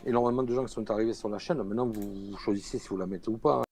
énormément de gens qui sont arrivés sur la chaîne. Maintenant, vous choisissez si vous la mettez ou pas, hein.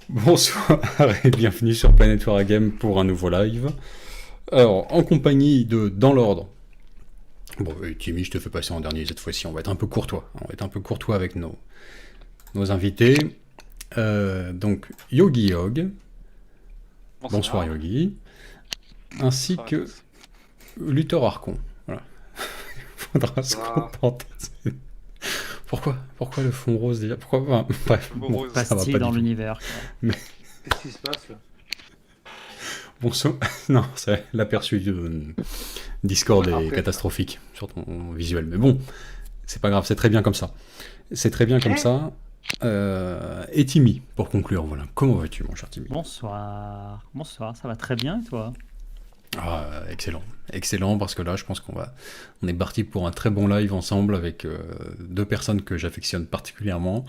Bonsoir et bienvenue sur Planet Wargame pour un nouveau live. Alors, en compagnie de Dans l'ordre. Bon, Timmy, je te fais passer en dernier cette fois-ci, on va être un peu courtois. On va être un peu courtois avec nos invités. Donc, Yogi Yog. Bonsoir Yogi. Ainsi que Luthor Archon. Voilà. Il faudra se contenter. Pourquoi le fond rose déjà? Pourquoi bref, bon, ça va pas dans l'univers. Mais... Qu'est-ce qui se passe là? Bonsoir. Non, c'est l'aperçu de Discord est catastrophique sur ton visuel. Mais bon, c'est pas grave, c'est très bien comme ça. C'est très bien comme ça. Et Timmy, pour conclure, voilà. Comment vas-tu, mon cher Timmy? Bonsoir. Bonsoir, ça va très bien et toi? Ah, excellent. Excellent, parce que là, je pense on est parti pour un très bon live ensemble avec deux personnes que j'affectionne particulièrement.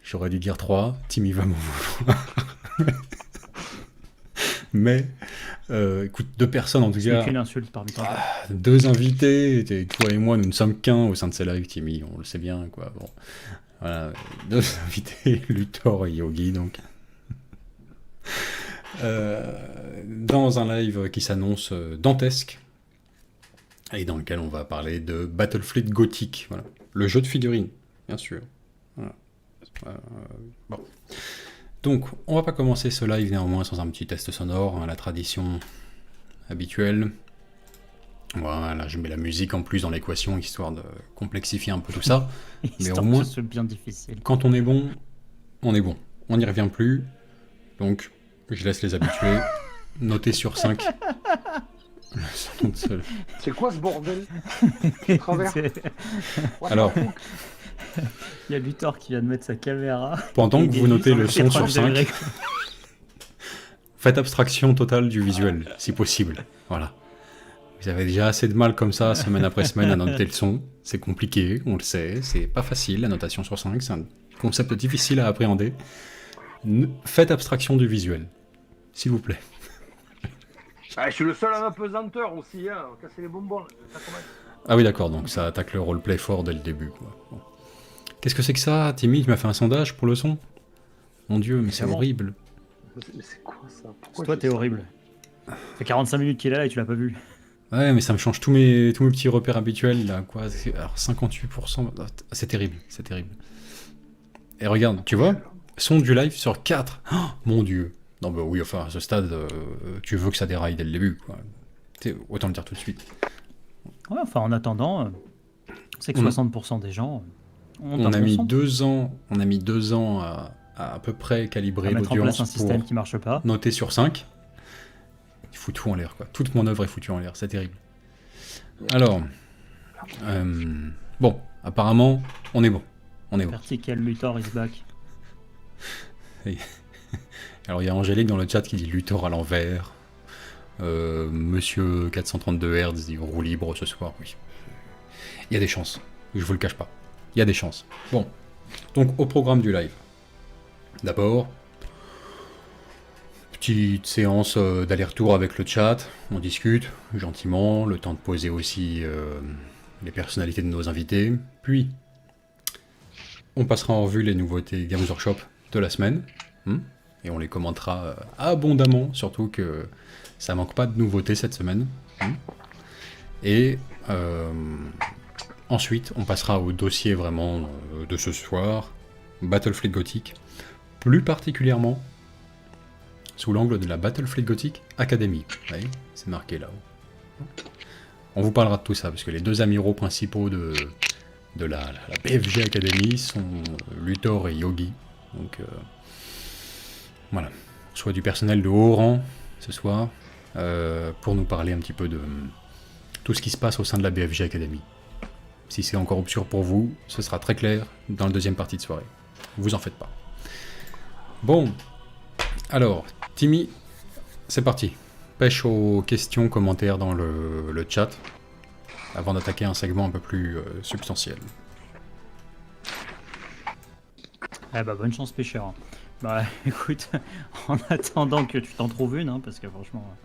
J'aurais dû dire 3. Timmy va m'en vouloir. Mais, écoute, deux personnes en tout cas. C'est une insulte parmi toi. Deux invités, toi et moi, nous ne sommes qu'un au sein de ces lives, Timmy, on le sait bien, quoi. Bon, voilà, deux invités, Luthor et Yogi, donc. Dans un live qui s'annonce dantesque et dans lequel on va parler de Battlefleet Gothic, voilà. Le jeu de figurines, bien sûr. Voilà. Bon. Donc, on va pas commencer ce live néanmoins sans un petit test sonore, hein, la tradition habituelle. Voilà, je mets la musique en plus dans l'équation histoire de complexifier un peu tout ça. Mais au moins, c'est bien difficile. Quand on est bon, on est bon. On n'y revient plus. Donc, je laisse les habitués. Noter sur 5. C'est quoi ce bordel? Alors, il y a Luthor qui vient de mettre sa caméra. Pendant que vous notez le son sur 5, faites abstraction totale du visuel, si possible. Voilà. Vous avez déjà assez de mal comme ça, semaine après semaine, à noter le son. C'est compliqué, on le sait. C'est pas facile, la notation sur 5. C'est un concept difficile à appréhender. Faites abstraction du visuel, s'il vous plaît. Ah, je suis le seul à ma pesanteur aussi, hein. Casser les bonbons. Ah oui, d'accord, donc ça attaque le roleplay fort dès le début, quoi. Bon. Qu'est-ce que c'est que ça, Timmy? Tu m'as fait un sondage pour le son? Mon Dieu, mais c'est horrible. Mais c'est quoi ça? Pourquoi toi, t'es horrible. Ça fait 45 minutes qu'il est là et tu l'as pas vu. Ouais, mais ça me change tous mes petits repères habituels, là, quoi. Alors, 58%, c'est terrible, c'est terrible. Et regarde, tu vois, son du live sur 4. Oh, mon Dieu. Non, bah oui, enfin, à ce stade, tu veux que ça déraille dès le début, quoi. Autant le dire tout de suite. Ouais, enfin, en attendant, c'est que 60% des gens on a mis 2 ans à peu près calibrer l'audience mettre en place un système qui marche pas. Noter sur 5. Il fout tout en l'air, quoi. Toute mon œuvre est foutue en l'air, c'est terrible. Alors, bon, apparemment, on est bon. Vertical Luthor is back. Alors, il y a Angélique dans le chat qui dit Luthor à l'envers. Monsieur 432 Hz dit roue libre ce soir. Oui. Il y a des chances, je vous le cache pas. Il y a des chances. Bon, donc au programme du live. D'abord, petite séance d'aller-retour avec le chat. On discute gentiment, le temps de poser aussi les personnalités de nos invités. Puis, on passera en revue les nouveautés Games Workshop de la semaine. Et on les commentera abondamment, surtout que ça manque pas de nouveautés cette semaine. Et ensuite, on passera au dossier vraiment de ce soir, Battlefleet Gothic, plus particulièrement sous l'angle de la Battlefleet Gothic Academy. Vous voyez, c'est marqué là-haut. On vous parlera de tout ça, parce que les deux amiraux principaux de la BFG Academy sont Luthor et Yogi. Donc voilà, soit du personnel de haut rang ce soir, pour nous parler un petit peu de tout ce qui se passe au sein de la BFG Academy. Si c'est encore obscur pour vous, ce sera très clair dans la deuxième partie de soirée. Vous en faites pas. Bon, alors, Timmy, c'est parti. Pêche aux questions, commentaires dans le chat, avant d'attaquer un segment un peu plus substantiel. Bonne chance pêcheur. Bah écoute, en attendant que tu t'en trouves une, parce que franchement...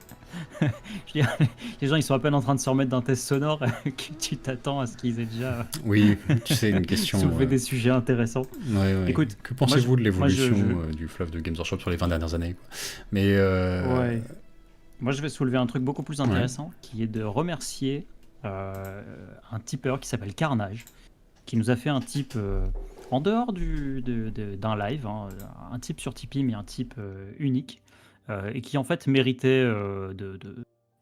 Je veux dire, les gens, ils sont à peine en train de se remettre d'un test sonore que tu t'attends à ce qu'ils aient déjà Oui, tu sais, une question... soulevé des sujets intéressants. ouais, ouais. Écoute, Que pensez-vous de moi, l'évolution du fleuve de Games Workshop sur les 20 dernières années, quoi. Mais... Ouais. Moi, je vais soulever un truc beaucoup plus intéressant, qui est de remercier un tipeur qui s'appelle Carnage, qui nous a fait un tip en dehors d'un live, hein, un tip sur Tipeee, mais un tip unique, et qui en fait méritait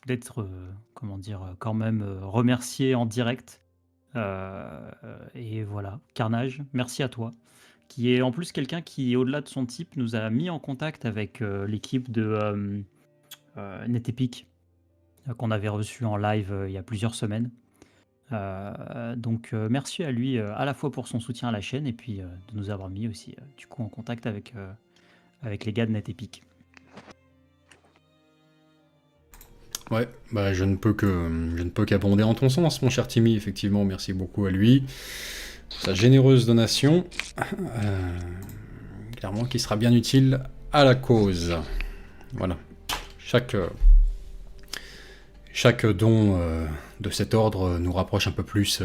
d'être, comment dire, quand même remercié en direct. Et voilà, Carnage, merci à toi. Qui est en plus quelqu'un qui, au-delà de son type, nous a mis en contact avec l'équipe de NetEpic, qu'on avait reçu en live il y a plusieurs semaines. Donc merci à lui à la fois pour son soutien à la chaîne et puis de nous avoir mis aussi du coup en contact avec les gars de NetEpic. Ouais, bah je ne peux qu'abonder en ton sens, mon cher Timmy, effectivement, merci beaucoup à lui pour sa généreuse donation, clairement qui sera bien utile à la cause. Voilà. Chaque don de cet ordre nous rapproche un peu plus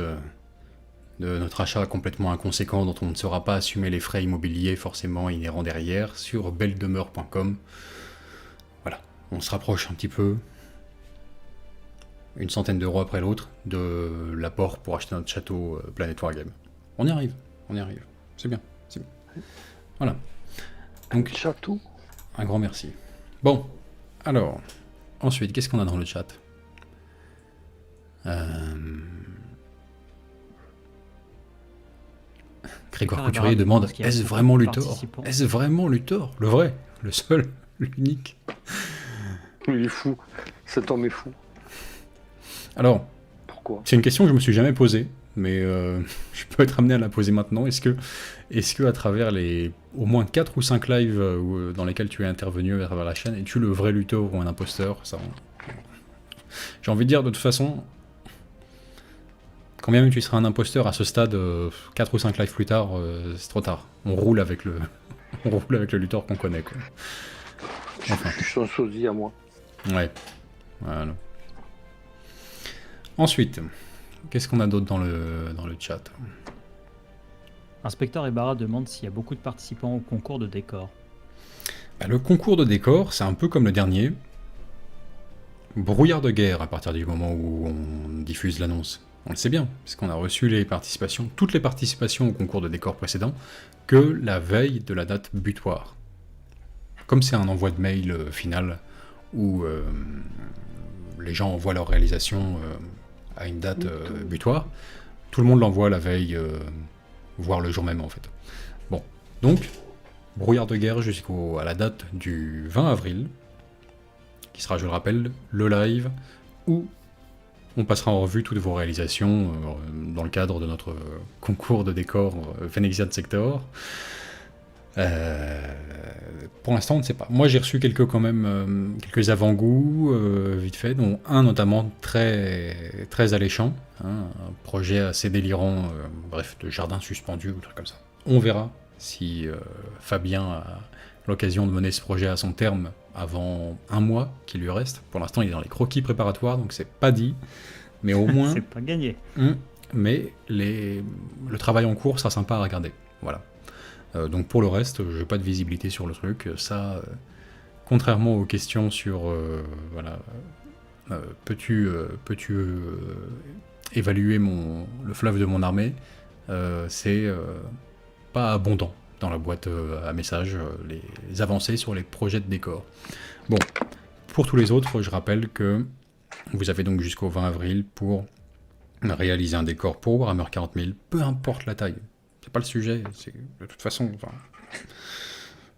de notre achat complètement inconséquent dont on ne saura pas assumer les frais immobiliers forcément inhérents derrière sur belledemeure.com. Voilà, on se rapproche un petit peu, une centaine d'euros après l'autre, de l'apport pour acheter notre château Planet Wargame. On y arrive, c'est bien, c'est bien. Voilà. Donc, Château. un grand merci. Bon, alors, ensuite, qu'est-ce qu'on a dans le chat ? Grégoire Couturier demande, est-ce vraiment Luthor ? Est-ce vraiment Luthor ? Le vrai, le seul, l'unique. Il est fou. Cet homme est fou. Alors, Pourquoi ? c'est une question que je me suis jamais posée, mais je peux être amené à la poser maintenant. Est-ce que à travers les au moins 4 ou 5 lives dans lesquels tu es intervenu à travers la chaîne, es-tu le vrai Luthor ou un imposteur ? Ça, j'ai envie de dire, de toute façon, quand bien même tu seras un imposteur à ce stade, 4 ou 5 lives plus tard, c'est trop tard. On roule avec le Luthor qu'on connaît, quoi. Enfin. Je suis son sosie à moi. Ouais, voilà. Ensuite, qu'est-ce qu'on a d'autre dans le chat ? Inspecteur Ibarra demande s'il y a beaucoup de participants au concours de décor. Bah, le concours de décor, c'est un peu comme le dernier. Brouillard de guerre à partir du moment où on diffuse l'annonce. On le sait bien, puisqu'on a reçu toutes les participations au concours de décor précédent, que la veille de la date butoir. Comme c'est un envoi de mail final où les gens envoient leur réalisation à une date butoir, tout le monde l'envoie la veille, voire le jour même en fait. Bon, donc, brouillard de guerre jusqu'à la date du 20 avril, qui sera, je le rappelle, le live où on passera en revue toutes vos réalisations dans le cadre de notre concours de décor Phoenician Sector. Pour l'instant, on ne sait pas. Moi, j'ai reçu quelques avant-goûts, vite fait, dont un notamment très, très alléchant, hein, un projet assez délirant, bref, de jardin suspendu ou truc comme ça. On verra si Fabien a l'occasion de mener ce projet à son terme avant un mois qui lui reste. Pour l'instant, il est dans les croquis préparatoires, donc c'est pas dit, mais au moins... C'est pas gagné. Mais le travail en cours sera sympa à regarder. Voilà. Donc pour le reste, j'ai pas de visibilité sur le truc. Ça, contrairement aux questions sur, voilà, peux-tu évaluer le fleuve de mon armée, c'est pas abondant dans la boîte à messages, les avancées sur les projets de décor. Bon, pour tous les autres, je rappelle que vous avez donc jusqu'au 20 avril pour réaliser un décor pour Warhammer 40 000, peu importe la taille. C'est pas le sujet, c'est de toute façon... Enfin,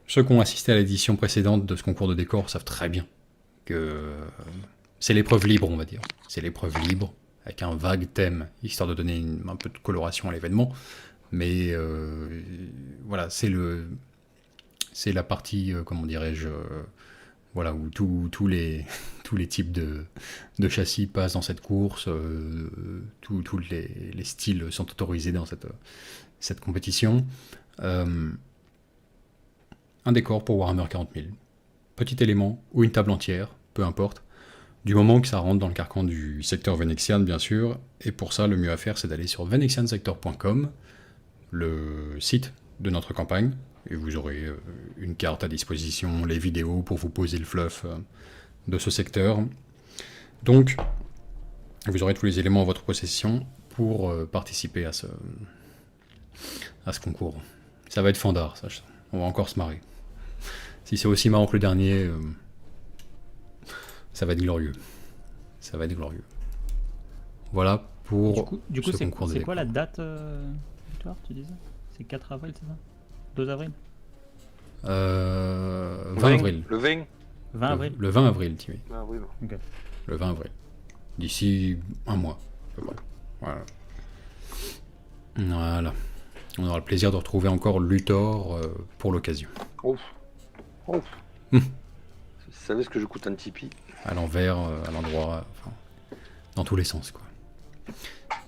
ceux qui ont assisté à l'édition précédente de ce concours de décor savent très bien que c'est l'épreuve libre, on va dire. C'est l'épreuve libre, avec un vague thème, histoire de donner un peu de coloration à l'événement. Mais voilà, c'est la partie, comment dirais-je, voilà, où tous les types de châssis passent dans cette course, tous les styles sont autorisés dans cette compétition. Un décor pour Warhammer 40 000. Petit élément, ou une table entière, peu importe. Du moment que ça rentre dans le carcan du secteur Venexian, bien sûr, et pour ça, le mieux à faire, c'est d'aller sur venexiansector.com, le site de notre campagne, et vous aurez une carte à disposition, les vidéos pour vous poser le fluff de ce secteur. Donc, vous aurez tous les éléments en votre possession pour participer à ce concours. Ça va être fandard, ça, on va encore se marrer. Si c'est aussi marrant que le dernier, ça va être glorieux. Ça va être glorieux. Voilà pour Du coup ce concours c'est quoi d'électro. la date, Victoire, tu disais? C'est 4 avril, c'est ça? 2 avril? 20 avril. Le 20. 20 avril? Le 20 avril, Timmy. Ah oui, bon. Ok. Le 20 avril. D'ici un mois. à peu près. Voilà. On aura le plaisir de retrouver encore Luthor pour l'occasion. Ouf. Ouf. Hum. Vous savez ce que je coûte un Tipeee? À l'envers, à l'endroit, enfin, dans tous les sens, quoi.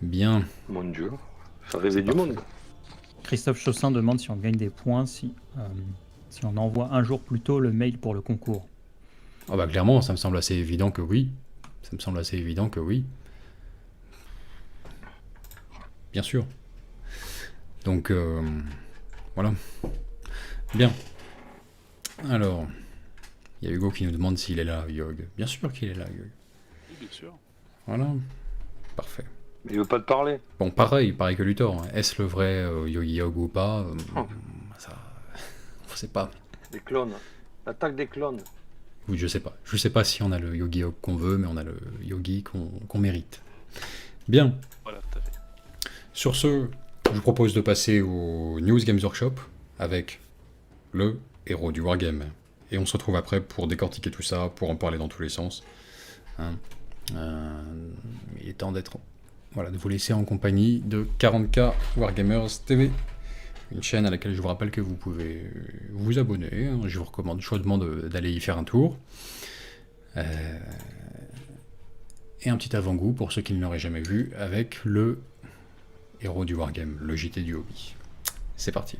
Bien. Mon Dieu. Ça rêver du parfait. monde. Christophe Chaussin demande si on gagne des points si on envoie un jour plus tôt le mail pour le concours. Ah bah clairement, ça me semble assez évident que oui. Ça me semble assez évident que oui. Bien sûr. Donc, voilà. Bien. Alors, il y a Hugo qui nous demande s'il est là, Yog. Bien sûr qu'il est là, Yog. Oui, bien sûr. Voilà. Parfait. Mais il veut pas te parler. Bon, pareil que Luthor. Hein. Est-ce le vrai Yogi Yog ou pas Ça, on sait pas. Des clones. L'attaque des clones. Oui, je sais pas. Je sais pas si on a le Yogi Yog qu'on veut, mais on a le Yogi qu'on mérite. Bien. Voilà, tout à fait. Sur ce, je vous propose de passer au News Games Workshop avec le héros du Wargame. Et on se retrouve après pour décortiquer tout ça, pour en parler dans tous les sens. Hein. Il est temps d'être... Voilà, de vous laisser en compagnie de 40K Wargamers TV. Une chaîne à laquelle je vous rappelle que vous pouvez vous abonner. Hein. Je vous recommande chaudement d'aller y faire un tour. Et un petit avant-goût pour ceux qui ne l'auraient jamais vu avec le héros du Wargame, le JT du hobby. C'est parti.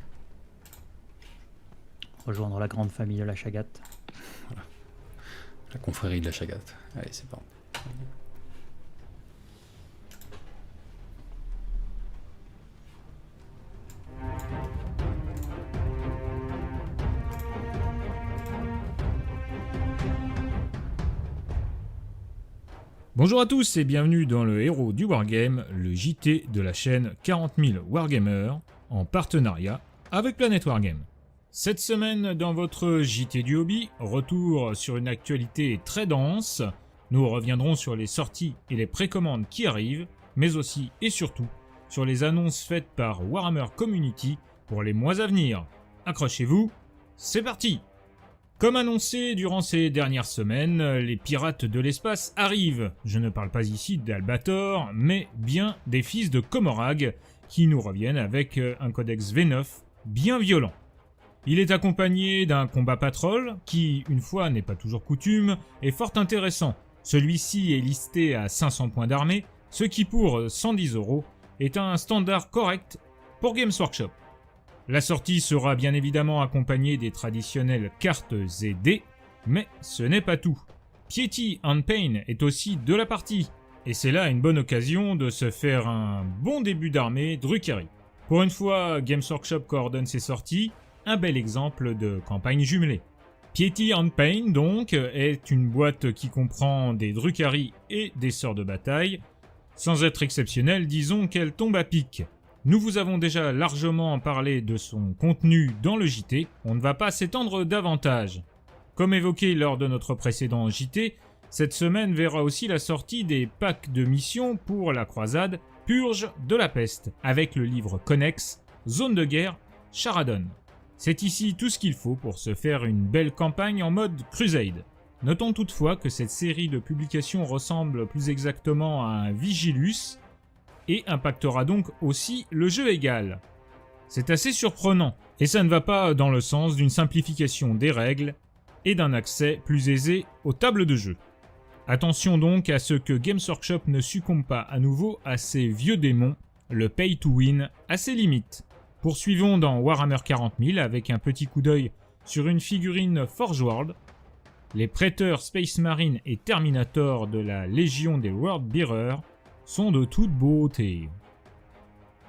Rejoindre la grande famille de la Chagat. La confrérie de la Chagat. Allez, c'est parti. Bonjour à tous et bienvenue dans le héros du Wargame, le JT de la chaîne 40 000 Wargamers, en partenariat avec Planète Wargame. Cette semaine, dans votre JT du hobby, retour sur une actualité très dense. Nous reviendrons sur les sorties et les précommandes qui arrivent, mais aussi et surtout sur les annonces faites par Warhammer Community pour les mois à venir. Accrochez-vous, c'est parti! Comme annoncé durant ces dernières semaines, les pirates de l'espace arrivent. Je ne parle pas ici d'Albator, mais bien des fils de Comorag, qui nous reviennent avec un codex V9 bien violent. Il est accompagné d'un combat patrol, qui, une fois n'est pas toujours coutume, est fort intéressant. Celui-ci est listé à 500 points d'armée, ce qui pour 110 € est un standard correct pour Games Workshop. La sortie sera bien évidemment accompagnée des traditionnelles cartes et dés, mais ce n'est pas tout. Piety and Pain est aussi de la partie, et c'est là une bonne occasion de se faire un bon début d'armée Drukhari. Pour une fois, Games Workshop coordonne ses sorties, un bel exemple de campagne jumelée. Piety and Pain, donc, est une boîte qui comprend des Drukhari et des sorts de bataille. Sans être exceptionnelle, disons qu'elle tombe à pic. Nous vous avons déjà largement parlé de son contenu dans le JT, on ne va pas s'étendre davantage. Comme évoqué lors de notre précédent JT, cette semaine verra aussi la sortie des packs de missions pour la croisade Purge de la peste, avec le livre connexe Zone de guerre Charadon. C'est ici tout ce qu'il faut pour se faire une belle campagne en mode Crusade. Notons toutefois que cette série de publications ressemble plus exactement à un Vigilus, et impactera donc aussi le jeu égal. C'est assez surprenant, et ça ne va pas dans le sens d'une simplification des règles et d'un accès plus aisé aux tables de jeu. Attention donc à ce que Games Workshop ne succombe pas à nouveau à ces vieux démons, le pay to win à ses limites. Poursuivons dans Warhammer 40 000 avec un petit coup d'œil sur une figurine Forge World. les Praetor, Space Marine et Terminator de la Légion des Worldbearers sont de toute beauté.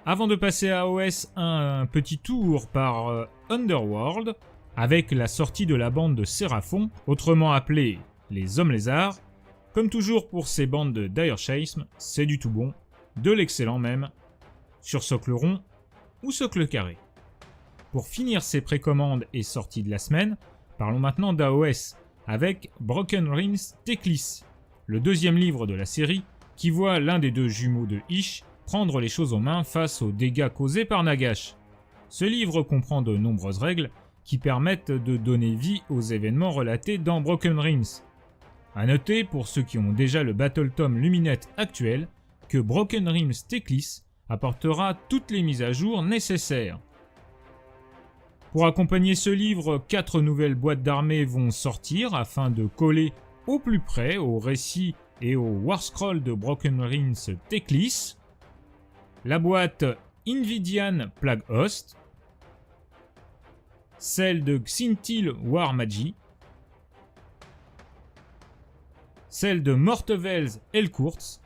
Avant de passer à AOS, un petit tour par Underworld, avec la sortie de la bande de Séraphon, autrement appelée les Hommes Lézards. Comme toujours pour ces bandes de Dire Chasm, c'est du tout bon, de l'excellent même, sur socle rond ou socle carré. Pour finir ces précommandes et sorties de la semaine, parlons maintenant d'AOS, avec Broken Realms Teclis, le deuxième livre de la série, qui voit l'un des deux jumeaux de Ish prendre les choses en main face aux dégâts causés par Nagash. Ce livre comprend de nombreuses règles qui permettent de donner vie aux événements relatés dans Broken Realms. A noter, pour ceux qui ont déjà le Battle Tome Luminette actuel, que Broken Realms Teclis apportera toutes les mises à jour nécessaires. Pour accompagner ce livre, 4 nouvelles boîtes d'armée vont sortir afin de coller au plus près au récit et au Warscroll de Broken Realms Teclis. La boîte Invidian Plague Host, celle de Xintil War Magi, celle de Mortevel's Elcourts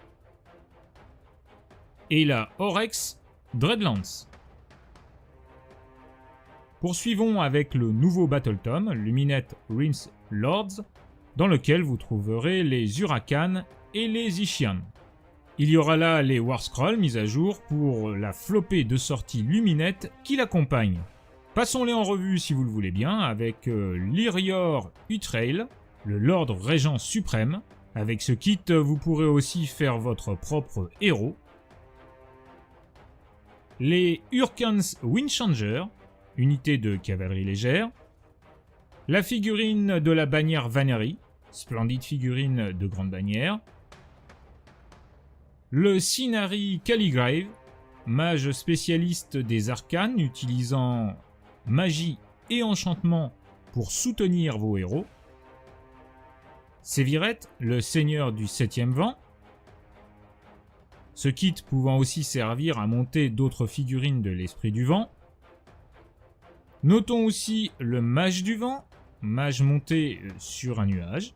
et la Orex Dreadlands. Poursuivons avec le nouveau Battle Tome, Luminette Realms Lords, dans lequel vous trouverez les Huracans et les Ishian. Il y aura là les Warscrolls mis à jour pour la flopée de sorties Luminette qui l'accompagnent. Passons-les en revue si vous le voulez bien, avec Lyrior Utrail, le Lord Régent suprême. Avec ce kit, vous pourrez aussi faire votre propre héros. Les Hurkans Windchanger, unité de cavalerie légère. La figurine de la bannière Vannery, splendide figurine de grande bannière. Le Sinari Caligrave, mage spécialiste des arcanes utilisant magie et enchantement pour soutenir vos héros. Séviret, le seigneur du 7e vent. Ce kit pouvant aussi servir à monter d'autres figurines de l'esprit du vent. Notons aussi le mage du vent, mage monté sur un nuage.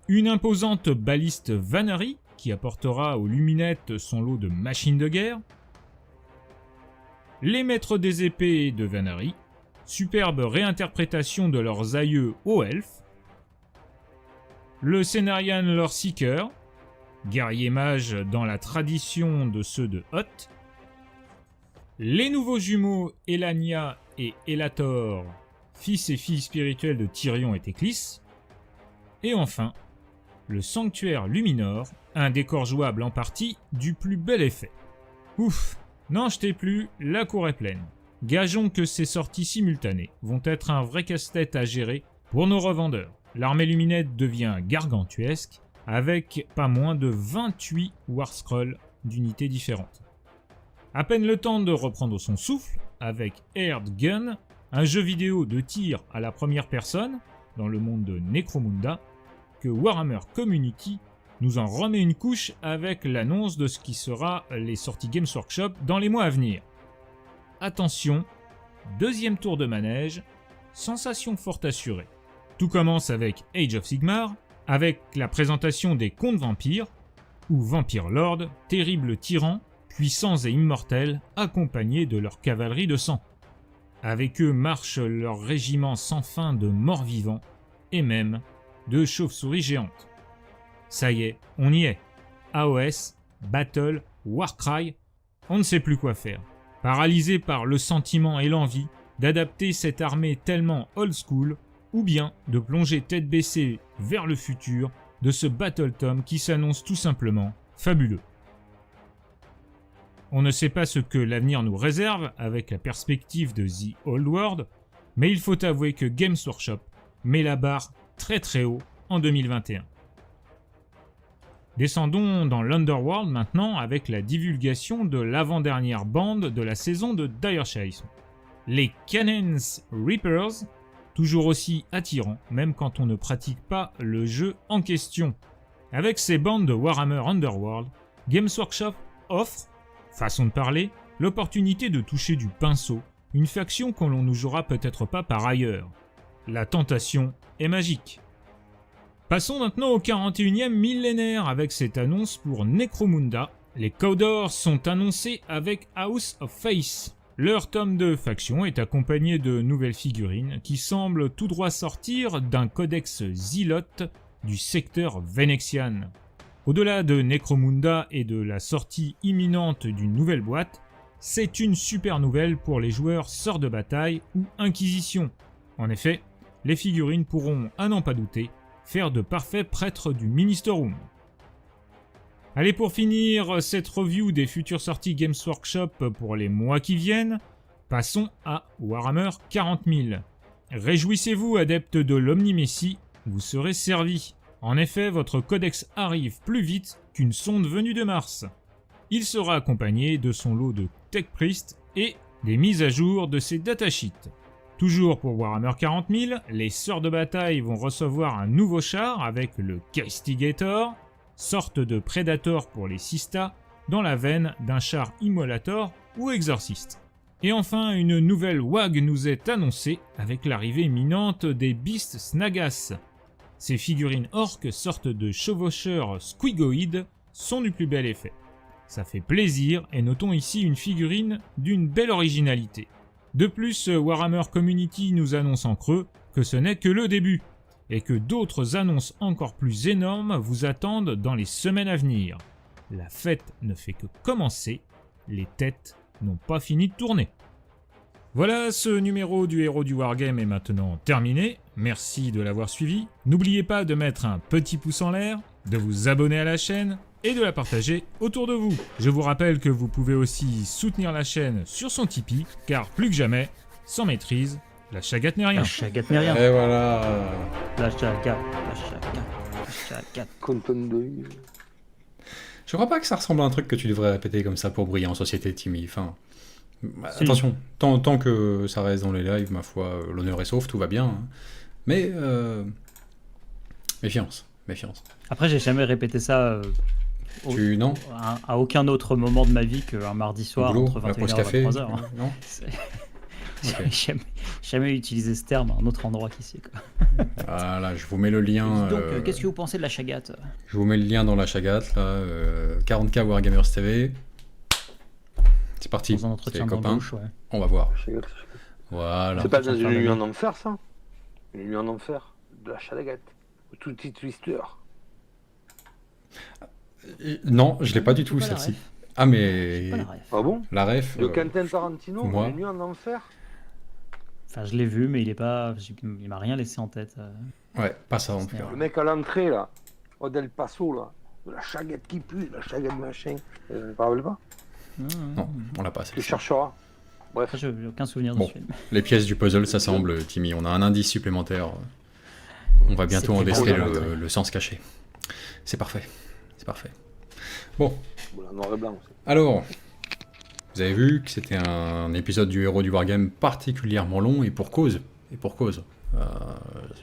Une imposante baliste Vannery qui apportera aux luminettes son lot de machines de guerre. Les maîtres des épées de Vannery, superbe réinterprétation de leurs aïeux aux elfes. Le Cenarian Loreseeker, guerrier mage dans la tradition de ceux de Hoth. Les nouveaux jumeaux Elania et Elator, fils et filles spirituels de Tyrion et Teclis. Et enfin, le Sanctuaire Luminor, un décor jouable en partie du plus bel effet. Ouf, n'en jetez plus, la cour est pleine. Gageons que ces sorties simultanées vont être un vrai casse-tête à gérer pour nos revendeurs. L'armée Luminette devient gargantuesque, avec pas moins de 28 Warscrolls d'unités différentes. À peine le temps de reprendre son souffle, avec Aired Gun, un jeu vidéo de tir à la première personne, dans le monde de Necromunda, que Warhammer Community nous en remet une couche avec l'annonce de ce qui sera les sorties Games Workshop dans les mois à venir. Attention, deuxième tour de manège, sensation forte assurée. Tout commence avec Age of Sigmar, avec la présentation des contes vampires, ou Vampire Lord, terribles tyrans, puissants et immortels, accompagnés de leur cavalerie de sang. Avec eux marche leur régiment sans fin de morts-vivants, et même de chauves-souris géantes. Ça y est, on y est. AOS, Battle, Warcry, on ne sait plus quoi faire. Paralysé par le sentiment et l'envie d'adapter cette armée tellement old school, ou bien de plonger tête baissée vers le futur de ce Battle Tome qui s'annonce tout simplement fabuleux. On ne sait pas ce que l'avenir nous réserve avec la perspective de The Old World, mais il faut avouer que Games Workshop met la barre très très haut en 2021. Descendons dans l'Underworld maintenant avec la divulgation de l'avant-dernière bande de la saison de Dire Chasm. Les Cannons Reapers, toujours aussi attirants, même quand on ne pratique pas le jeu en question. Avec ces bandes de Warhammer Underworld, Games Workshop offre, façon de parler, l'opportunité de toucher du pinceau, une faction que l'on ne jouera peut-être pas par ailleurs. la tentation est magique. Passons maintenant au 41e millénaire avec cette annonce pour Necromunda. Les Cawdors sont annoncés avec House of Face. Leur tome de faction est accompagné de nouvelles figurines qui semblent tout droit sortir d'un codex Zilote du secteur Venexian. Au-delà de Necromunda et de la sortie imminente d'une nouvelle boîte, c'est une super nouvelle pour les joueurs Sœurs de Bataille ou Inquisition. En effet, les figurines pourront, à n'en pas douter, faire de parfaits prêtres du Ministerum. Allez, pour finir cette review des futures sorties Games Workshop pour les mois qui viennent, passons à Warhammer 40 000. Réjouissez-vous, adeptes de l'Omnimécie, vous serez servis. En effet, votre codex arrive plus vite qu'une sonde venue de Mars. Il sera accompagné de son lot de Tech Priest et des mises à jour de ses datasheets. Toujours pour Warhammer 40 000, les Sœurs de Bataille vont recevoir un nouveau char avec le Castigator, sorte de Predator pour les Sistas, dans la veine d'un char Immolator ou Exorciste. Et enfin, une nouvelle WAG nous est annoncée avec l'arrivée imminente des Beast Snagas. Ces figurines orques, sortes de chevaucheurs squigoïdes, sont du plus bel effet. Ça fait plaisir et notons ici une figurine d'une belle originalité. De plus, Warhammer Community nous annonce en creux que ce n'est que le début, et que d'autres annonces encore plus énormes vous attendent dans les semaines à venir. La fête ne fait que commencer, les têtes n'ont pas fini de tourner. Voilà, ce numéro du Héros du Wargame est maintenant terminé, merci de l'avoir suivi. N'oubliez pas de mettre un petit pouce en l'air, de vous abonner à la chaîne, et de la partager autour de vous. Je vous rappelle que vous pouvez aussi soutenir la chaîne sur son Tipeee, car plus que jamais, sans maîtrise, la chagate n'est rien. La chagate n'est rien. Et voilà. La chagate, la chagate, la chagate. Content de... Je crois pas que ça ressemble à un truc que tu devrais répéter comme ça pour briller en société, Timmy. Enfin, Si. attention, tant que ça reste dans les lives, ma foi, l'honneur est sauf, tout va bien. Hein. Mais méfiance. Après, j'ai jamais répété ça Non à aucun autre moment de ma vie qu'un mardi soir Boulot, entre la 21h pause et café 23h. Hein. Non. J'ai jamais utilisé ce terme à un autre endroit qu'ici. Quoi. Voilà, je vous mets le lien. Donc, qu'est-ce que vous pensez de la chagate? Je vous mets le lien dans la chagate, là. 40K Wargamers TV. C'est parti. Dans un C'est entretien les copains. d'embauche, ouais. On va voir. Chagate. Voilà. C'est pas dans Faire une la nuit en gueule. enfer, ça? Une nuit en enfer. De la chagate. Tout petit twister. Non, je l'ai pas du J'ai tout, pas la celle-ci. ref. Ah, mais. J'ai pas la ref. Ah bon? La ref. De Quentin Tarantino, moi. Une nuit en enfer? Enfin, je l'ai vu, mais il m'a rien laissé en tête. Ouais, pas ça en tout C'est cas. vrai. Le mec à l'entrée, là, au Del Paso, là, de la chagate qui pue, de la chagate machin. Tu te rappelles pas? Non, on l'a pas, Tu celle-ci. chercheras. Bref. Après, j'ai aucun souvenir de Bon. ce film. Les pièces du puzzle s'assemblent, Timmy. On a un indice supplémentaire. On va bientôt en C'était déceler drôle, le sens caché. C'est parfait. C'est parfait. Bon, Voilà, noir et blanc aussi. alors, vous avez vu que c'était un épisode du Héros du Wargame particulièrement long et pour cause.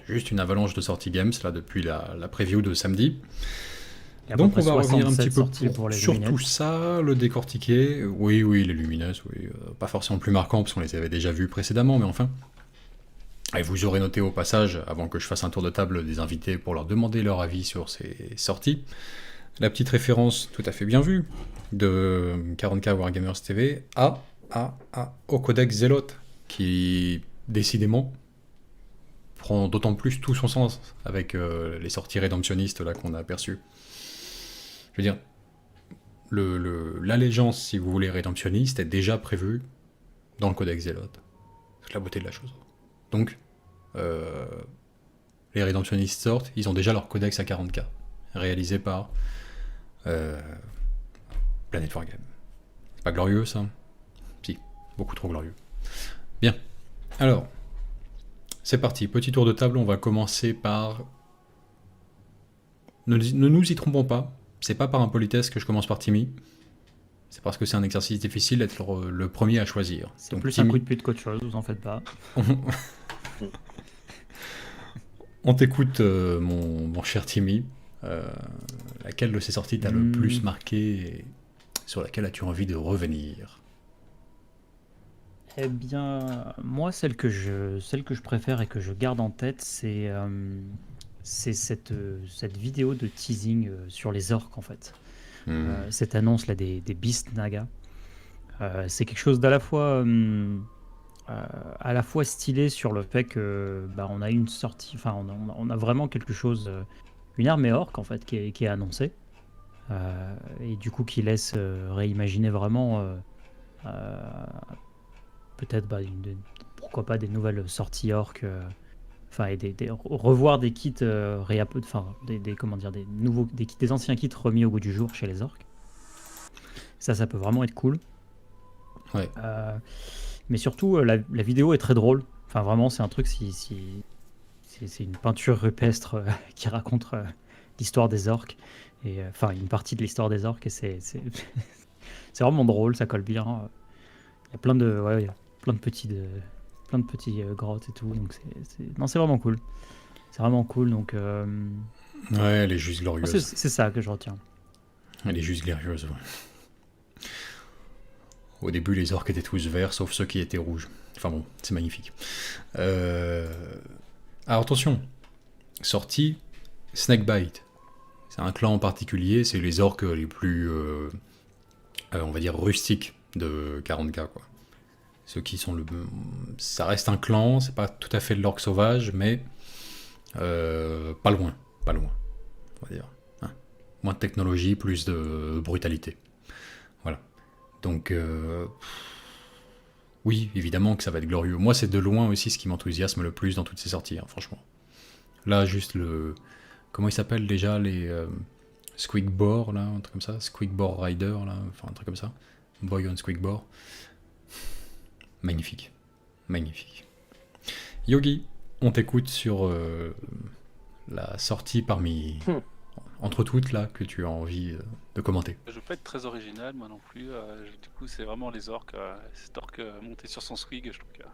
Juste une avalanche de sorties games là depuis la preview de samedi. Il y a à Donc peu on près va revenir un 67 petit peu sorties pour les sur tout lunettes. ça, le décortiquer. Oui, les lumineuses, oui, pas forcément plus marquant parce qu'on les avait déjà vus précédemment, mais enfin. Et vous aurez noté au passage, avant que je fasse un tour de table des invités pour leur demander leur avis sur ces sorties, la petite référence tout à fait bien vue de 40K Wargamers TV au Codex Zelote, qui décidément prend d'autant plus tout son sens avec les sorties rédemptionnistes là qu'on a aperçues. Je veux dire, l'allégeance, si vous voulez, rédemptionniste est déjà prévue dans le Codex Zelote. C'est la beauté de la chose. Donc, les rédemptionnistes sortent, ils ont déjà leur codex à 40K, réalisé par Planet Wargame. C'est pas glorieux ça? Si, beaucoup trop glorieux. Bien, alors, c'est parti, petit tour de table, on va commencer par... Ne nous y trompons pas, c'est pas par impolitesse que je commence par Timmy, c'est parce que c'est un exercice difficile d'être le premier à choisir. C'est Donc, plus Timmy, un coup de pute qu'autre chose, vous en faites pas. On t'écoute, mon cher Timmy. Laquelle de ces sorties t'a le plus marqué et sur laquelle as-tu envie de revenir? Eh bien, moi, celle que je préfère et que je garde en tête, c'est cette vidéo de teasing sur les orques, en fait. Cette annonce là des Beast Naga. C'est quelque chose à la fois stylé sur le fait que bah, on a une sortie, enfin on a vraiment quelque chose, une armée orque en fait qui est annoncée. Et du coup qui laisse réimaginer vraiment peut-être bah, pourquoi pas des nouvelles sorties orques, enfin et revoir des kits enfin comment dire des anciens kits remis au goût du jour chez les orques. Ça peut vraiment être cool. Ouais. Mais surtout, la vidéo est très drôle. Enfin, vraiment, c'est un truc, c'est une peinture rupestre qui raconte l'histoire des orques. Et enfin, une partie de l'histoire des orques. Et c'est vraiment drôle, ça colle bien. Il y a plein de, ouais, il y a plein de petits grottes et tout. Donc, non, c'est vraiment cool. C'est vraiment cool. Donc, Ouais, elle est juste glorieuse. c'est ça que je retiens. Elle est juste glorieuse, ouais. Au début, les orques étaient tous verts, sauf ceux qui étaient rouges. Enfin bon, c'est magnifique. Alors attention, sortie Snakebite. C'est un clan en particulier, c'est les orques les plus, on va dire, rustiques de 40K, quoi. Ceux qui sont ça reste un clan, c'est pas tout à fait de l'orque sauvage, mais pas loin, on va dire. Hein. Moins de technologie, plus de brutalité. Voilà. Donc, oui, évidemment que ça va être glorieux. Moi, c'est de loin aussi ce qui m'enthousiasme le plus dans toutes ces sorties, hein, franchement. Là, juste comment ils s'appellent déjà, les Squeakbore, là, un truc comme ça, Squeakbore Rider, là, enfin un truc comme ça. Boy on Squeakbore. Magnifique. Magnifique. Yogi, on t'écoute sur la sortie parmi... entre toutes, là, que tu as envie de commenter. Je veux pas être très original, moi non plus. Du coup, c'est vraiment les orques. Cet orque monté sur son swig, je trouve qu'il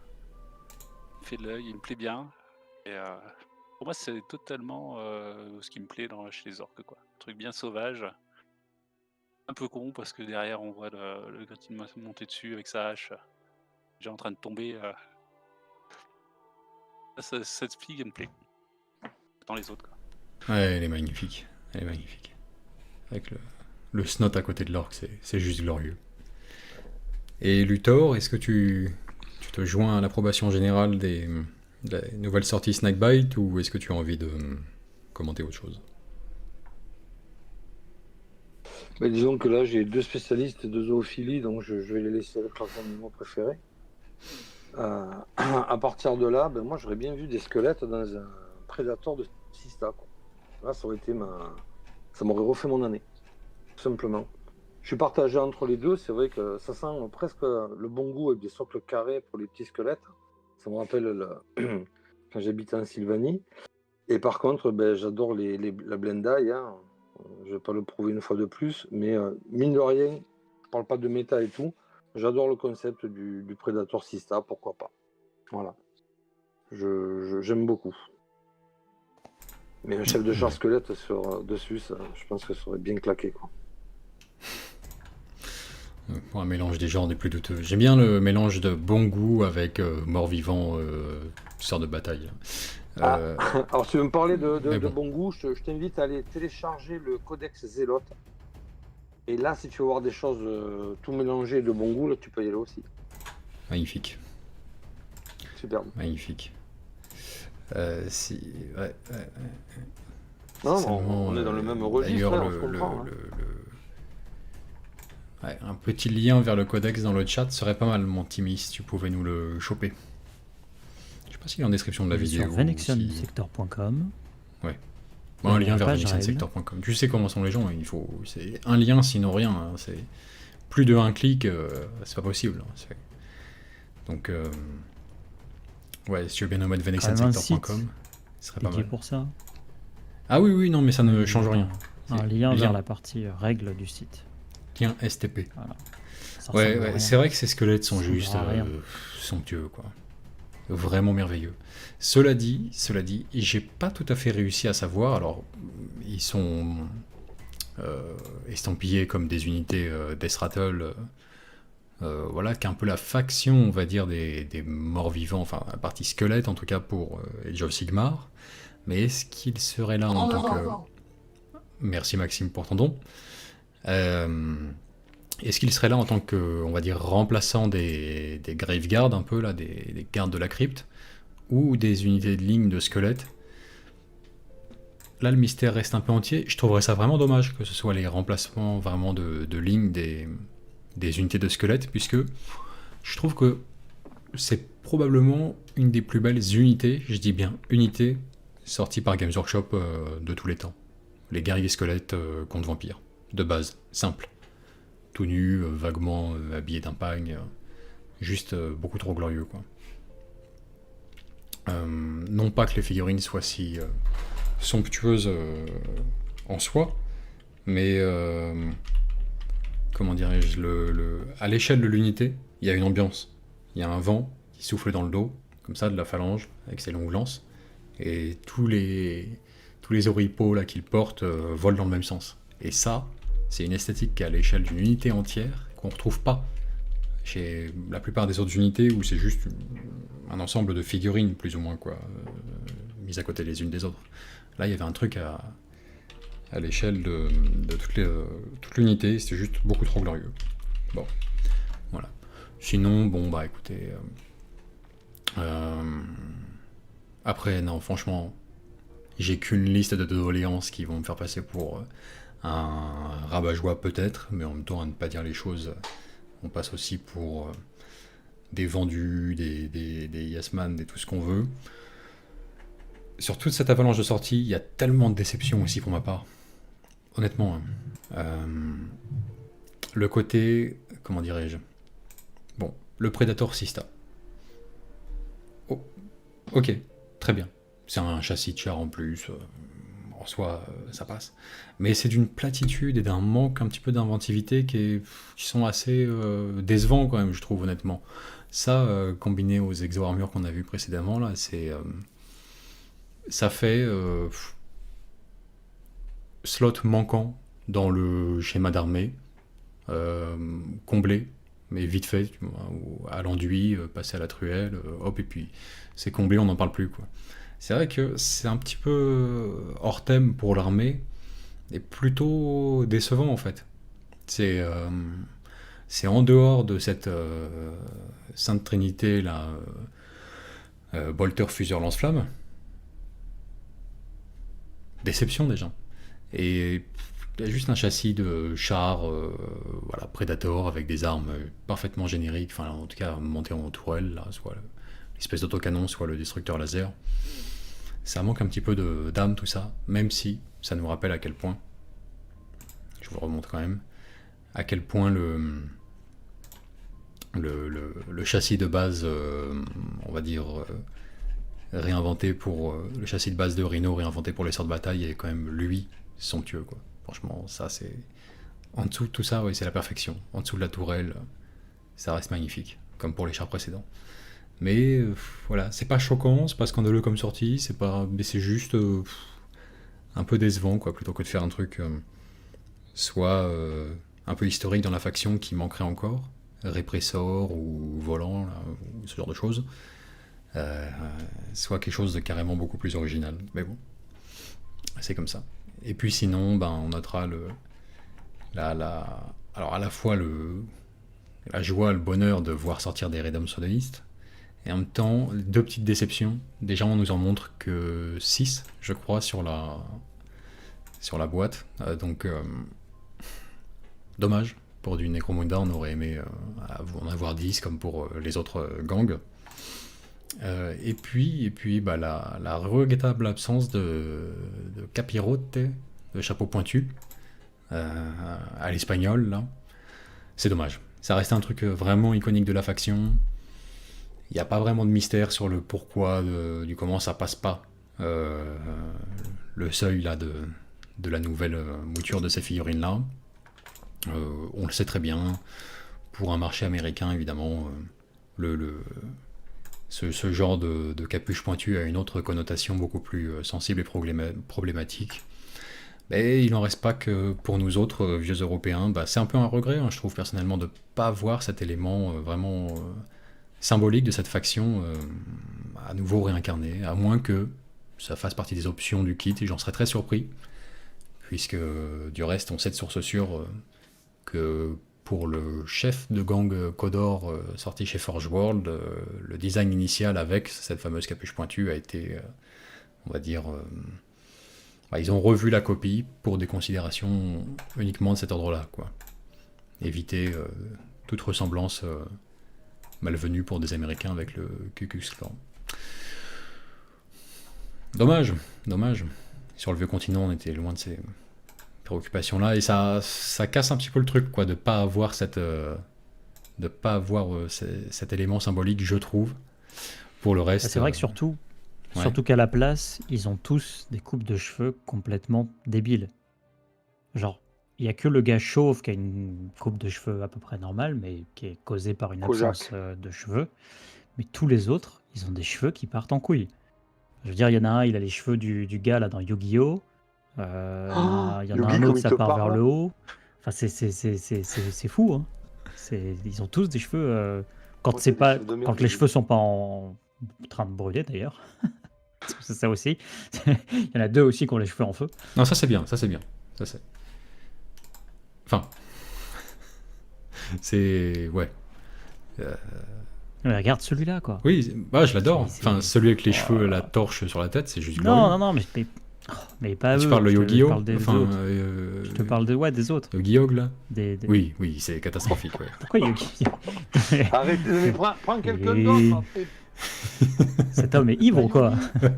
fait de l'œil, il me plaît bien. Et pour moi, c'est totalement ce qui me plaît chez les orques, quoi. Un truc bien sauvage. Un peu con, parce que derrière, on voit le Griffin monter dessus avec sa hache. Déjà en train de tomber. Cette fille, elle me plaît. Dans les autres, quoi. Ouais, elle est magnifique. Elle est magnifique. Avec le snot à côté de l'orque, c'est juste glorieux. Et Luthor, est-ce que tu te joins à l'approbation générale de la nouvelle sortie Snakebite, ou est-ce que tu as envie de commenter autre chose? Mais disons que là, j'ai 2 spécialistes de zoophilie, donc je vais les laisser avec leurs animaux préférés. À partir de là, moi, j'aurais bien vu des squelettes dans un Predator de Sista, quoi. Là, ça m'aurait refait mon année, tout simplement. Je suis partagé entre les deux. C'est vrai que ça sent presque le bon goût avec des socles carrés pour les petits squelettes. Ça me rappelle quand j'habitais en Sylvanie. Et par contre, j'adore la Blendaï, hein. Je vais pas le prouver une fois de plus, mais mine de rien, je parle pas de méta et tout. J'adore le concept du Predator Sista, pourquoi pas. Voilà. J'aime beaucoup. Mais un chef de char squelette dessus, ça, je pense que ça aurait bien claqué, quoi. Pour un mélange des genres des plus douteux. J'aime bien le mélange de bon goût avec mort-vivant, sort de bataille. Alors, si tu veux me parler de bon. bon goût, je t'invite à aller télécharger le codex Zélote. Et là, si tu veux voir des choses tout mélangées de bon goût, là, tu peux y aller aussi. Magnifique. Superbe. Magnifique. Ouais. Non, Seulement, on est dans le même registre, d'ailleurs, hein, on se comprend. Ouais, un petit lien vers le codex dans le chat serait pas mal, mon Timmy, si tu pouvais nous le choper. Je sais pas s'il est en description de la vidéo. Sur venexionSector.com. Ouais. Bon, un lien vers page venexionSector.com. Tu sais comment sont les gens, c'est un lien sinon rien. Hein. C'est plus de un clic, c'est pas possible. Hein. Donc, ouais, si tu veux bien nommer venexionSector.com, ce serait pas mal. Pour ça. Ah oui, non, mais ça ne change rien. Un lien vers la partie règles du site. Lien STP. Voilà. Ouais, c'est vrai que ces squelettes sont juste somptueux, quoi. Vraiment merveilleux. Cela dit, j'ai pas tout à fait réussi à savoir. Alors, ils sont estampillés comme des unités Death Rattle voilà, qui est un peu la faction, on va dire, des morts-vivants, enfin la partie squelette en tout cas pour Age of Sigmar. Mais est-ce qu'il serait là en tant que... Merci Maxime pour ton don. Est-ce qu'il serait là en tant que, on va dire, remplaçant des Graveguards un peu, là, des gardes de la crypte, ou des unités de ligne de squelettes? Là, le mystère reste un peu entier. Je trouverais ça vraiment dommage que ce soit les remplacements vraiment de ligne des unités de squelettes, puisque je trouve que c'est probablement une des plus belles unités, je dis bien unités, sorties par Games Workshop de tous les temps. Les guerriers squelettes contre vampires, de base, simple. Tout nu, vaguement habillé d'un pagne, juste beaucoup trop glorieux, quoi. Non pas que les figurines soient si somptueuses en soi, mais comment dirais-je, à l'échelle de l'unité, il y a une ambiance. Il y a un vent qui souffle dans le dos, comme ça, de la phalange, avec ses longues lances, et tous les oripeaux là qu'il porte volent dans le même sens. Et ça, c'est une esthétique qui est à l'échelle d'une unité entière, qu'on ne retrouve pas chez la plupart des autres unités, où c'est juste un ensemble de figurines, plus ou moins, quoi, mises à côté les unes des autres. Là, il y avait un truc à l'échelle de toute l'unité, c'était juste beaucoup trop glorieux. Bon, voilà. Sinon, bon, bah écoutez... après, non, franchement, j'ai qu'une liste de doléances qui vont me faire passer pour un rabat-joie peut-être, mais en même temps, à ne pas dire les choses, on passe aussi pour des vendus, des yes-man, des tout ce qu'on veut. Sur toute cette avalanche de sorties, il y a tellement de déceptions aussi pour ma part. Honnêtement, le côté, comment dirais-je, bon, le Predator Sista. Oh, ok, très bien. C'est un châssis de char en plus, en soi, ça passe. Mais c'est d'une platitude et d'un manque un petit peu d'inventivité qui sont assez décevants quand même, je trouve, honnêtement. Ça, combiné aux exo-armures qu'on a vu précédemment, là, ça fait slot manquant dans le schéma d'armée, comblé, mais vite fait, tu vois, à l'enduit, passer à la truelle, hop, et puis c'est comblé, on n'en parle plus, quoi. C'est vrai que c'est un petit peu hors thème pour l'armée, et plutôt décevant en fait. C'est en dehors de cette sainte trinité là, bolter, fuseur, lance-flamme. Déception déjà. Et il y a juste un châssis de char, voilà, Predator, avec des armes parfaitement génériques, enfin en tout cas monté en tourelle, là, soit l'espèce d'autocanon, soit le destructeur laser. Ça manque un petit peu d'âme tout ça, même si ça nous rappelle à quel point, je vous le remonte quand même, à quel point le châssis de base, on va dire, réinventé pour le châssis de base de Rhino réinventé pour les sorts de bataille est quand même lui somptueux, quoi. Franchement, ça c'est en dessous de tout ça, ouais, c'est la perfection. En dessous de la tourelle, ça reste magnifique, comme pour les chars précédents. Mais voilà, c'est pas choquant, c'est pas scandaleux comme sortie, mais c'est juste un peu décevant, quoi, plutôt que de faire un truc soit un peu historique dans la faction qui manquerait encore, répressor ou volant, là, ou ce genre de choses. Soit quelque chose de carrément beaucoup plus original. Mais bon, c'est comme ça. Et puis sinon, ben, on notera alors à la fois la joie, le bonheur de voir sortir des Redom Sodonistes, et en même temps, deux petites déceptions. Déjà, on nous en montre que 6, je crois, sur la boîte. Donc, dommage. Pour du Necromunda, on aurait aimé en avoir 10, comme pour les autres gangs. Et puis bah, la regrettable absence de capirote, de chapeau pointu, à l'espagnol, là. C'est dommage. Ça reste un truc vraiment iconique de la faction. Il n'y a pas vraiment de mystère sur le pourquoi, du comment ça passe pas. Le seuil là de la nouvelle mouture de ces figurines-là. On le sait très bien. Pour un marché américain, évidemment, ce genre de capuche pointue a une autre connotation beaucoup plus sensible et problématique. Mais il n'en reste pas que pour nous autres, vieux Européens, bah, c'est un peu un regret, hein, je trouve personnellement, de ne pas voir cet élément vraiment symbolique de cette faction à nouveau réincarné, à moins que ça fasse partie des options du kit, et j'en serais très surpris, puisque du reste, on sait de source sûre que pour le chef de gang Codor sorti chez Forge World, le design initial avec cette fameuse capuche pointue a été, on va dire, bah, ils ont revu la copie pour des considérations uniquement de cet ordre-là, quoi. Éviter toute ressemblance malvenue pour des Américains avec le Ku Klux Klan. Dommage, dommage. Sur le vieux continent, on était loin de ces préoccupations-là, et ça casse un petit peu le truc, quoi, de pas avoir cet élément symbolique, je trouve. Pour le reste, C'est vrai que surtout ouais. qu'à la place, ils ont tous des coupes de cheveux complètement débiles. Genre, il y a que le gars chauve qui a une coupe de cheveux à peu près normale, mais qui est causée par une Kojak. absence de cheveux. Mais tous les autres, ils ont des cheveux qui partent en couille. Je veux dire, il y en a un, il a les cheveux du gars là dans Yu-Gi-Oh! Il y en a Yogi, un comme autre, il ça te part vers parle. le haut. Enfin, c'est fou, hein. Ils ont tous des cheveux. Quand Moi, c'est j'ai des pas, cheveux de merde, quand les Yogi. cheveux sont pas en train de brûler d'ailleurs. Parce que c'est ça aussi. Il y en a deux aussi qui ont les cheveux en feu. Non, ça c'est bien, ça c'est bien. Ça c'est... Enfin... c'est... ouais. Mais regarde celui-là, quoi. Oui, bah, je l'adore. C'est- Enfin, celui avec les Oh cheveux, là la là. torche sur la tête, c'est juste Non, glorieux. non, non, mais pas Tu eux. parles de Je Yu-Gi-Oh! parle des Enfin, autres. Je te parle des autres. Yu-Gi-Oh! Là Des- Oui, oui, c'est catastrophique, ouais. Pourquoi Yugi Arrête, mais prends quelqu'un Et- d'autre. Après. Cet homme est ivre ou quoi? Il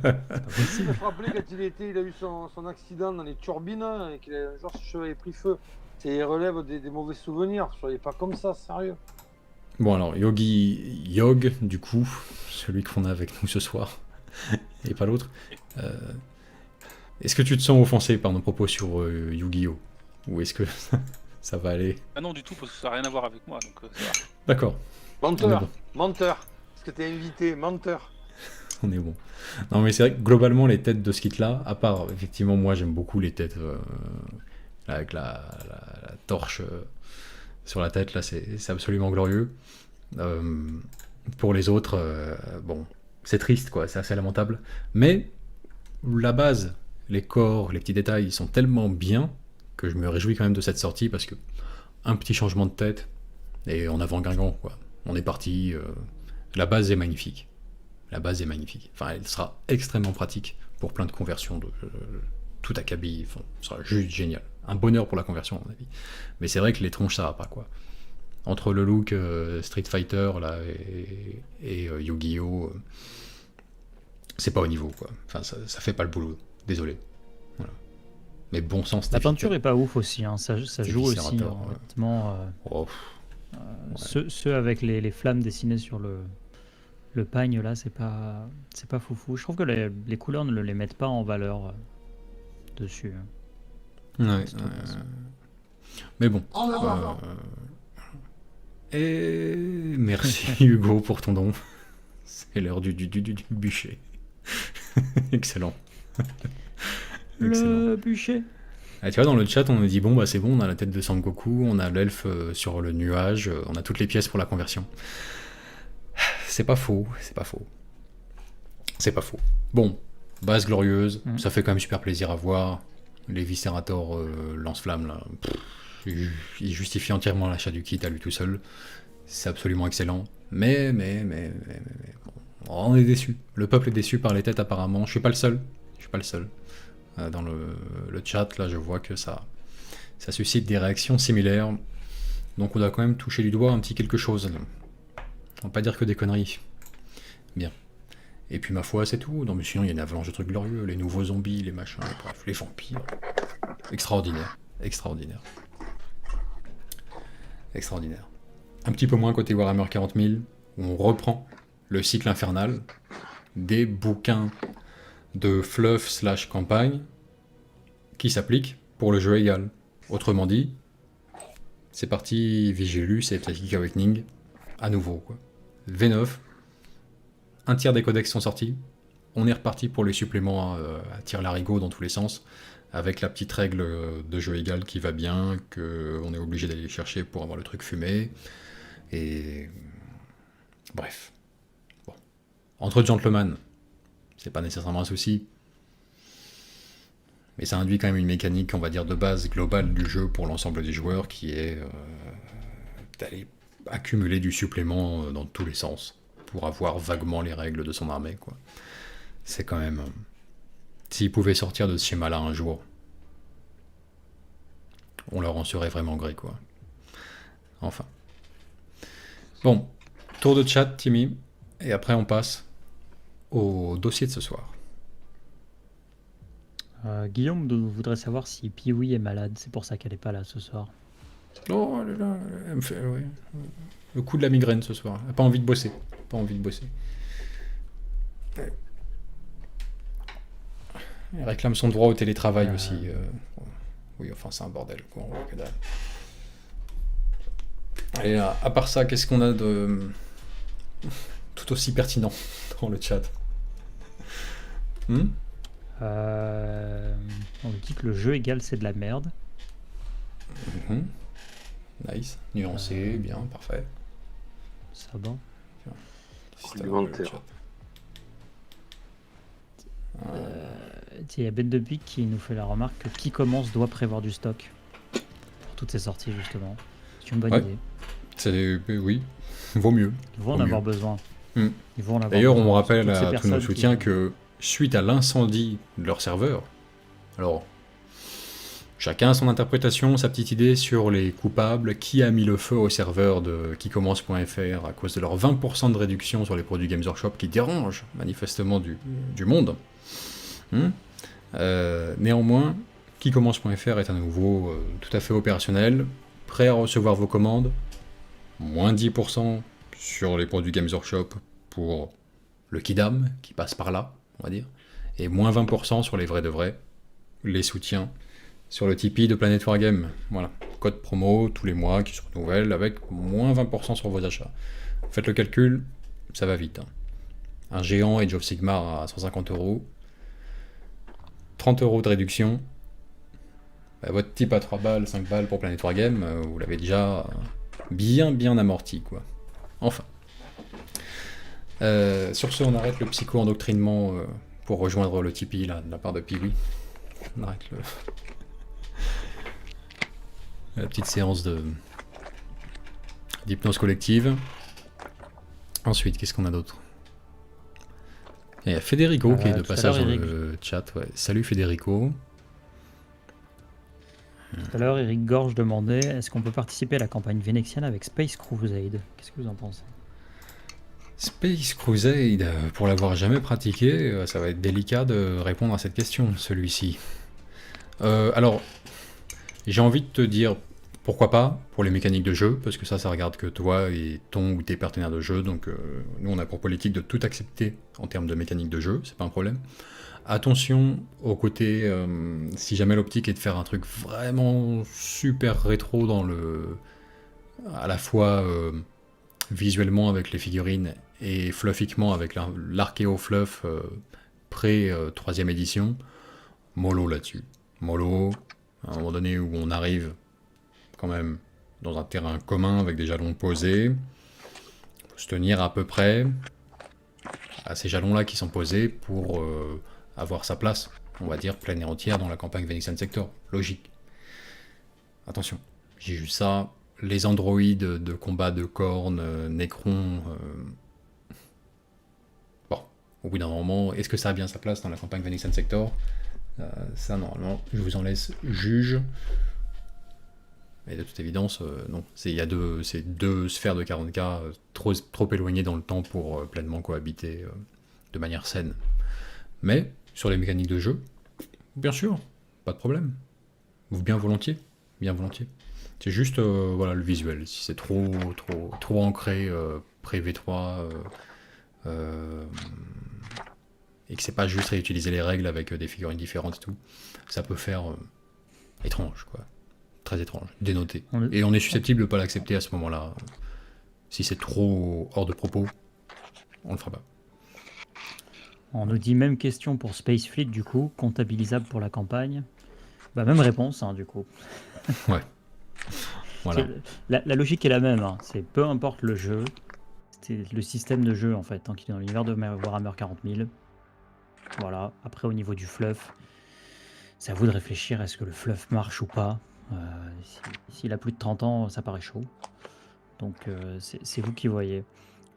me rappelait quand il a eu son accident dans les turbines et qu'il a, genre ses cheveux avaient pris feu. Il relève des mauvais souvenirs. Soyez pas comme ça, sérieux. Bon, alors, Yog, du coup, celui qu'on a avec nous ce soir, et pas l'autre, est-ce que tu te sens offensé par nos propos sur Yu-Gi-Oh! Ou est-ce que ça va aller? Ah non, du tout, parce que ça n'a rien à voir avec moi, donc ça va. D'accord, Menteur, bon. menteur. Parce que t'es invité, menteur. on est bon. Non, mais c'est vrai que globalement, les têtes de ce kit-là, à part, effectivement, moi j'aime beaucoup les têtes avec la torche sur la tête, là, c'est absolument glorieux. Pour les autres, bon, c'est triste, quoi, c'est assez lamentable. Mais la base, les corps, les petits détails, ils sont tellement bien que je me réjouis quand même de cette sortie parce que un petit changement de tête et en avant Guingamp, quoi. On est parti. La base est magnifique. La base est magnifique. Enfin, elle sera extrêmement pratique pour plein de conversions de tout acabit. Enfin, ce sera juste génial. Un bonheur pour la conversion, à mon avis. Mais c'est vrai que les tronches, ça va pas, quoi. Entre le look Street Fighter là, et Yu-Gi-Oh! C'est pas au niveau, quoi. Enfin, ça fait pas le boulot. Désolé. Voilà. Mais bon sens, La peinture est pas ouf aussi, hein. Ça joue aussi, Viscerator, ouais. honnêtement. Oh, Ceux avec les flammes dessinées sur le pagne, là, c'est pas foufou. Je trouve que les couleurs ne les mettent pas en valeur dessus. ouais, C'est tout, ça. mais bon. Et merci Hugo pour ton don. C'est l'heure du bûcher. Excellent. Excellent. Le bûcher. Ah, tu vois, dans le chat, on nous dit bon, bah c'est bon, on a la tête de Sangoku, on a l'elfe sur le nuage, on a toutes les pièces pour la conversion. C'est pas faux, c'est pas faux. C'est pas faux. Bon, base glorieuse, ça fait quand même super plaisir à voir. Les Viscerator lance-flammes, là, il justifie entièrement l'achat du kit à lui tout seul. C'est absolument excellent. Mais bon, on est déçu. Le peuple est déçu par les têtes apparemment. Je suis pas le seul. Dans le chat, là, je vois que ça suscite des réactions similaires. Donc on doit quand même toucher du doigt un petit quelque chose. On va pas dire que des conneries. Bien. Et puis ma foi, c'est tout. Non mais sinon, il y a une avalanche de trucs glorieux. Les nouveaux zombies, les machins, bref, les vampires. Extraordinaire. Extraordinaire. Extraordinaire. Un petit peu moins côté Warhammer 40 000, où on reprend le cycle infernal des bouquins de fluff / campagne qui s'appliquent pour le jeu égal. Autrement dit, c'est parti Vigilus et Psychic Awakening à nouveau, quoi. V9, un tiers des codex sont sortis, on est reparti pour les suppléments à tir larigot dans tous les sens, avec la petite règle de jeu égal qui va bien, qu'on est obligé d'aller chercher pour avoir le truc fumé, et bref. Bon. Entre gentlemen, c'est pas nécessairement un souci, mais ça induit quand même une mécanique, on va dire, de base globale du jeu pour l'ensemble des joueurs, qui est d'aller accumuler du supplément dans tous les sens, pour avoir vaguement les règles de son armée, quoi. C'est quand même... S'ils pouvaient sortir de ce schéma-là un jour, on leur en serait vraiment gré, quoi. Enfin. Bon, tour de chat, Timmy, et après on passe au dossier de ce soir. Guillaume voudrait savoir si Pee-wee est malade, c'est pour ça qu'elle est pas là ce soir. Oh, elle est là, elle me fait... ouais. Le coup de la migraine ce soir. Elle n'a pas envie de bosser. Pas envie de bosser. Elle réclame son droit au télétravail aussi. Oui, enfin, c'est un bordel, quoi. On voit que dalle. Et à part ça, qu'est-ce qu'on a de tout aussi pertinent dans le chat? On nous dit que le jeu égal c'est de la merde. Nice, nuancé, bien, parfait. Ça va. Argumentaire. Il y a Ben de Pique qui nous fait la remarque que qui commence doit prévoir du stock pour toutes ces sorties justement. C'est une bonne idée. Oui, vaut mieux. Ils vont en avoir besoin. D'ailleurs, on rappelle à tous nos soutiens que suite à l'incendie de leur serveur, alors chacun a son interprétation, sa petite idée sur les coupables, qui a mis le feu au serveur de quicommence.fr à cause de leur 20% de réduction sur les produits Games Workshop qui dérangent manifestement du monde. Néanmoins, quicommence.fr est à nouveau tout à fait opérationnel, prêt à recevoir vos commandes, moins 10% sur les produits Games Workshop pour le Kidam qui passe par là, on va dire, et moins 20% sur les vrais de vrais, les soutiens sur le Tipeee de Planet Wargame. Voilà, code promo tous les mois qui se renouvelle avec moins 20% sur vos achats. Faites le calcul, ça va vite. Un géant Age of Sigmar à 150€, 30€ de réduction. Votre type à 3 balles, 5 balles pour Planet Wargame, vous l'avez déjà bien amorti, quoi. Enfin. Sur ce, on arrête le psycho-endoctrinement pour rejoindre le Tipeee là, de la part de Pee-wee. On arrête la petite séance d'hypnose collective. Ensuite, qu'est-ce qu'on a d'autre? Il y a Federico qui est de passage dans le chat. Ouais. Salut Federico. Tout à l'heure, Eric Gorge demandait est-ce qu'on peut participer à la campagne vénétienne avec Space Crusade? Qu'est-ce que vous en pensez? Space Crusade, pour l'avoir jamais pratiqué, ça va être délicat de répondre à cette question, celui-ci. Alors, j'ai envie de te dire pourquoi pas pour les mécaniques de jeu, parce que ça regarde que toi et ton ou tes partenaires de jeu, donc nous on a pour politique de tout accepter en termes de mécanique de jeu, c'est pas un problème. Attention au côté, si jamais l'optique est de faire un truc vraiment super rétro à la fois visuellement avec les figurines et fluffiquement avec l'Archeo Fluff pré-3ème édition, mollo là-dessus. Mollo, à un moment donné où on arrive quand même dans un terrain commun avec des jalons posés, faut se tenir à peu près à ces jalons-là qui sont posés pour avoir sa place, on va dire, pleine et entière dans la campagne Venetian Sector. Logique. Attention, j'ai juste ça. Les androïdes de combat de cornes, Necron... Bon, au bout d'un moment, est-ce que ça a bien sa place dans la campagne Venetian Sector? Ça, normalement, je vous en laisse juge. Et de toute évidence, non. C'est deux sphères de 40K trop éloignées dans le temps pour pleinement cohabiter de manière saine. Mais, sur les mécaniques de jeu, bien sûr, pas de problème. Bien volontiers. C'est juste voilà, le visuel. Si c'est trop ancré pré-V3 et que c'est pas juste réutiliser les règles avec des figurines différentes et tout, ça peut faire étrange, quoi. Très étrange, dénoté. Et on est susceptible de pas l'accepter à ce moment-là. Si c'est trop hors de propos, on le fera pas. On nous dit même question pour Space Fleet, du coup, comptabilisable pour la campagne. Bah, même réponse, hein, du coup. Voilà. La logique est la même, hein. C'est peu importe le jeu, c'est le système de jeu en fait, tant qu'il est dans l'univers de Warhammer 40 000. Voilà. Après, au niveau du fluff, c'est à vous de réfléchir, est-ce que le fluff marche ou pas. S'il a plus de 30 ans, ça paraît chaud. Donc, c'est vous qui voyez.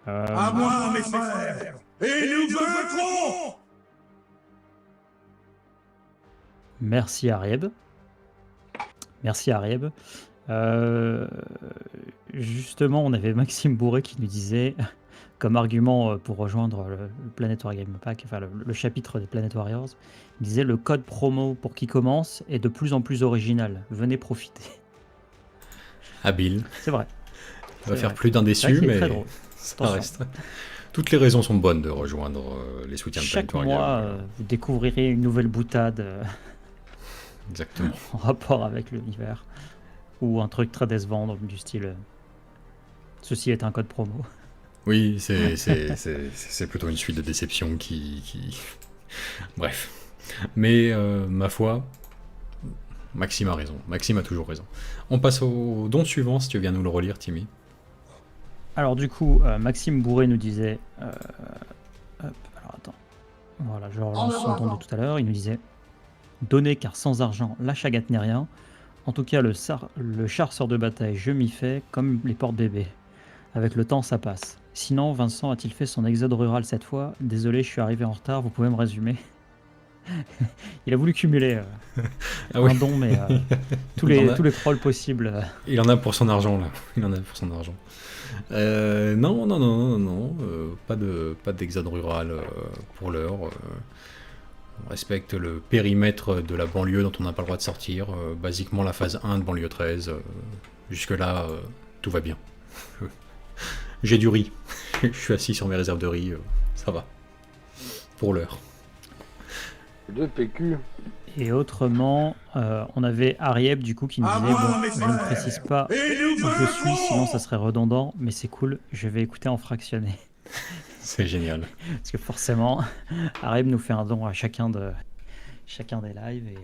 À moi, mes frères, et nous vaincrons! Merci Arieb. Merci Arieb. Justement, on avait Maxime Bourré qui nous disait, comme argument pour rejoindre le Planet Wargame Pack, enfin le chapitre des Planet Warriors, il disait le code promo pour qui commence est de plus en plus original. Venez profiter. Habile. C'est vrai. Ça va C'est faire vrai. plus d'un C'est vrai déçu, qu'il est mais très drôle. ça Attention. reste. Toutes les raisons sont bonnes de rejoindre les soutiens de Chaque Planet mois, Wargame. vous découvrirez une nouvelle boutade Exactement. en rapport avec l'univers. Ou un truc très décevant, donc du style ceci est un code promo. Oui, c'est plutôt une suite de déceptions qui... Bref. Mais ma foi, Maxime a raison. Maxime a toujours raison. On passe au don suivant, si tu viens nous le relire, Timmy. Alors du coup, Maxime Bourré nous disait... alors attends. Voilà, je relance son don de tout à l'heure. Il nous disait « Donner car sans argent, la chagate n'est rien. En tout cas, le chasseur de bataille, je m'y fais comme les porte-bébés. Avec le temps, ça passe. Sinon, Vincent a-t-il fait son exode rural cette fois? Désolé, je suis arrivé en retard, vous pouvez me résumer. » Il a voulu cumuler Ah oui. un don, mais tous Il en a. les trolls possibles. Il en a pour son argent, là. Il en a pour son argent. Non. Pas d'exode rural pour l'heure. On respecte le périmètre de la banlieue dont on n'a pas le droit de sortir. Basiquement la phase 1 de banlieue 13. Jusque-là, tout va bien. J'ai du riz. Je suis assis sur mes réserves de riz. Ça va. Pour l'heure. 2 PQ. Et autrement, on avait Arieb du coup qui nous À disait moi, bon, mes je ne frères, précise pas et nous où je suis, vaincrons! sinon ça serait redondant, mais c'est cool, je vais écouter en fractionné. C'est génial. Parce que forcément, Arieb nous fait un don à chacun des lives. Et,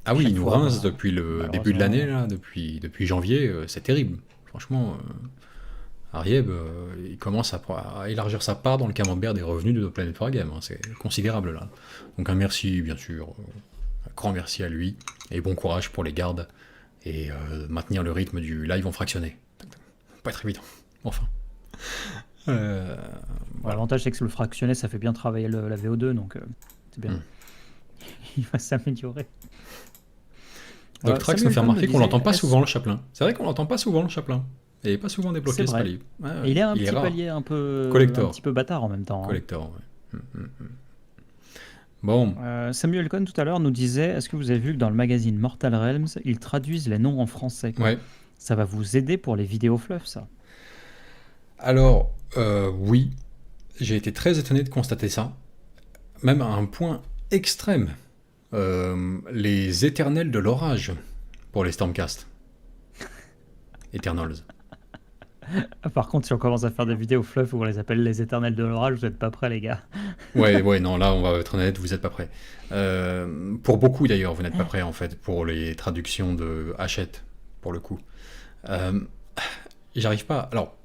Ah oui, chaque il nous fois, rince depuis le début de l'année, là, depuis janvier. C'est terrible. Franchement, Arieb, il commence à élargir sa part dans le camembert des revenus de Planet Wargame. Hein. C'est considérable, là. Donc un merci, bien sûr. Un grand merci à lui. Et bon courage pour les gardes. Et maintenir le rythme du live en fractionné. Pas être évident. Enfin. Voilà. L'avantage c'est que le fractionné ça fait bien travailler la VO2, donc c'est bien. Il va s'améliorer. Doctrax nous Samuel fait Cohn remarquer me qu'on l'entend disait, pas est-ce- souvent le chaplain. C'est vrai qu'on l'entend pas souvent le chaplain. Et pas souvent débloqué C'est ce vrai. palier. Ouais, Et il est un est petit rare. palier un peu Collector. un petit peu bâtard en même temps. Hein. Collector, ouais. Bon, Samuel Cohn tout à l'heure nous disait, est-ce que vous avez vu que dans le magazine Mortal Realms, ils traduisent les noms en français quoi. ouais. Ça va vous aider pour les vidéos fluff, ça. Alors, oui, j'ai été très étonné de constater ça, même à un point extrême. Les éternels de l'orage pour les Stormcast. Eternals. Par contre, si on commence à faire des vidéos fluff où on les appelle les éternels de l'orage, vous n'êtes pas prêts, les gars. Ouais, non, là, on va être honnête, vous n'êtes pas prêts. Pour beaucoup, d'ailleurs, vous n'êtes pas prêts, en fait, pour les traductions de Hachette, pour le coup. J'arrive pas... Alors,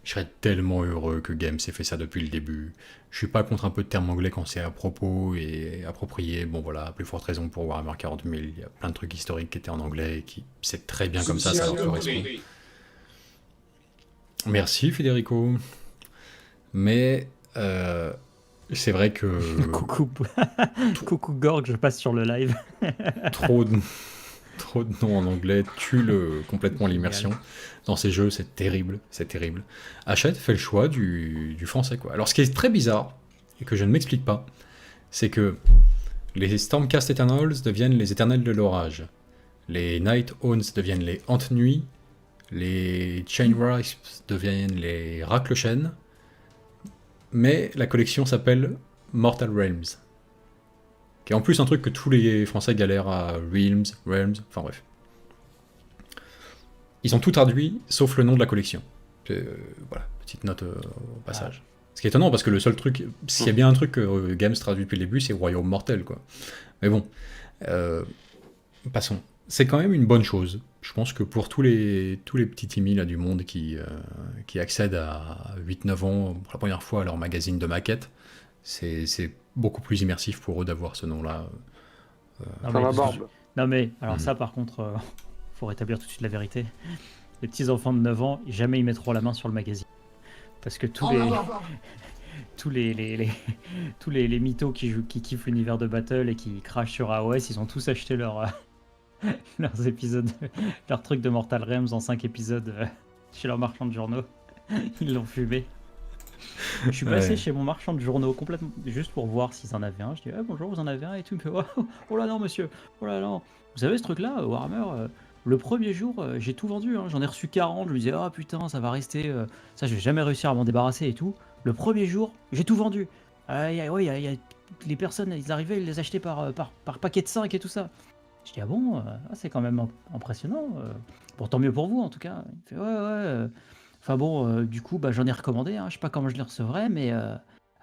je serais tellement heureux que Games ait fait ça depuis le début. Je suis pas contre un peu de termes anglais quand c'est à propos et approprié. Bon, voilà, à plus forte raison pour Warhammer 40 000. Il y a plein de trucs historiques qui étaient en anglais et qui... C'est très bien comme ça leur correspond. Merci, Federico. Mais... c'est vrai que... Coucou, coucou Gorg, je passe sur le live. trop de noms en anglais tue complètement l'immersion. Dans ces jeux, c'est terrible, c'est terrible. Hachette fait le choix du français, quoi. Alors, ce qui est très bizarre, et que je ne m'explique pas, c'est que les Stormcast Eternals deviennent les Éternels de l'Orage. Les Night Owns deviennent les Hante-Nuit. Les Chainwraiths deviennent les Racle-Chêne. Mais la collection s'appelle Mortal Realms. Qui est en plus un truc que tous les Français galèrent à Realms, enfin bref. Ils ont tout traduit, sauf le nom de la collection. Voilà, petite note au passage. Ce qui est étonnant, parce que le seul truc, s'il y a bien un truc que Games traduit depuis le début, c'est Royaume Mortel, quoi. Mais bon, passons. C'est quand même une bonne chose. Je pense que pour tous les petits Timmy là, du monde qui accèdent à 8-9 ans pour la première fois à leur magazine de maquettes, c'est beaucoup plus immersif pour eux d'avoir ce nom-là. Non, Ça mais, m'aborde. non, mais alors Mhm. ça, par contre, faut rétablir tout de suite la vérité. Les petits enfants de 9 ans, jamais ils mettront la main sur le magazine. Parce que tous les mythos qui kiffent l'univers de Battle et qui crachent sur AOS, ils ont tous acheté leurs épisodes, leurs trucs de Mortal Realms en 5 épisodes chez leur marchand de journaux. Ils l'ont fumé. Je suis passé Ouais. chez mon marchand de journaux complètement juste pour voir s'ils en avaient un. Je dis ah, bonjour, vous en avez un et tout. Il me fait oh là non monsieur, oh là non. Vous savez ce truc là, Warhammer, le premier jour j'ai tout vendu, hein. J'en ai reçu 40. Je me disais oh putain ça va rester, ça je vais jamais réussir à m'en débarrasser et tout. Le premier jour j'ai tout vendu. Ouais, y a les personnes ils arrivaient, ils les achetaient par paquet de 5 et tout ça. Je dis ah bon, c'est quand même impressionnant. Bon tant mieux pour vous en tout cas. Il me fait ouais. Enfin bon, du coup, bah, j'en ai recommandé, hein. Je sais pas comment je les recevrai, mais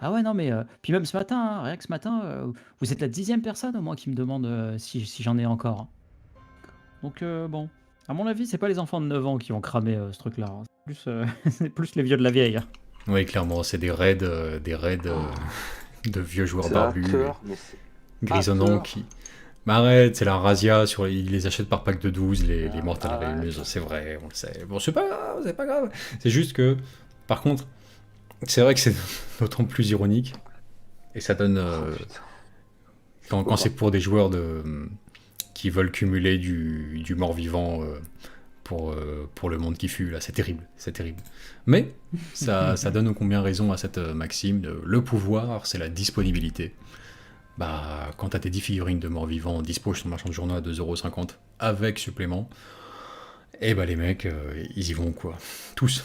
ah ouais, non, mais puis même ce matin, hein, rien que ce matin, vous êtes la 10e personne au moins qui me demande si j'en ai encore, hein. Donc bon, à mon avis, c'est pas les enfants de 9 ans qui ont cramé ce truc-là, hein. C'est plus les vieux de la vieille, hein. Oui, clairement, c'est des raids de vieux joueurs C'est barbus, hâteur, mais c'est grisonnants hâteur. qui. Mais arrête, c'est la razzia, ils les achètent par pack de 12, les Mortal arrête. Realms, c'est vrai, on le sait. Bon, c'est pas grave. C'est juste que, par contre, c'est vrai que c'est d'autant plus ironique, et ça donne. Oh, putain. Quand c'est pour des joueurs qui veulent cumuler du mort-vivant pour le monde qui fut, là, c'est terrible. Mais ça donne ô combien raison à cette maxime de le pouvoir, c'est la disponibilité. Bah, quand t'as tes 10 figurines de mort-vivant dispo sur le marchand de journaux à 2,50€ avec supplément, et bah les mecs, ils y vont quoi. Tous.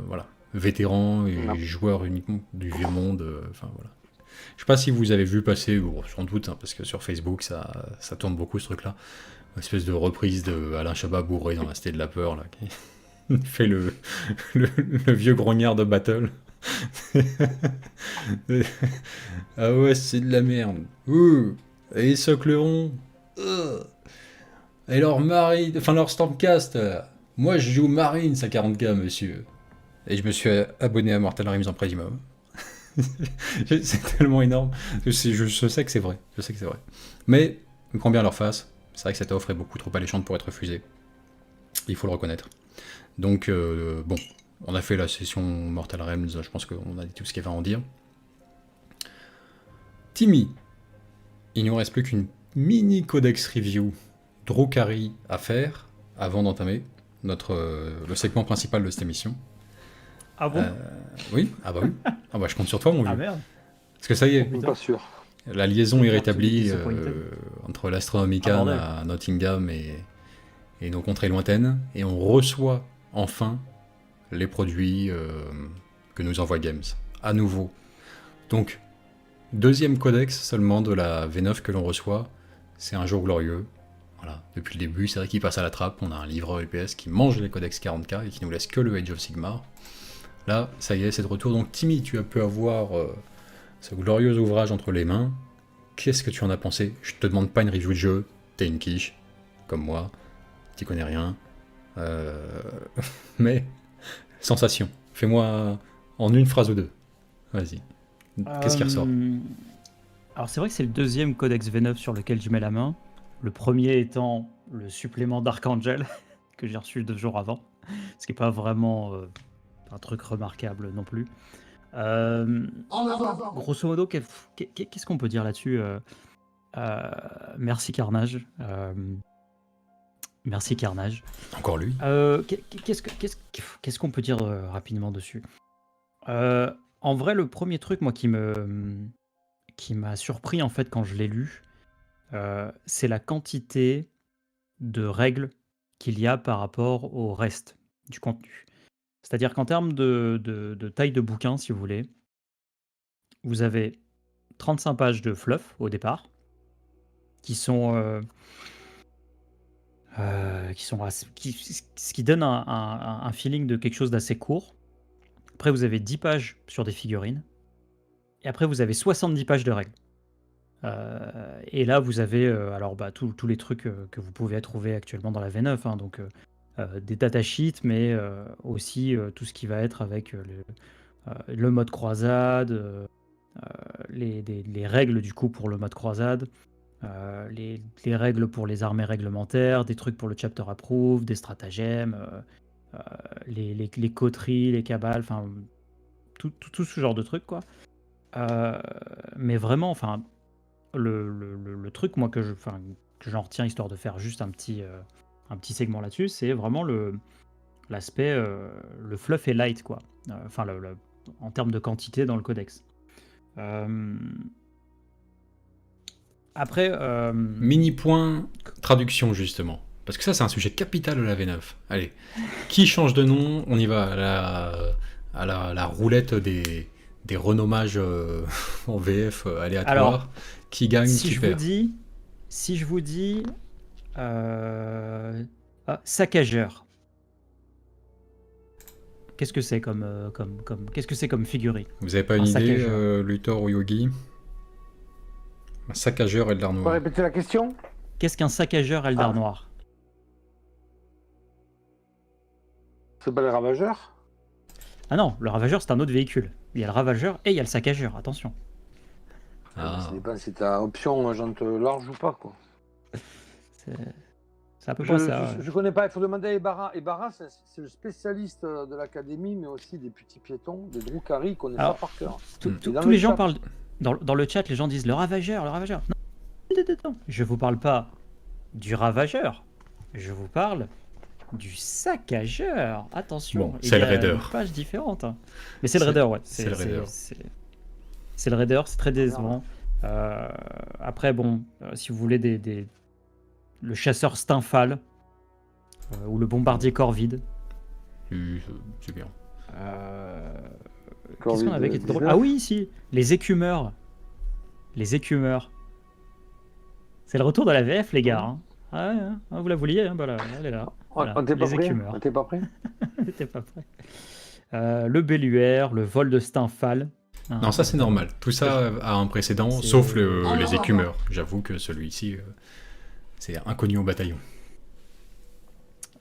Voilà. Vétérans et Non. joueurs uniquement du vieux monde, enfin voilà. Je sais pas si vous avez vu passer, bon, sans doute, hein, parce que sur Facebook ça tourne beaucoup ce truc-là, une espèce de reprise de Alain Chabat bourré dans la Cité de la Peur, là, qui fait le vieux grognard de Battle. Ah ouais, c'est de la merde. Et ils socleront. Et leur Marine, enfin leur Stormcast. Moi je joue Marines à 40k, monsieur. Et je me suis abonné à Mortal Realms en Premium. C'est tellement énorme. Je sais que c'est vrai. Mais, je prends bien leur face. C'est vrai que cette offre est beaucoup trop alléchante pour être refusée. Il faut le reconnaître. Donc, bon, on a fait la session Mortal Realms. Je pense qu'on a dit tout ce qu'il y avait à en dire. Timmy, il ne nous reste plus qu'une mini codex review Drukhari à faire avant d'entamer le segment principal de cette émission. Ah bon Oui, ah bah oui. Ah bah je compte sur toi, mon vieux. Ah merde. Parce que ça y est, Putain. Pas sûr. la liaison est Regarde, rétablie disappointed. entre l'Astronomicon bordel. à Nottingham et nos contrées lointaines, et on reçoit enfin les produits que nous envoie Games, à nouveau. Donc, deuxième codex seulement de la V9 que l'on reçoit, c'est un jour glorieux. Voilà, depuis le début, c'est vrai qu'il passe à la trappe, on a un livreur UPS qui mange les codex 40k et qui nous laisse que le Age of Sigmar. Là, ça y est, c'est de retour. Donc Timmy, tu as pu avoir ce glorieux ouvrage entre les mains. Qu'est-ce que tu en as pensé? Je te demande pas une review de jeu, t'es une quiche, comme moi, t'y connais rien. Mais, sensation. Fais-moi en une phrase ou deux. Vas-y. Qu'est-ce qui ressort? Alors c'est vrai que c'est le deuxième codex V9 sur lequel je mets la main. Le premier étant le supplément d'Archangel que j'ai reçu 2 jours avant. Ce qui n'est pas vraiment un truc remarquable non plus. Grosso modo, qu'est-ce qu'on peut dire là-dessus? Merci Carnage. Merci Carnage. Encore lui? Qu'est-ce qu'on peut dire rapidement dessus? En vrai, le premier truc, moi, qui m'a surpris en fait quand je l'ai lu, c'est la quantité de règles qu'il y a par rapport au reste du contenu. C'est-à-dire qu'en termes de taille de bouquin, si vous voulez, vous avez 35 pages de fluff au départ, qui sont ce qui donne un feeling de quelque chose d'assez court. Après, vous avez 10 pages sur des figurines. Et après, vous avez 70 pages de règles. Et là, vous avez tous les trucs que vous pouvez trouver actuellement dans la V9, hein, donc des datasheets, mais aussi tout ce qui va être avec le mode croisade, les règles du coup pour le mode croisade, les règles pour les armées réglementaires, des trucs pour le chapter approve, des stratagèmes, les coteries, les cabales, enfin tout ce genre de trucs quoi. Mais vraiment, enfin le truc moi que j'en retiens histoire de faire juste un petit segment là-dessus, c'est vraiment l'aspect le fluff est light quoi. Enfin en termes de quantité dans le codex. Après, Mini point traduction, justement. Parce que ça, c'est un sujet capital de la V9. Allez, qui change de nom? On y va à la roulette des renommages en VF aléatoires. Alors, Qui gagne, si qui je perd. vous dis saccageur, qu'est-ce que c'est qu'est-ce que c'est comme figurine? Vous avez pas une Un idée, saccageur. Luthor ou Yogi? Un saccageur Eldar On peut Noir. répéter la question? Qu'est-ce qu'un saccageur Eldar Noir? C'est pas les ravageurs? Ah non, le ravageur c'est un autre véhicule. Il y a le ravageur et il y a le saccageur, attention. Ah. Ça dépend si t'as option jante large ou pas, quoi. C'est à peu près ça. Ouais. Je connais pas, il faut demander à Ibarra. Ibarra, c'est le spécialiste de l'académie, mais aussi des petits piétons, des Drukhari, il connaît ça Alors, par cœur. Tous dans tous le les gens chat. parlent. Dans le chat, les gens disent le ravageur, le ravageur. Non, je vous parle pas du ravageur. Je vous parle du saccageur. Attention. Bon, il c'est y le a raider. une page différente. Hein. Mais c'est le C'est- raider, ouais. c'est le raider. C'est le raider, c'est très décevant. Après, bon, si vous voulez le chasseur Stymphal ou le bombardier Corvide. C'est bien. Qu'est-ce qu'on avait qui était drôle? 19. Ah oui, si, les écumeurs. Les écumeurs. C'est le retour de la VF, les gars. Hein. Ah ouais, hein. Ah, vous la vouliez, hein, bah là, elle est là. Voilà, On t'est pas les prêt? écumeurs. On t'est pas prêt? T'es pas prêt. Le Belluaire, le vol de Stymphal. Hein, Non, ça c'est normal. Tout ça a un précédent, C'est- sauf les écumeurs. J'avoue que celui-ci, c'est inconnu au bataillon.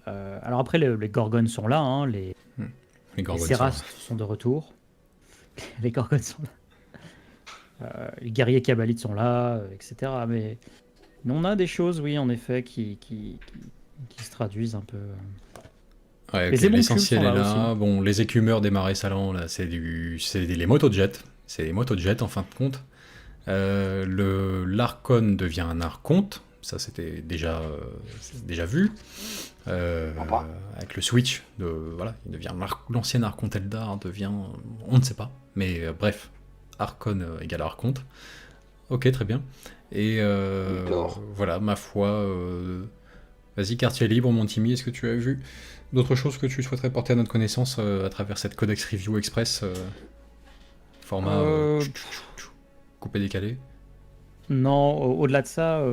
alors après, les Gorgones sont là. Hein, les Les Gorgones Sérastes sont de retour. Les Gorgones sont là. Les guerriers Kabbalites sont là, etc. Mais on a des choses, oui, en effet, qui se traduisent un peu. Ouais, Les ok, émoncules l'essentiel sont est là là. aussi. Bon, les écumeurs des marais salants, là, c'est les motojets. C'est les motojets en fin de compte. L'Archon devient un archonte. Ça, c'était déjà vu. Papa. Avec le switch, voilà, il devient l'ancien archonte Eldar, devient. On ne sait pas. Mais bref, Archon égale archonte. Ok, très bien. Et Luthor. voilà, ma foi. Vas-y, quartier libre, mon Timmy, est-ce que tu as vu d'autres choses que tu souhaiterais porter à notre connaissance à travers cette Codex Review Express format coupé-décalé? Non, au-delà de ça,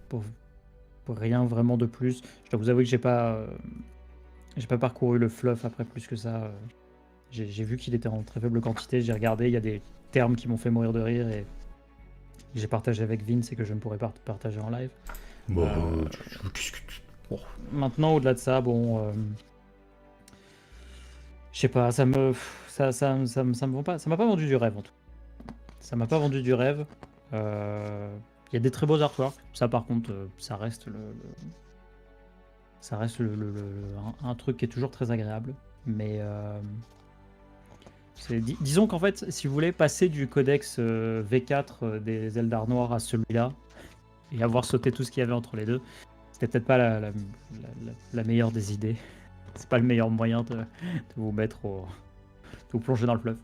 pour rien vraiment de plus. Je dois vous avouer que j'ai pas parcouru le fluff après plus que ça. J'ai vu qu'il était en très faible quantité, j'ai regardé, il y a des termes qui m'ont fait mourir de rire et que j'ai partagé avec Vince et que je ne pourrais pas partager en live. Bon, Bon. Maintenant, au-delà de ça, bon, je sais pas, ça me vend pas, ça m'a pas vendu du rêve en tout. Ça m'a pas vendu du rêve. Il y a des très beaux artworks. Ça, par contre, ça reste un truc qui est toujours très agréable. Mais disons qu'en fait, si vous voulez passer du codex V4 des Eldar Noirs à celui-là et avoir sauté tout ce qu'il y avait entre les deux, c'était peut-être pas la meilleure des idées. C'est pas le meilleur moyen de vous mettre de vous plonger dans le fleuve.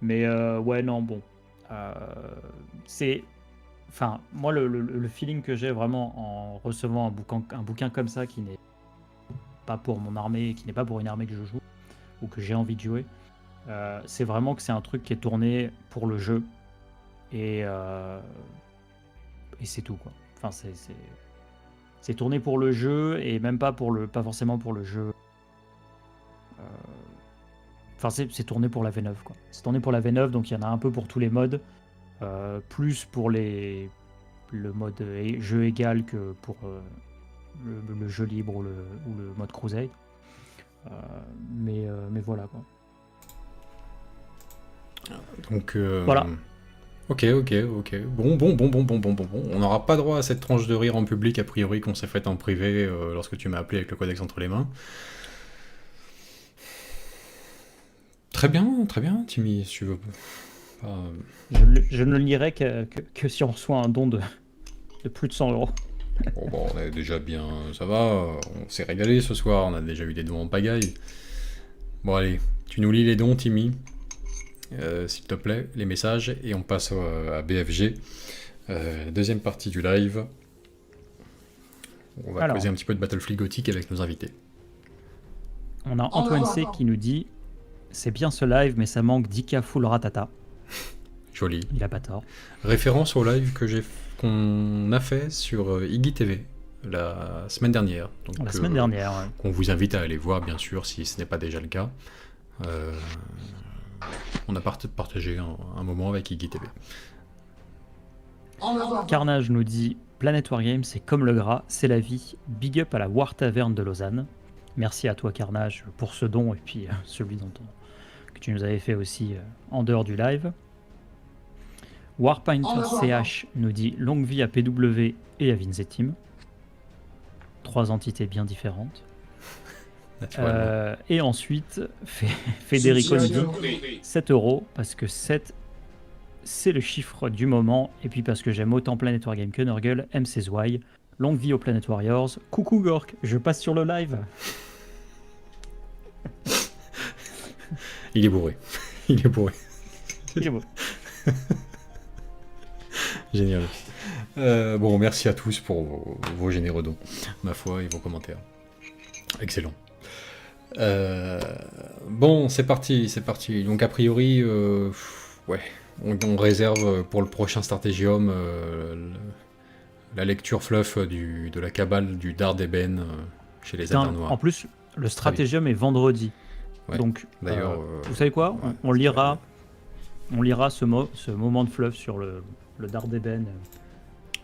Mais ouais, non, bon. Enfin, moi, le feeling que j'ai vraiment en recevant un bouquin comme ça qui n'est pas pour mon armée, qui n'est pas pour une armée que je joue ou que j'ai envie de jouer, c'est vraiment que c'est un truc qui est tourné pour le jeu et c'est tout quoi. Enfin, c'est tourné pour le jeu et même pas forcément pour le jeu. Enfin, c'est tourné pour la V9 quoi. C'est tourné pour la V9, donc il y en a un peu pour tous les modes. plus pour le mode jeu égal que pour le jeu libre ou le mode Crusade. Mais voilà quoi. Donc, Voilà. Ok. Bon. On n'aura pas droit à cette tranche de rire en public, a priori, qu'on s'est faite en privé lorsque tu m'as appelé avec le codex entre les mains. Très bien, Timmy, si tu veux. Je ne le lirai que si on reçoit un don de plus de 100 €. Bon, on est déjà bien, ça va, on s'est régalé ce soir, on a déjà eu des dons en pagaille. Bon, allez, tu nous lis les dons, Timmy, s'il te plaît, les messages, et on passe à BFG, deuxième partie du live. On va causer un petit peu de Battlefield Gothic avec nos invités. On a Antoine C qui nous dit « C'est bien ce live, mais ça manque d'Ika full ratata ». Joli. Il a pas tort. Référence au live qu'on a fait sur Iggy TV la semaine dernière. Donc, la semaine dernière, ouais. Qu'on vous invite à aller voir, bien sûr, si ce n'est pas déjà le cas. On a partagé un moment avec Iggy TV. Carnage nous dit « Planet Wargame, c'est comme le gras, c'est la vie. Big up à la War Taverne de Lausanne. » Merci à toi, Carnage, pour ce don et puis celui que tu nous avais fait aussi en dehors du live. Warpainter CH nous dit « Longue vie à PW et à Vinzetim. » 3 entités bien différentes. Et ensuite, Federico nous dit 7 € parce que 7 c'est le chiffre du moment et puis parce que j'aime autant Planet Wargame que Nurgle, MCZY. Longue vie aux Planet Warriors. Coucou Gork, je passe sur le live. Il est bourré. Il est bourré. Génial. Bon, merci à tous pour vos généreux dons, ma foi, et vos commentaires. Excellent. Bon, c'est parti. Donc, a priori, ouais, on réserve pour le prochain Stratégum la lecture fluff de la cabale du Dard Eben chez les Adverts Noirs. En plus, le Stratégum est vendredi. Ouais. Donc, d'ailleurs, vous savez quoi, on lira ce moment de fluff sur le Dard Eben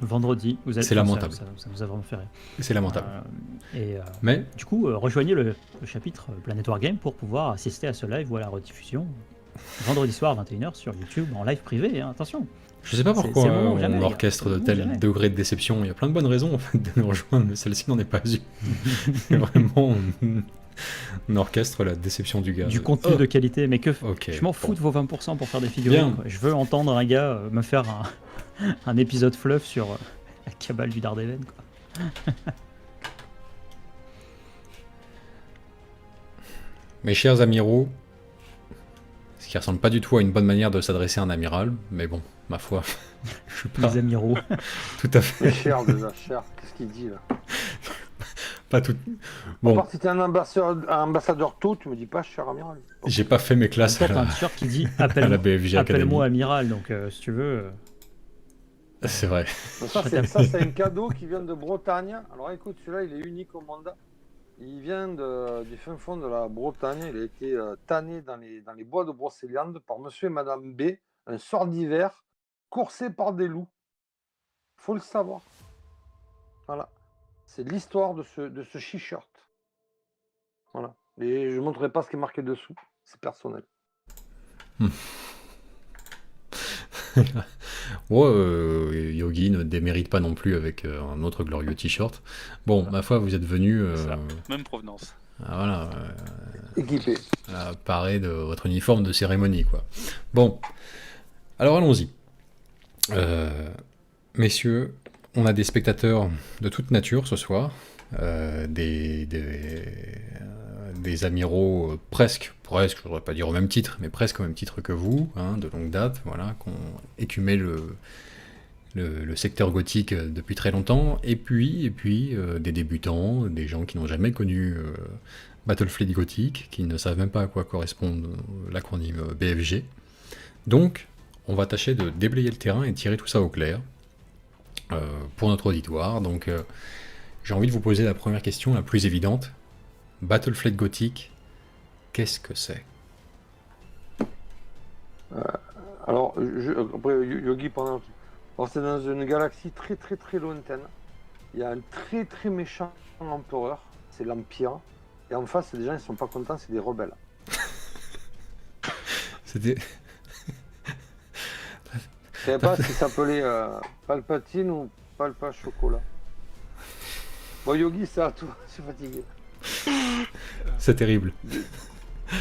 vendredi. C'est lamentable. Ça vous a vraiment fait rire. C'est lamentable. Mais du coup, rejoignez le chapitre Planet Wargame pour pouvoir assister à ce live ou à la rediffusion vendredi soir 21h sur YouTube en live privé. Hein, attention. Je sais pas pourquoi on orchestre de tels degrés de déception. Il y a plein de bonnes raisons en fait, de nous rejoindre, mais celle-ci n'en est pas une. C'est vraiment on orchestre la déception du gars. Du contenu de qualité, mais je m'en fous de vos 20% pour faire des figurines. Je veux entendre un gars me faire un épisode fluff sur la cabale du Dard Eben. Mes chers amiraux, ce qui ressemble pas du tout à une bonne manière de s'adresser à un amiral, mais bon, ma foi, je suis pas... Les amiraux. Tout à fait. Cher déjà, cher. Qu'est-ce qu'il dit là? Pas tout. Bon. À part si t'es un ambassadeur tôt, tu me dis pas cher amiral. J'ai pas fait mes classes à un t-shirt qui dit à la BFG Academy. Appelle-moi amiral, donc si tu veux. C'est vrai. Ça, c'est un cadeau qui vient de Bretagne. Alors écoute, celui-là, il est unique au monde. Il vient du fin fond de la Bretagne. Il a été tanné dans les bois de Brocéliande par monsieur et madame B, un soir d'hiver, coursé par des loups. Faut le savoir. Voilà. C'est l'histoire de ce t-shirt. Voilà. Et je ne montrerai pas ce qui est marqué dessous. C'est personnel. Yogi ne démérite pas non plus avec un autre glorieux t-shirt. Bon, ma foi, vous êtes venu... Même provenance. Voilà. Équipé. Paré de votre uniforme de cérémonie, quoi. Bon. Alors, allons-y. Messieurs, on a des spectateurs de toute nature ce soir. Des amiraux presque, je voudrais pas dire au même titre, mais presque au même titre que vous, hein, de longue date, voilà, qui ont écumé le secteur gothique depuis très longtemps, et puis des débutants, des gens qui n'ont jamais connu Battlefleet Gothic, qui ne savent même pas à quoi correspond l'acronyme BFG. Donc, on va tâcher de déblayer le terrain et tirer tout ça au clair pour notre auditoire. Donc, j'ai envie de vous poser la première question, la plus évidente. Battlefleet Gothic, qu'est-ce que c'est? Alors, Alors, après, Yogi, pendant... Alors, c'est dans une galaxie très très très lointaine. Il y a un très très méchant empereur, c'est l'Empire. Et en face, les gens ils sont pas contents, c'est des rebelles. C'était. Je savais pas s'il s'appelait Palpatine ou Palpa Chocolat. Bon, Yogi, c'est à toi, je suis fatigué. C'est terrible.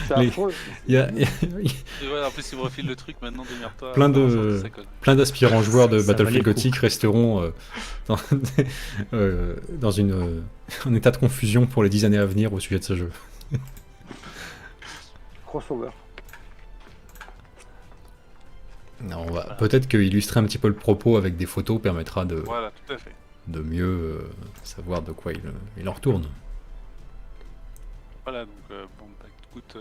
C'est Les- affreux. Il y a, Et ouais, en plus, il me refile le truc maintenant, démerde-toi. Plein de- Non, ça, c'est con. plein d'aspirants joueurs de Ça valait Battlefield le coup. Gothic resteront dans un état de confusion pour les 10 années à venir au sujet de ce jeu. Crossover. Non, on va peut-être qu'illustrer un petit peu le propos avec des photos permettra de Voilà, tout à fait. mieux savoir de quoi il en retourne. Voilà, donc bon, bah, écoute,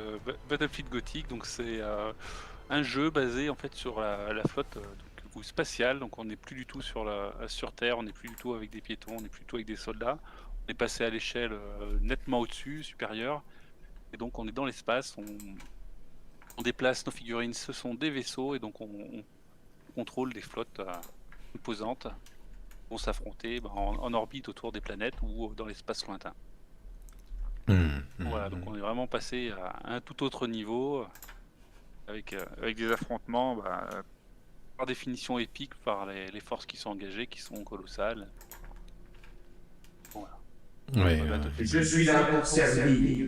Battlefield Gothic, donc c'est un jeu basé en fait sur la flotte donc, spatiale. Donc on n'est plus du tout sur Terre, on n'est plus du tout avec des piétons, on n'est plus du tout avec des soldats. On est passé à l'échelle nettement au-dessus, supérieure. Et donc on est dans l'espace, on déplace nos figurines, ce sont des vaisseaux, et donc on contrôle des flottes composantes qui vont s'affronter en orbite autour des planètes ou dans l'espace lointain. Voilà, donc on est vraiment passé à un tout autre niveau avec des affrontements par définition épiques par les forces qui sont engagées, qui sont colossales. Voilà. Ouais, Je suis là pour servir.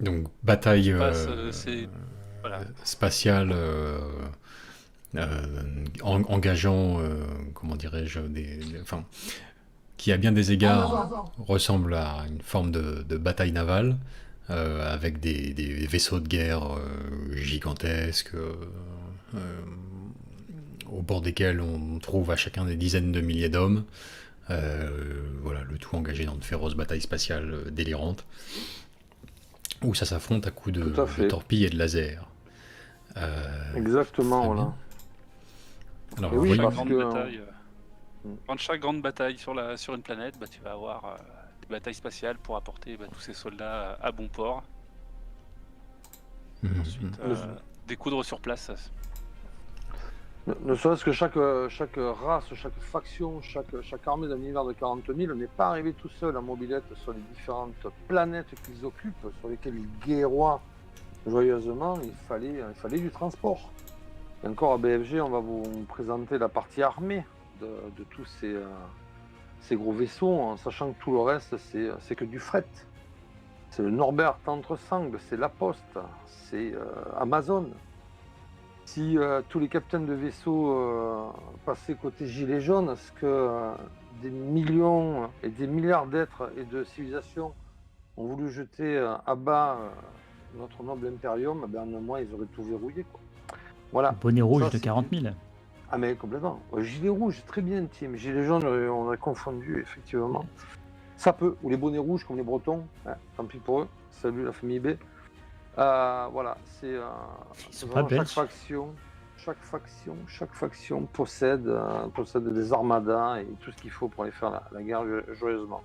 donc bataille Voilà. spatiale engageant, comment dirais-je, enfin, qui à bien des égards ressemble à une forme de bataille navale, avec des vaisseaux de guerre gigantesques, au bord desquels on trouve à chacun des dizaines de milliers d'hommes. Voilà, le tout engagé dans de féroces batailles spatiales délirantes, où ça s'affronte à coups Tout à fait. de torpilles et de lasers. Exactement, très voilà. bien. Alors, Et oui, voyons- parce Grande que- bataille, Dans chaque grande bataille sur une planète, tu vas avoir des batailles spatiales pour apporter tous ces soldats à bon port. Ensuite, découdre sur place. Ne serait-ce que chaque race, chaque faction, chaque armée d'un univers de 40 000 n'est pas arrivé tout seul en mobilette sur les différentes planètes qu'ils occupent, sur lesquelles ils guerroient joyeusement. Il fallait du transport. Et encore à BFG, on va vous présenter la partie armée de tous ces gros vaisseaux, en sachant que tout le reste, c'est que du fret. C'est le Norbert Entre-Sangles, c'est La Poste, c'est Amazon. Si tous les capitaines de vaisseaux passaient côté gilet jaune, ce que des millions et des milliards d'êtres et de civilisations ont voulu jeter à bas notre noble Imperium, ben, en un mois, ils auraient tout verrouillé, quoi. Voilà. Bonnet rouge Ça, de c'est- 40 000. Ah mais complètement. Gilet rouge, très bien intime. Gilet jaune, on a confondu, effectivement. Ça peut. Ou les bonnets rouges comme les Bretons. Hein, tant pis pour eux. Salut la famille B. Voilà, c'est sont vraiment pas belges. chaque faction possède des armadas et tout ce qu'il faut pour aller faire la guerre joyeusement.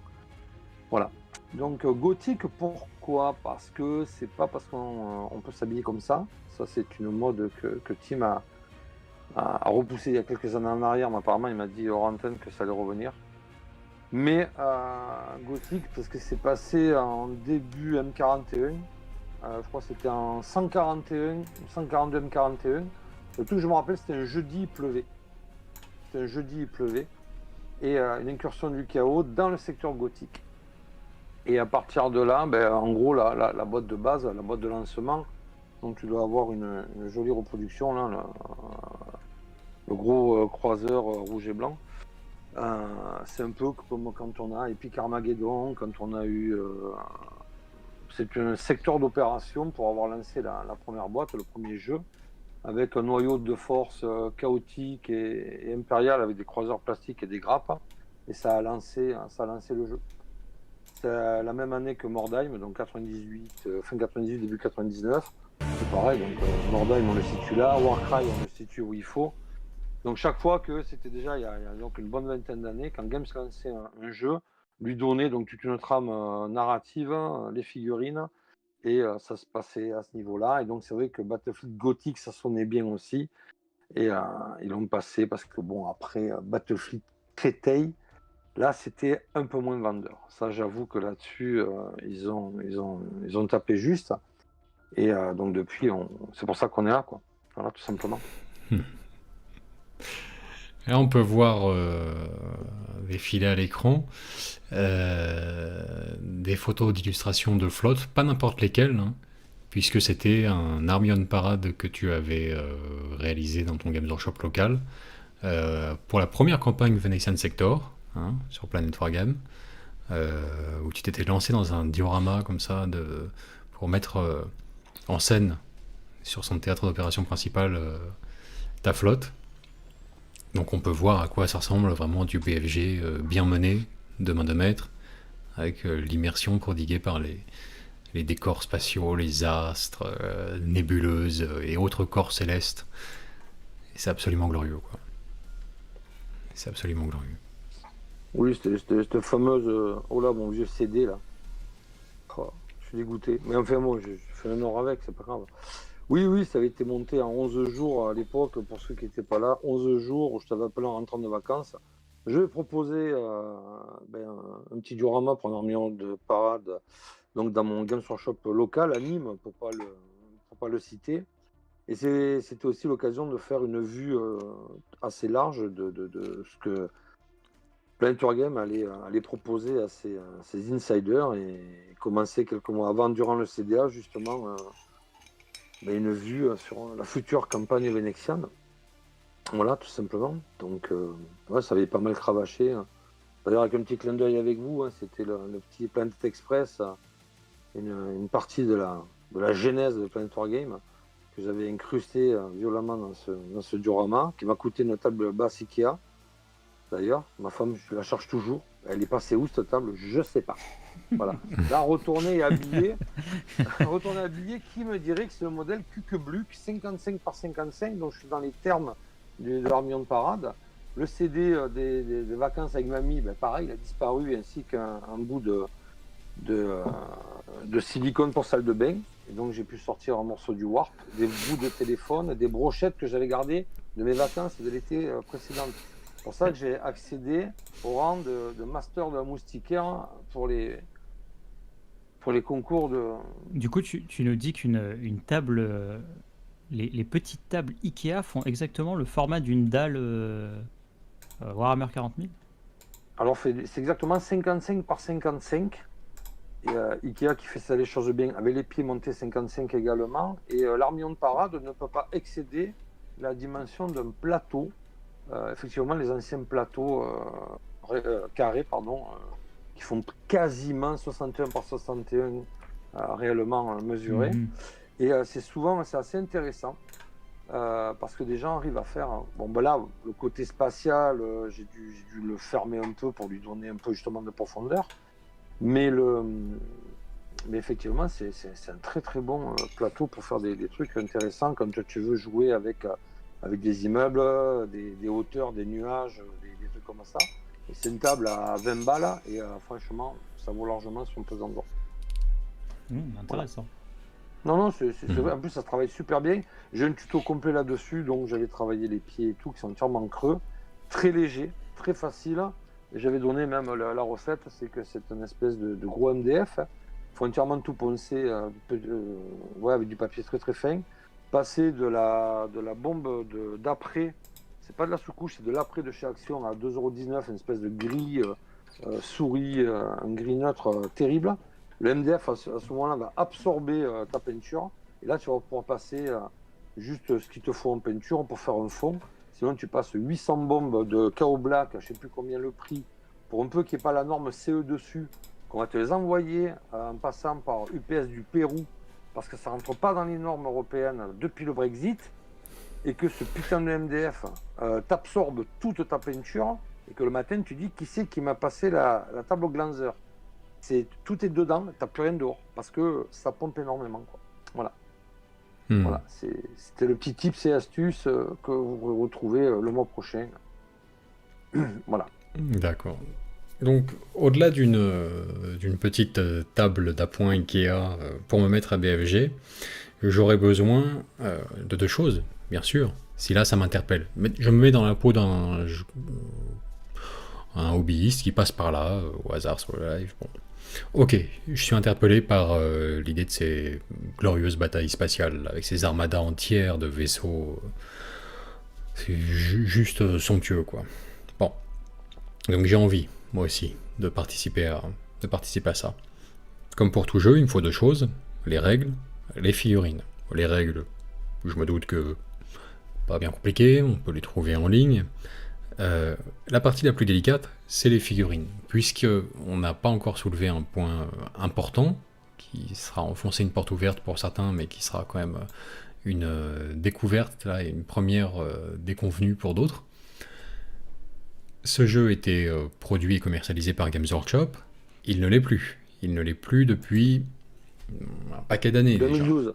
Voilà. Donc gothique, pourquoi? Parce que c'est pas parce qu'on peut s'habiller comme ça. Ça, c'est une mode que Tim a repoussé il y a quelques années en arrière, mais apparemment il m'a dit hors antenne que ça allait revenir. Mais gothique, parce que c'est passé en début M41. Je crois que c'était en 141, 142 M41. Le truc que je me rappelle, c'était un jeudi, il pleuvait. Et une incursion du chaos dans le secteur gothique. Et à partir de là, ben, en gros, la boîte de base, la boîte de lancement, donc tu dois avoir une jolie reproduction, là, le gros croiseur rouge et blanc. C'est un peu comme quand on a Epic Armageddon, quand on a eu... c'est un secteur d'opération pour avoir lancé la première boîte, le premier jeu, avec un noyau de force chaotique et impérial avec des croiseurs plastiques et des grappes. Et ça a lancé le jeu. C'est la même année que Mordheim, donc 98, fin 98, début 99. C'est pareil, donc Mordheim on le situe là, Warcry on le situe où il faut. Donc chaque fois que c'était déjà il y a donc une bonne vingtaine d'années, quand Games lançait un jeu, lui donnait donc toute une trame narrative, les figurines Et ça se passait à ce niveau-là. Et donc, c'est vrai que Battlefield Gothic, ça sonnait bien aussi. Et ils l'ont passé parce que, bon, après Battlefield Créteil, là, c'était un peu moins vendeur. Ça, j'avoue que là-dessus, ils ont tapé juste. Et donc, depuis, c'est pour ça qu'on est là, quoi. Voilà, tout simplement. Là, on peut voir défiler à l'écran des photos d'illustration de flotte, pas n'importe lesquelles, hein, puisque c'était un Army on Parade que tu avais réalisé dans ton Games Workshop local pour la première campagne Venetian Sector, hein, sur Planet Wargame, où tu t'étais lancé dans un diorama comme ça pour mettre en scène sur son théâtre d'opération principal ta flotte. Donc on peut voir à quoi ça ressemble vraiment du BFG bien mené, de main de maître, avec l'immersion prodiguée par les décors spatiaux, les astres, nébuleuses et autres corps célestes. Et c'est absolument glorieux, quoi. C'est absolument glorieux. Oui, c'était cette fameuse. Oh là, mon vieux CD, là. Oh, je suis dégoûté. Mais enfin, moi, je fais un or avec, c'est pas grave. Oui, ça avait été monté en 11 jours à l'époque, pour ceux qui n'étaient pas là. 11 jours où je t'avais appelé en rentrant de vacances. Je vais proposer un petit diorama pour un armion de parade, donc dans mon Games Workshop local à Nîmes, pour pas le citer. Et c'était aussi l'occasion de faire une vue assez large de ce que Planet Wargame allait proposer à ses insiders et commencer quelques mois avant, durant le CDA, justement, une vue sur la future campagne vénétienne. Voilà, tout simplement. Donc, ça avait pas mal cravaché. D'ailleurs, avec un petit clin d'œil avec vous, c'était le petit Planet Express, une partie de la genèse de Planet Wargame que j'avais incrusté violemment dans ce diorama, qui m'a coûté une table basse Ikea. D'ailleurs, ma femme, je la charge toujours. Elle est passée où cette table? Je sais pas. Voilà. Là, retourner habillé, qui me dirait que c'est le modèle Kukebluck 55 par 55, donc je suis dans les termes de l'Armion de Parade. Le CD des vacances avec mamie, pareil, il a disparu, ainsi qu'un bout de silicone pour salle de bain. Et donc j'ai pu sortir un morceau du Warp, des bouts de téléphone, des brochettes que j'avais gardées de mes vacances et de l'été précédent. C'est pour ça que j'ai accédé au rang de master de la moustiquaire pour les concours de... Du coup, tu nous dis qu'une table, les petites tables Ikea font exactement le format d'une dalle Warhammer 40 000? Alors c'est exactement 55 par 55. Et Ikea qui fait ça les choses bien, avec les pieds montés 55 également. Et l'Armion de Parade ne peut pas excéder la dimension d'un plateau. Effectivement, les anciens plateaux carrés, qui font quasiment 61 par 61 réellement mesurés. Et c'est assez intéressant parce que des gens arrivent à faire... là, le côté spatial, j'ai dû le fermer un peu pour lui donner un peu justement de profondeur. Mais effectivement, c'est un très très bon plateau pour faire des trucs intéressants quand tu veux jouer avec des immeubles, des hauteurs, des nuages, des trucs comme ça. Et c'est une table à 20 balles et franchement, ça vaut largement son pesant d'or. Intéressant. Voilà. Non, c'est vrai. En plus, ça se travaille super bien. J'ai un tuto complet là-dessus, donc j'avais travaillé les pieds et tout, qui sont entièrement creux, très léger, très facile. Et j'avais donné même la recette, c'est que c'est une espèce de gros MDF. Il faut entièrement tout poncer avec du papier très très fin. Passer de la bombe d'après, c'est pas de la sous-couche, c'est de l'après de chez Action à 2,19 €, une espèce de gris souris, un gris neutre terrible. Le MDF à ce moment-là va absorber ta peinture. Et là, tu vas pouvoir passer juste ce qu'il te faut en peinture pour faire un fond. Sinon, tu passes 800 bombes de KO Black, je ne sais plus combien le prix, pour un peu qu'il n'y ait pas la norme CE dessus, qu'on va te les envoyer en passant par UPS du Pérou, parce que ça ne rentre pas dans les normes européennes depuis le Brexit, et que ce putain de MDF t'absorbe toute ta peinture, et que le matin, tu dis qui c'est qui m'a passé la table au glanzer. Tout est dedans, tu n'as plus rien dehors, parce que ça pompe énormément, quoi. Voilà. Voilà, c'était le petit tips et astuces que vous pourrez retrouver le mois prochain. Voilà. D'accord. Donc, au-delà d'une petite table d'appoint Ikea pour me mettre à BFG, j'aurais besoin de deux choses, bien sûr, si là ça m'interpelle. Mais je me mets dans la peau d'un un hobbyiste qui passe par là, au hasard sur le live. Bon. Ok, je suis interpellé par l'idée de ces glorieuses batailles spatiales, avec ces armadas entières de vaisseaux. C'est juste somptueux, quoi. Bon, donc j'ai envie, moi aussi, de participer à ça. Comme pour tout jeu, il me faut deux choses, les règles, les figurines. Les règles, je me doute que pas bien compliqué, on peut les trouver en ligne. La partie la plus délicate, c'est les figurines, puisque on n'a pas encore soulevé un point important, qui sera enfoncer une porte ouverte pour certains, mais qui sera quand même une découverte, là, et une première déconvenue pour d'autres. Ce jeu était produit et commercialisé par Games Workshop, il ne l'est plus. Il ne l'est plus depuis un paquet d'années déjà. 2012.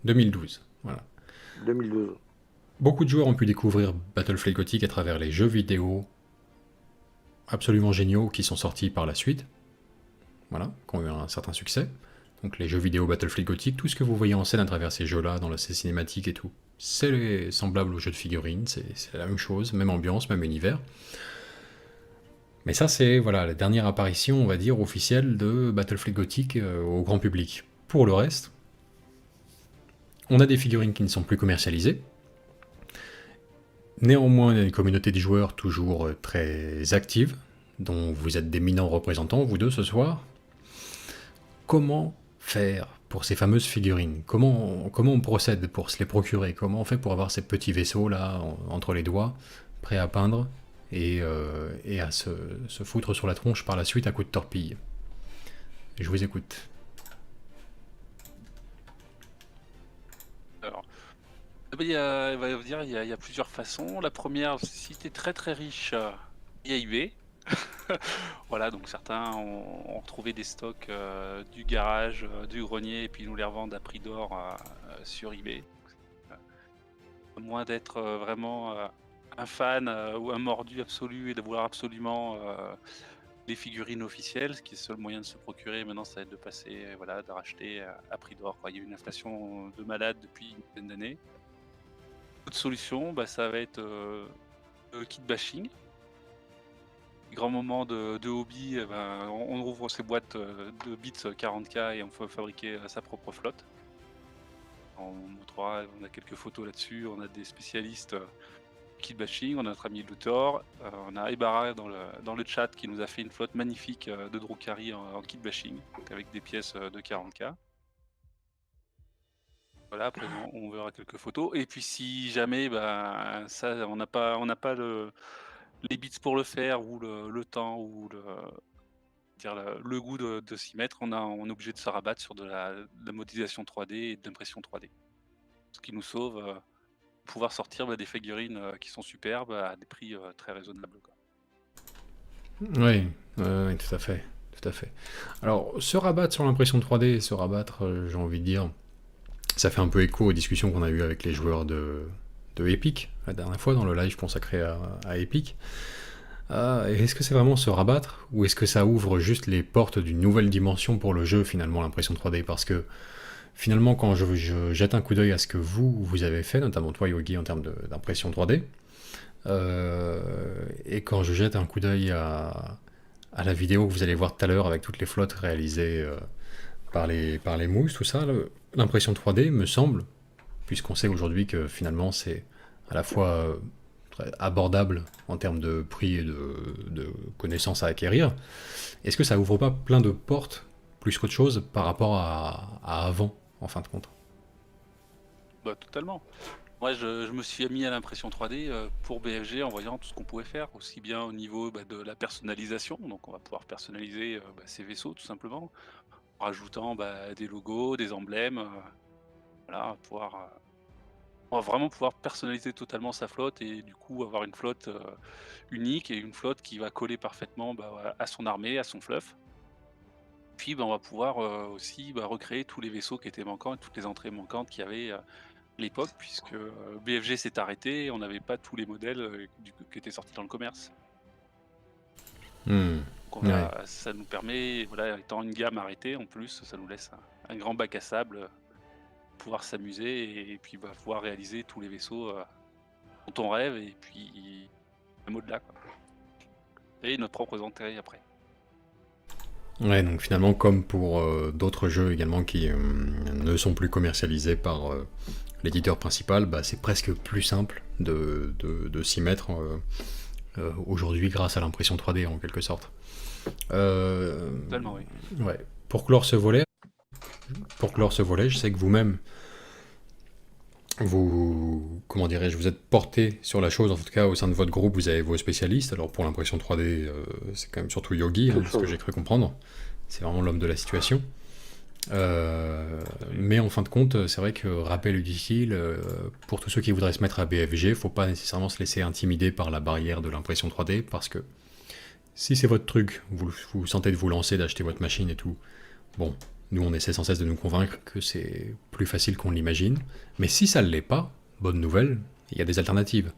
2012, voilà. 2012. Beaucoup de joueurs ont pu découvrir Battlefleet Gothic à travers les jeux vidéo absolument géniaux qui sont sortis par la suite, voilà, qui ont eu un certain succès. Donc les jeux vidéo Battlefleet Gothic, tout ce que vous voyez en scène à travers ces jeux-là, dans ces cinématiques et tout, c'est semblable aux jeux de figurines, c'est la même chose, même ambiance, même univers. Mais ça, c'est voilà, la dernière apparition, on va dire, officielle de Battlefleet Gothic au grand public. Pour le reste, on a des figurines qui ne sont plus commercialisées. Néanmoins, il y a une communauté de joueurs toujours très active, dont vous êtes d'éminents représentants, vous deux, ce soir. Comment faire pour ces fameuses figurines ? Comment on procède pour se les procurer ? Comment on fait pour avoir ces petits vaisseaux-là, entre les doigts, prêts à peindre et à se foutre sur la tronche par la suite à coups de torpille ? Je vous écoute. Alors, il y a plusieurs façons. La première, si tu es très très riche, il y a eBay. Voilà, donc certains ont retrouvé des stocks du garage, du grenier, et puis nous les revendent à prix d'or sur eBay. À moins d'être vraiment un fan ou un mordu absolu et de vouloir absolument les figurines officielles, ce qui est le seul moyen de se procurer maintenant, ça va être de passer, voilà, de racheter à prix d'or, quoi. Il y a eu une inflation de malade depuis une dizaine d'années. Autre solution, ça va être le kit bashing. Grand moment de hobby, on ouvre ses boîtes de bits 40K et on peut fabriquer sa propre flotte. On montrera, on a quelques photos là-dessus, on a des spécialistes kit bashing, on a notre ami Luthor, on a Ibarra dans le chat qui nous a fait une flotte magnifique de Drukhari en kit bashing, donc avec des pièces de 40K. Voilà, après on verra quelques photos. Et puis si jamais ça on n'a pas les bits pour le faire, ou le temps, ou le goût de s'y mettre, on est obligé de se rabattre sur de la modélisation 3D et de l'impression 3D. Ce qui nous sauve pouvoir sortir des figurines qui sont superbes à des prix très raisonnables, quoi. Oui, tout à fait. Tout à fait. Alors, se rabattre sur l'impression 3D, se rabattre, j'ai envie de dire, ça fait un peu écho aux discussions qu'on a eues avec les joueurs de Epic, la dernière fois, dans le live consacré à Epic. Est-ce que c'est vraiment se rabattre, ou est-ce que ça ouvre juste les portes d'une nouvelle dimension pour le jeu, finalement, l'impression 3D ? Parce que, finalement, quand je jette un coup d'œil à ce que vous avez fait, notamment toi, Yogi, en termes d'impression 3D, et quand je jette un coup d'œil à la vidéo que vous allez voir tout à l'heure avec toutes les flottes réalisées par les mousses, tout ça, l'impression 3D me semble, puisqu'on sait aujourd'hui que finalement c'est à la fois très abordable en termes de prix et de connaissances à acquérir, est-ce que ça ouvre pas plein de portes plus qu'autre chose par rapport à avant, en fin de compte ? Totalement. Moi, je me suis mis à l'impression 3D pour BFG en voyant tout ce qu'on pouvait faire, aussi bien au niveau de la personnalisation. Donc, on va pouvoir personnaliser ces vaisseaux, tout simplement, en rajoutant des logos, des emblèmes. Voilà, on va vraiment pouvoir personnaliser totalement sa flotte, et du coup avoir une flotte unique, et une flotte qui va coller parfaitement à son armée, à son fluff. Puis on va pouvoir aussi recréer tous les vaisseaux qui étaient manquants et toutes les entrées manquantes qu'il y avait l'époque, puisque BFG s'est arrêté et on n'avait pas tous les modèles qui étaient sortis dans le commerce. Donc Donc ça nous permet, voilà, étant une gamme arrêtée, en plus, ça nous laisse un grand bac à sable, pouvoir s'amuser et puis pouvoir réaliser tous les vaisseaux dont on rêve et puis même au-delà, quoi. Et notre propre entrée après. Ouais, donc finalement, comme pour d'autres jeux également qui ne sont plus commercialisés par l'éditeur principal, bah, c'est presque plus simple de s'y mettre aujourd'hui grâce à l'impression 3D en quelque sorte. Totalement, oui. Ouais. Pour clore ce volet, je sais que vous-même, comment dirais-je, vous êtes porté sur la chose, en tout cas au sein de votre groupe, vous avez vos spécialistes. Alors pour l'impression 3D, c'est quand même surtout Yogi, ce que j'ai cru comprendre. C'est vraiment l'homme de la situation. Mais en fin de compte, c'est vrai que rappel utile, pour tous ceux qui voudraient se mettre à BFG, faut pas nécessairement se laisser intimider par la barrière de l'impression 3D, parce que si c'est votre truc, vous sentez de vous lancer, d'acheter votre machine et tout, bon, nous on essaie sans cesse de nous convaincre que c'est plus facile qu'on l'imagine, mais si ça ne l'est pas, bonne nouvelle, il y a des alternatives.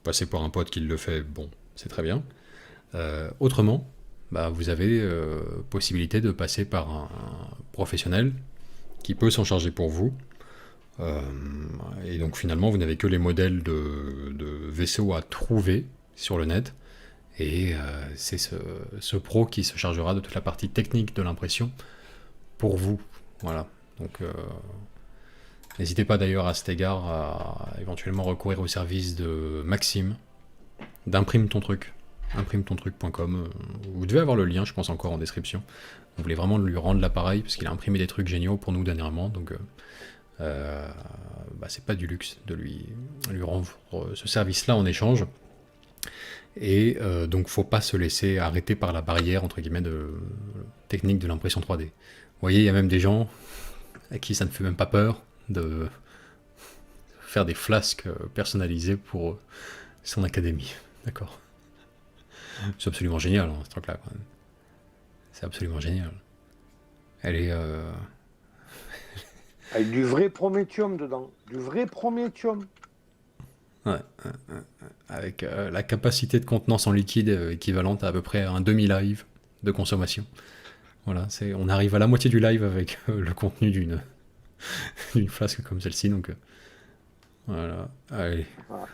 Passer par un pote qui le fait, bon, c'est très bien. Autrement, bah, vous avez possibilité de passer par un professionnel qui peut s'en charger pour vous. Et donc finalement, vous n'avez que les modèles de vaisseaux à trouver sur le net. Et c'est ce pro qui se chargera de toute la partie technique de l'impression pour vous. Voilà. Donc n'hésitez pas d'ailleurs à cet égard à éventuellement recourir au service de Maxime d'Imprime ton truc. imprimeton-truc.com. Vous devez avoir le lien, je pense, encore en description. On voulait vraiment lui rendre l'appareil parce qu'il a imprimé des trucs géniaux pour nous dernièrement. Donc c'est pas du luxe de lui rendre ce service-là en échange. Et donc faut pas se laisser arrêter par la barrière entre guillemets de technique de l'impression 3D. Vous voyez, il y a même des gens à qui ça ne fait même pas peur de faire des flasques personnalisées pour son académie. D'accord. C'est absolument génial, ce truc-là. Quand même. C'est absolument génial. Elle est... Avec du vrai prométhium dedans. Du vrai prométhium. Ouais. Avec la capacité de contenance en liquide équivalente à peu près à un demi-live de consommation. Voilà, on arrive à la moitié du live avec le contenu d'une flasque comme celle-ci. Donc voilà. Allez. Voilà.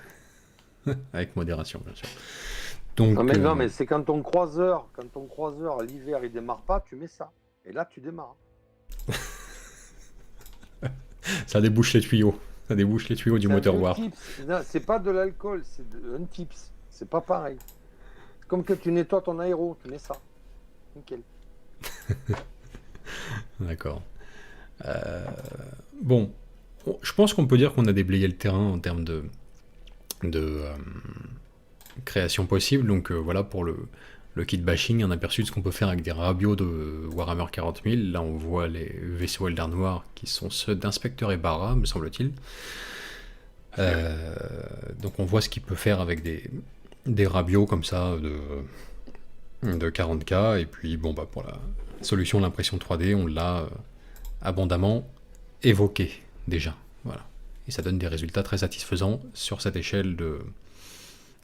Avec modération, bien sûr. Donc, non, mais c'est quand ton croiseur, l'hiver, il démarre pas, tu mets ça. Et là, tu démarres. Ça débouche les tuyaux. Ça débouche les tuyaux du moteur War. Non, c'est pas de l'alcool, c'est un tips. C'est pas pareil. C'est comme que tu nettoies ton aéro, tu mets ça. Nickel. D'accord. Bon, je pense qu'on peut dire qu'on a déblayé le terrain en termes de création possible. Donc voilà pour le kit bashing, un aperçu de ce qu'on peut faire avec des rabios de Warhammer 40 000. Là on voit les vaisseaux Eldar Noir qui sont ceux d'Inspecteur et Barra, me semble-t-il. Donc on voit ce qu'il peut faire avec des rabios comme ça de 40K. Et puis bon, bah, pour la solution de l'impression 3D, on l'a abondamment évoqué déjà. Voilà. Et ça donne des résultats très satisfaisants sur cette échelle de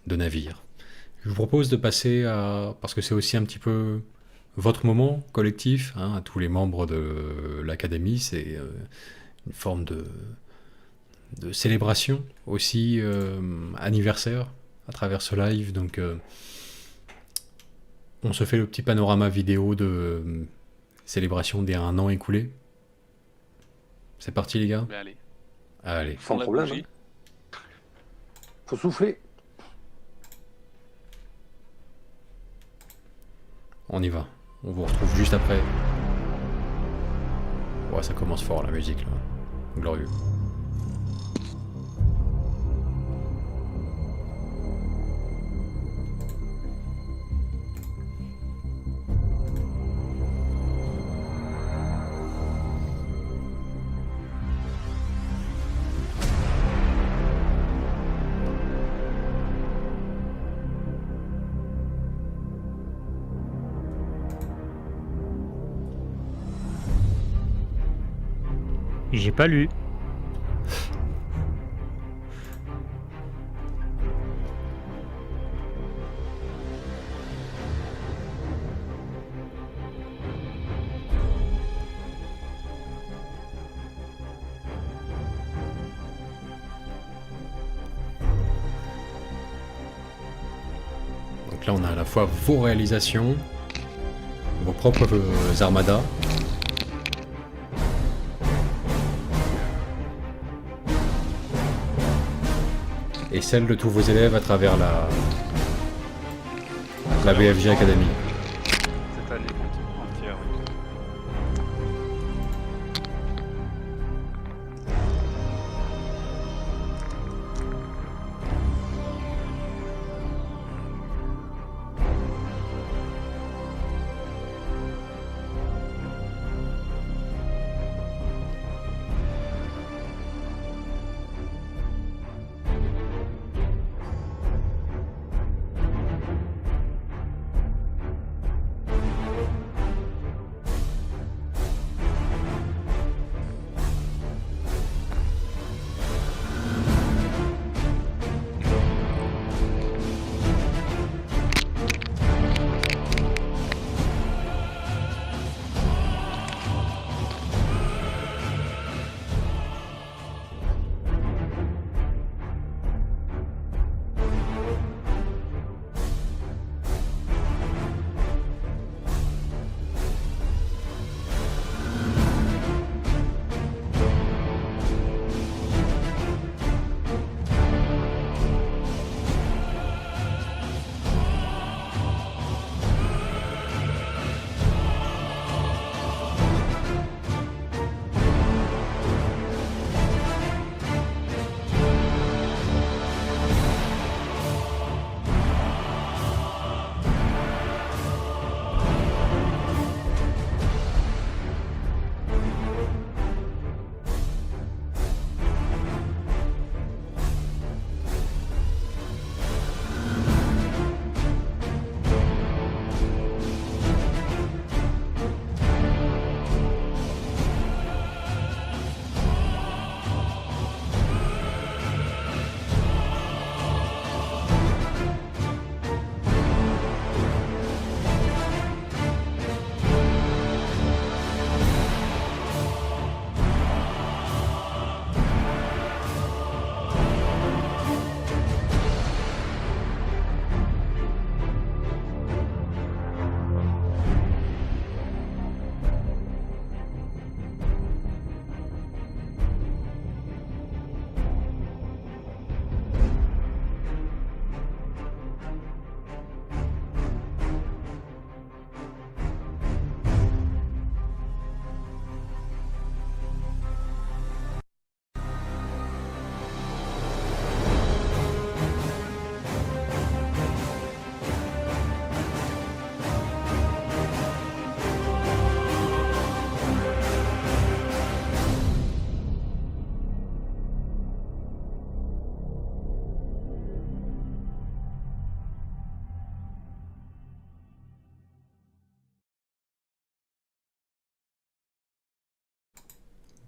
navire. Je vous propose de passer à... Parce que c'est aussi un petit peu votre moment collectif, hein, à tous les membres de l'académie, c'est une forme de célébration aussi anniversaire à travers ce live. Donc on se fait le petit panorama vidéo de célébration des 1 an écoulé. C'est parti les gars. Allez. Sans problème. Hein. Faut souffler. On y va. On vous retrouve juste après. Ouais, ça commence fort la musique là. Glorieux. J'ai pas lu. Donc là, on a à la fois vos réalisations, vos propres armadas. Et celle de tous vos élèves à travers la BFG Academy. Cette année entière. Oui.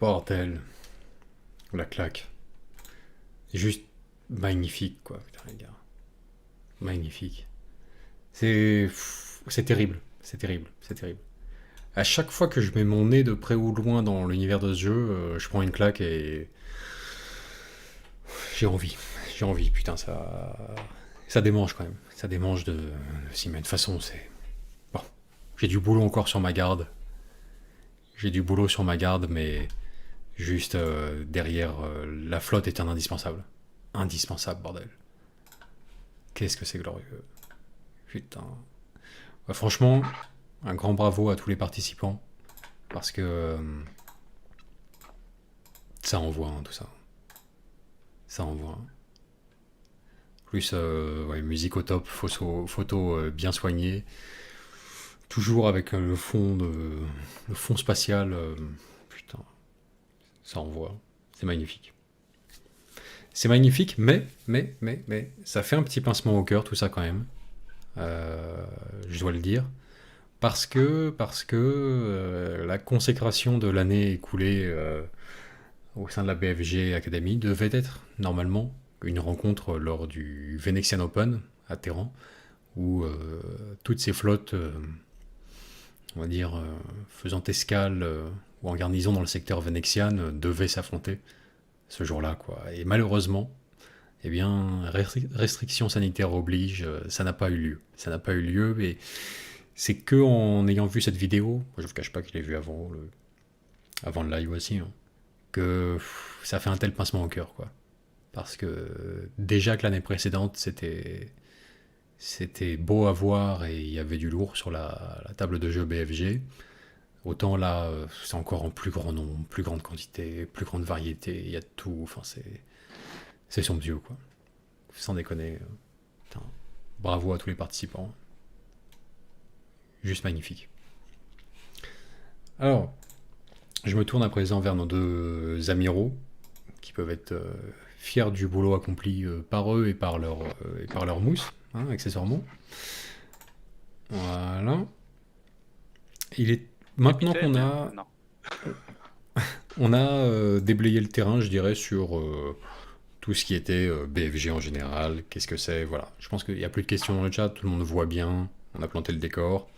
Bordel. La claque. Juste magnifique, quoi, putain, les gars. Magnifique. C'est terrible. C'est terrible. C'est terrible. À chaque fois que je mets mon nez de près ou de loin dans l'univers de ce jeu, je prends une claque et... J'ai envie. J'ai envie, putain, ça démange quand même. Ça démange de s'y mettre. De toute façon, c'est... Bon. J'ai du boulot encore sur ma garde. J'ai du boulot sur ma garde, mais... Juste derrière, la flotte est un indispensable. Indispensable, bordel. Qu'est-ce que c'est glorieux. Putain. Ouais, franchement, un grand bravo à tous les participants. Parce que... ça envoie, hein, tout ça. Ça envoie. Plus, ouais, musique au top, photo bien soignée. Toujours avec le fond spatial. Putain. Ça envoie. C'est magnifique. C'est magnifique, mais, ça fait un petit pincement au cœur, tout ça quand même. Je dois le dire. Parce que la consécration de l'année écoulée au sein de la BFG Academy devait être, normalement, une rencontre lors du Venexian Open à Téhéran, où toutes ces flottes, on va dire, faisant escale ou en garnison dans le secteur vénexian, devaient s'affronter ce jour-là, quoi. Et malheureusement, eh bien, restrictions sanitaires oblige, ça n'a pas eu lieu. Ça n'a pas eu lieu, et c'est que en ayant vu cette vidéo, moi je vous cache pas qu'il l'ai vu avant le live aussi, hein, que ça fait un tel pincement au cœur, quoi. Parce que déjà que l'année précédente, c'était beau à voir et il y avait du lourd sur la table de jeu BFG. Autant là, c'est encore en plus grand nombre, plus grande quantité, plus grande variété, il y a de tout, enfin c'est somptueux, quoi. Sans déconner. Putain, bravo à tous les participants. Juste magnifique. Alors, je me tourne à présent vers nos deux amiraux, qui peuvent être fiers du boulot accompli par eux et par leur mousse, hein, accessoirement. Voilà. Il est maintenant qu'on a... Non. On a déblayé le terrain, je dirais, sur tout ce qui était BFG en général. Qu'est-ce que c'est? Voilà. Je pense qu'il n'y a plus de questions dans le chat, tout le monde voit bien. On a planté le décor.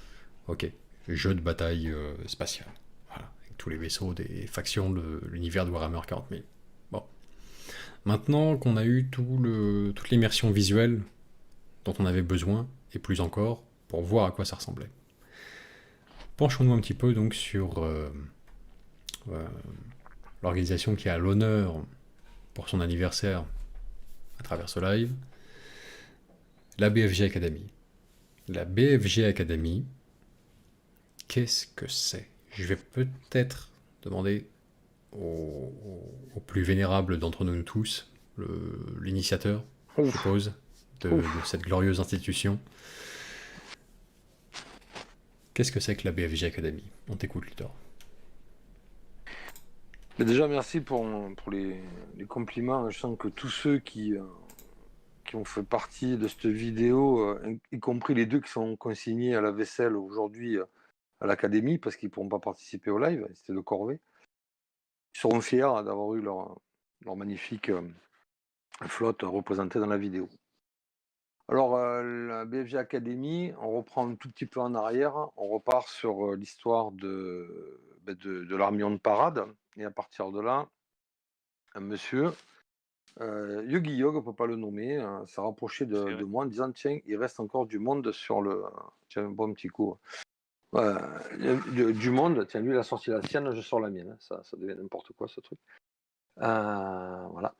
Ok. Jeu de bataille spatiale. Voilà. Avec tous les vaisseaux des factions de l'univers de Warhammer 40 000. Bon. Maintenant qu'on a eu toute l'immersion visuelle dont on avait besoin, et plus encore, pour voir à quoi ça ressemblait. Penchons-nous un petit peu donc sur l'organisation qui a l'honneur pour son anniversaire à travers ce live, la BFG Academy. La BFG Academy, qu'est-ce que c'est? Je vais peut-être demander au plus vénérable d'entre nous tous, l'initiateur, je suppose, de cette glorieuse institution. Qu'est-ce que c'est que la BFG Academy? On t'écoute, Luthor. Mais déjà, merci pour les compliments. Je sens que tous ceux qui ont fait partie de cette vidéo, y compris les deux qui sont consignés à la vaisselle aujourd'hui à l'académie, parce qu'ils ne pourront pas participer au live, c'était de corvée, ils seront fiers d'avoir eu leur magnifique flotte représentée dans la vidéo. Alors, la BFG Academy, on reprend un tout petit peu en arrière, on repart sur l'histoire de l'Armion de parade, et à partir de là, un monsieur, Yogi Yog, on ne peut pas le nommer, s'est rapproché de moi en disant: tiens, il reste encore du monde sur le... Tiens, un bon petit coup. Du monde, tiens, lui il a sorti la sienne, je sors la mienne, ça devient n'importe quoi ce truc. Voilà.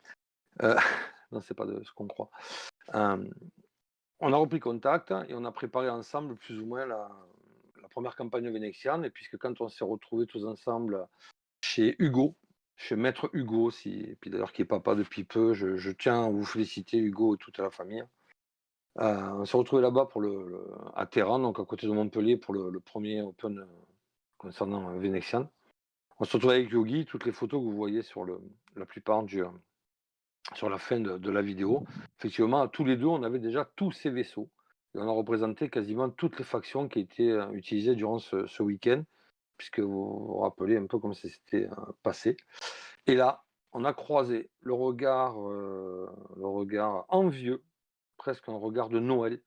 Non, c'est pas de ce qu'on croit. On a repris contact et on a préparé ensemble plus ou moins la première campagne vénétienne. Et puisque quand on s'est retrouvés tous ensemble chez Hugo, chez Maître Hugo, et puis d'ailleurs qui est papa depuis peu, je tiens à vous féliciter Hugo et toute la famille. On s'est retrouvés là-bas à Terran, donc à côté de Montpellier, pour le premier Open concernant Vénétienne. On se retrouvait avec Yogi, toutes les photos que vous voyez sur la plupart sur la fin de la vidéo. Effectivement, tous les deux, on avait déjà tous ces vaisseaux. Et on a représenté quasiment toutes les factions qui étaient utilisées durant ce week-end, puisque vous vous rappelez un peu comme ça s'était passé. Et là, on a croisé le regard envieux, presque un regard de Noël,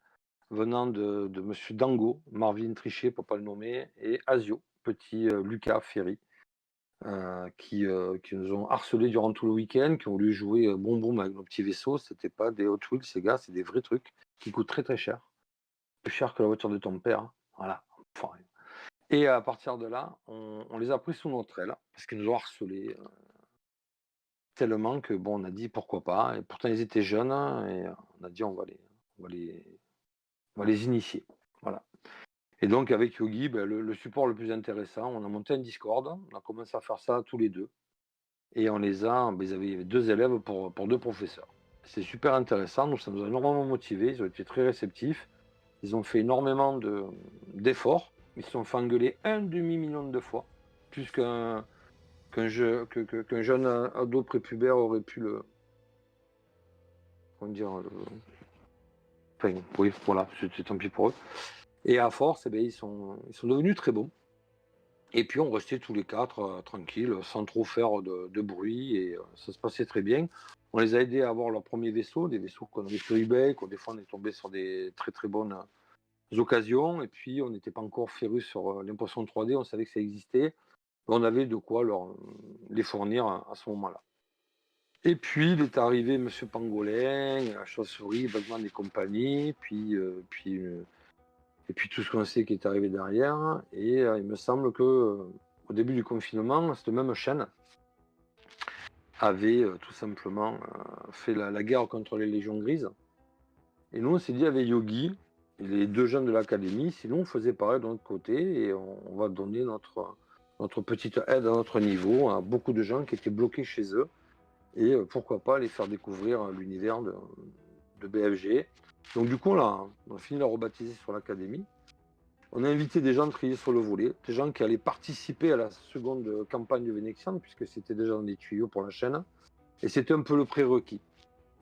venant de Monsieur Dango, Marvin Trichet, pour ne pas le nommer, et Asio, petit Lucas Ferry. Qui nous ont harcelés durant tout le week-end, qui ont voulu jouer boum avec nos petits vaisseaux. C'était pas des Hot Wheels, ces gars, c'est des vrais trucs qui coûtent très très cher. Plus cher que la voiture de ton père. Hein. Voilà. Enfin, et à partir de là, on les a pris sous notre aile, parce qu'ils nous ont harcelés tellement que bon, on a dit pourquoi pas. Et pourtant, ils étaient jeunes, hein, et on a dit on va les initier. Voilà. Et donc avec Yogi, le support le plus intéressant, on a monté un Discord, on a commencé à faire ça tous les deux. Et on ils avaient 2 élèves pour 2 professeurs. C'est super intéressant, donc ça nous a énormément motivés, ils ont été très réceptifs. Ils ont fait énormément d'efforts, ils se sont fait engueuler 1,5 million de fois, plus qu'un jeune ado prépubère aurait pu le... Comment dire Enfin, oui, voilà, c'est tant pis pour eux. Et à force, ils sont devenus très bons. Et puis on restait tous les 4 tranquilles, sans trop faire de bruit, et ça se passait très bien. On les a aidés à avoir leur premier vaisseau, des vaisseaux qu'on avait sur eBay, des fois on est tombé sur des très très bonnes occasions, et puis on n'était pas encore férus sur l'impression 3D, on savait que ça existait, on avait de quoi les fournir à ce moment-là. Et puis, il est arrivé Monsieur Pangolin, Chauve-souris, Batman et compagnie, et puis tout ce qu'on sait qui est arrivé derrière. Et il me semble que au début du confinement, cette même chaîne avait tout simplement fait la guerre contre les Légions Grises. Et nous, on s'est dit avec Yogi, et les 2 jeunes de l'académie, sinon on faisait pareil de notre côté et on va donner notre petite aide à notre niveau à beaucoup de gens qui étaient bloqués chez eux. Et pourquoi pas les faire découvrir l'univers de BFG. Donc du coup, on a fini de la rebaptiser sur l'académie. On a invité des gens de trier sur le volet, des gens qui allaient participer à la seconde campagne du Vénexian, puisque c'était déjà dans les tuyaux pour la chaîne. Et c'était un peu le prérequis,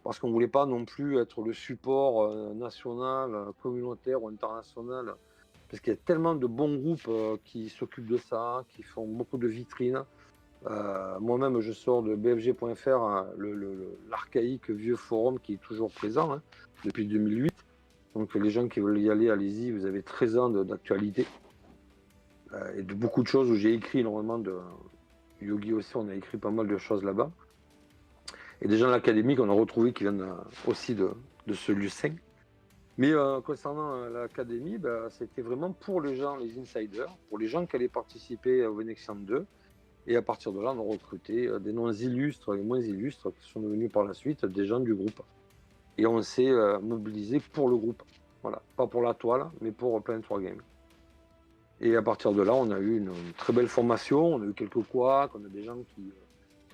parce qu'on ne voulait pas non plus être le support national, communautaire ou international, parce qu'il y a tellement de bons groupes qui s'occupent de ça, qui font beaucoup de vitrines. Moi-même, je sors de BFG.fr, hein, l'archaïque vieux forum qui est toujours présent hein, depuis 2008. Donc les gens qui veulent y aller, allez-y, vous avez 13 ans d'actualité. Et de beaucoup de choses où j'ai écrit énormément de... Yogi aussi, on a écrit pas mal de choses là-bas. Et des gens de l'académie qu'on a retrouvés qui viennent aussi de ce Lucin. Mais concernant l'académie, c'était vraiment pour les gens, les insiders, pour les gens qui allaient participer au Vénexian 2. Et à partir de là, on a recruté des noms illustres et moins illustres qui sont devenus par la suite des gens du groupe. Et on s'est mobilisé pour le groupe. Voilà, pas pour la toile, mais pour Planet Wargame. Et à partir de là, on a eu une très belle formation. On a eu quelques couacs, on a des gens qui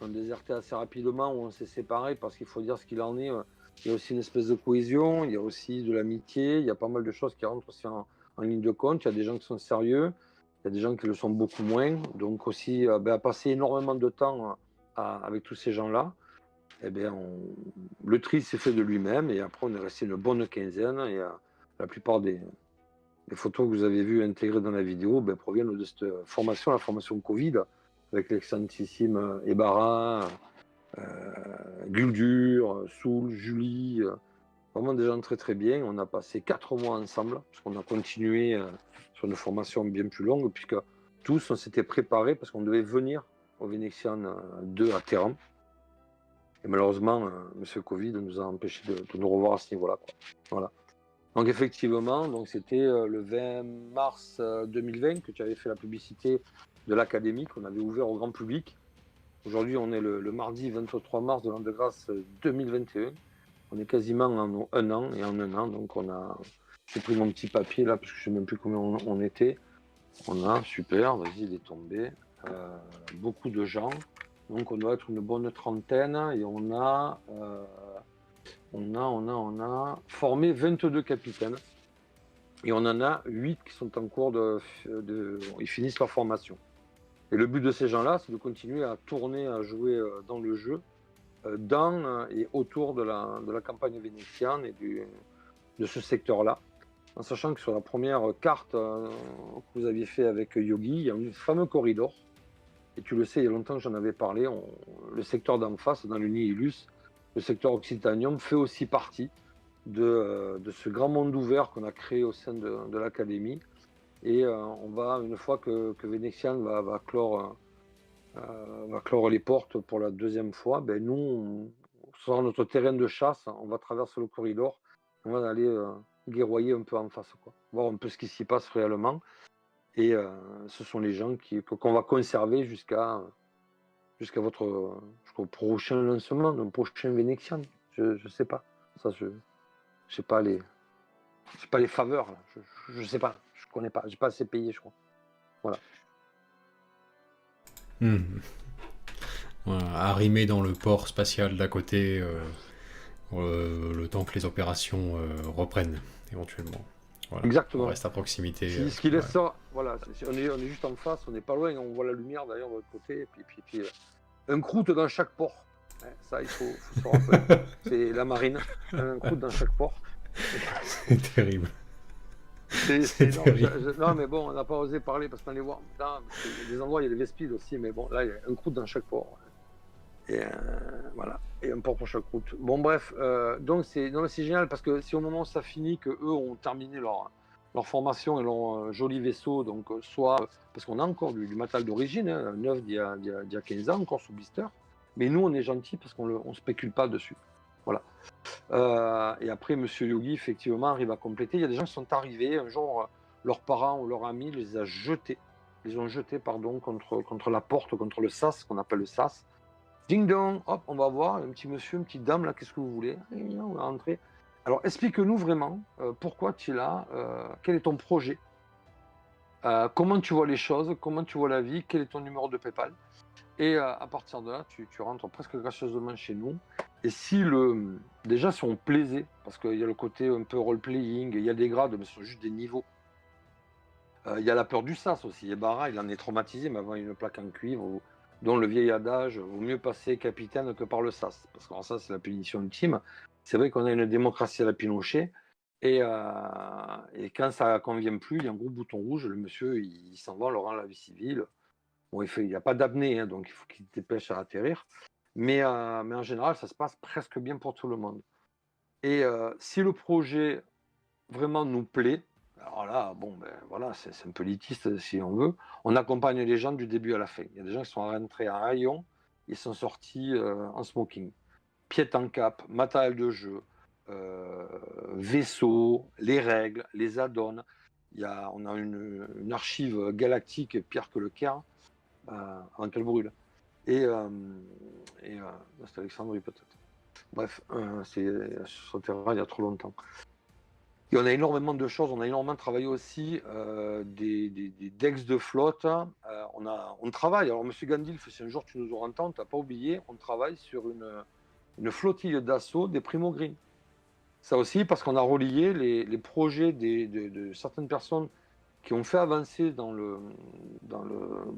ont déserté assez rapidement, où on s'est séparés parce qu'il faut dire ce qu'il en est. Il y a aussi une espèce de cohésion, il y a aussi de l'amitié, il y a pas mal de choses qui rentrent aussi en ligne de compte. Il y a des gens qui sont sérieux, il y a des gens qui le sont beaucoup moins. Donc aussi, à passer énormément de temps avec tous ces gens-là, le tri s'est fait de lui-même. Et après, on est resté une bonne quinzaine. Et la plupart des photos que vous avez vues intégrées dans la vidéo proviennent de cette formation, la formation Covid, avec l'excellentissime Ebara, Guldur, Soul, Julie, vraiment des gens très très bien. On a passé 4 mois ensemble, parce qu'on a continué sur une formation bien plus longue, puisque tous on s'était préparés parce qu'on devait venir au Vénexian 2 à Terran. Et malheureusement, Monsieur Covid nous a empêchés de nous revoir à ce niveau-là. Voilà. Donc effectivement, c'était le 20 mars 2020 que tu avais fait la publicité de l'académie, qu'on avait ouvert au grand public. Aujourd'hui, on est le mardi 23 mars de l'an de grâce 2021. On est quasiment en un an, et en un an, donc j'ai pris mon petit papier là, parce que je ne sais même plus combien on était. On a, super, vas-y, il est tombé, beaucoup de gens. Donc on doit être une bonne trentaine, et on a formé 22 capitaines. Et on en a 8 qui sont en cours ils finissent leur formation. Et le but de ces gens-là, c'est de continuer à tourner, à jouer dans le jeu, dans et autour de la campagne vénétienne et de ce secteur-là. En sachant que sur la première carte que vous aviez fait avec Yogi, il y a un fameux corridor. Et tu le sais, il y a longtemps que j'en avais parlé, le secteur d'en face, dans le Nihilus, le secteur Occitanium, fait aussi partie de ce grand monde ouvert qu'on a créé au sein de l'académie. Et on va, une fois que Vénexian va clore les portes pour la deuxième fois, nous, sur notre terrain de chasse, on va traverser le corridor, on va aller guerroyer un peu en face, voir un peu ce qui s'y passe réellement. Et ce sont les gens qu'on va conserver jusqu'à votre prochain lancement, d'un prochain Vénexian. Je sais pas. Ça, je sais pas les faveurs. Là. Je sais pas. Je connais pas. J'ai pas assez payé, je crois. Voilà. Voilà, arrimé dans le port spatial d'à côté, le temps que les opérations reprennent éventuellement. Voilà. Exactement. On reste à proximité. Ce qui laisse ça, voilà, on est juste en face, on n'est pas loin, on voit la lumière d'ailleurs de l'autre côté, et puis un croûte dans chaque port. Ça, il faut se rappeler. C'est la marine, un croûte dans chaque port. C'est terrible. Non, mais bon, on n'a pas osé parler parce qu'on les voit. Il y a des endroits, il y a des Vespides aussi, mais bon, là, il y a un croûte dans chaque port. Et voilà, et un port pour chaque route. Bon, bref, donc c'est génial parce que si au moment où ça finit, que eux ont terminé leur formation et leur joli vaisseau, donc soit parce qu'on a encore du matériel d'origine, neuf d'il y a 15 ans, encore sous blister, Mais nous, on est gentil parce qu'on ne spécule pas dessus. Voilà. Et après, Monsieur Yogi, effectivement, arrive à compléter. Il y a des gens qui sont arrivés, un jour, leurs parents ou leurs amis les ont jetés contre la porte, contre le sas, qu'on appelle le sas. Ding dong, hop, on va voir, un petit monsieur, une petite dame, là, qu'est-ce que vous voulez? On va rentrer. Alors, explique-nous vraiment pourquoi tu es là, quel est ton projet, comment tu vois les choses, comment tu vois la vie, quel est ton numéro de PayPal. Et à partir de là, tu rentres presque gracieusement chez nous. Et déjà, si on plaisait, parce qu'il y a le côté un peu role-playing, il y a des grades, mais ce sont juste des niveaux. Il y a la peur du sas aussi. Et Barra, il en est traumatisé, mais avant une plaque en cuivre, dont le vieil adage, vaut mieux passer capitaine que par le sas. Parce que ça, c'est la punition ultime. C'est vrai qu'on a une démocratie à la Pinochet. Et quand ça ne convient plus, il y a un gros bouton rouge, le monsieur, il s'en va, on le rend à la vie civile. Bon, il n'y a pas d'apnée, hein, donc il faut qu'il dépêche à atterrir. Mais en général, ça se passe presque bien pour tout le monde. Et si le projet vraiment nous plaît, alors là, bon, ben voilà, c'est un peu élitiste si on veut. On accompagne les gens du début à la fin. Il y a des gens qui sont rentrés en rayon, ils sont sortis en smoking. Pied en cap, matériel de jeu, vaisseau, les règles, les add-ons. On a une archive galactique pire que le Caire, avant qu'elle brûle. Et c'est Alexandrie peut-être. Bref, c'est sur le terrain il y a trop longtemps. Et on a énormément de choses, on a énormément travaillé aussi des decks de flotte. On travaille, alors Monsieur Gandilf, si un jour tu nous entends, tu n'as pas oublié, on travaille sur une flottille d'assaut des Primo Green. Ça aussi parce qu'on a relié les projets de certaines personnes qui ont fait avancer dans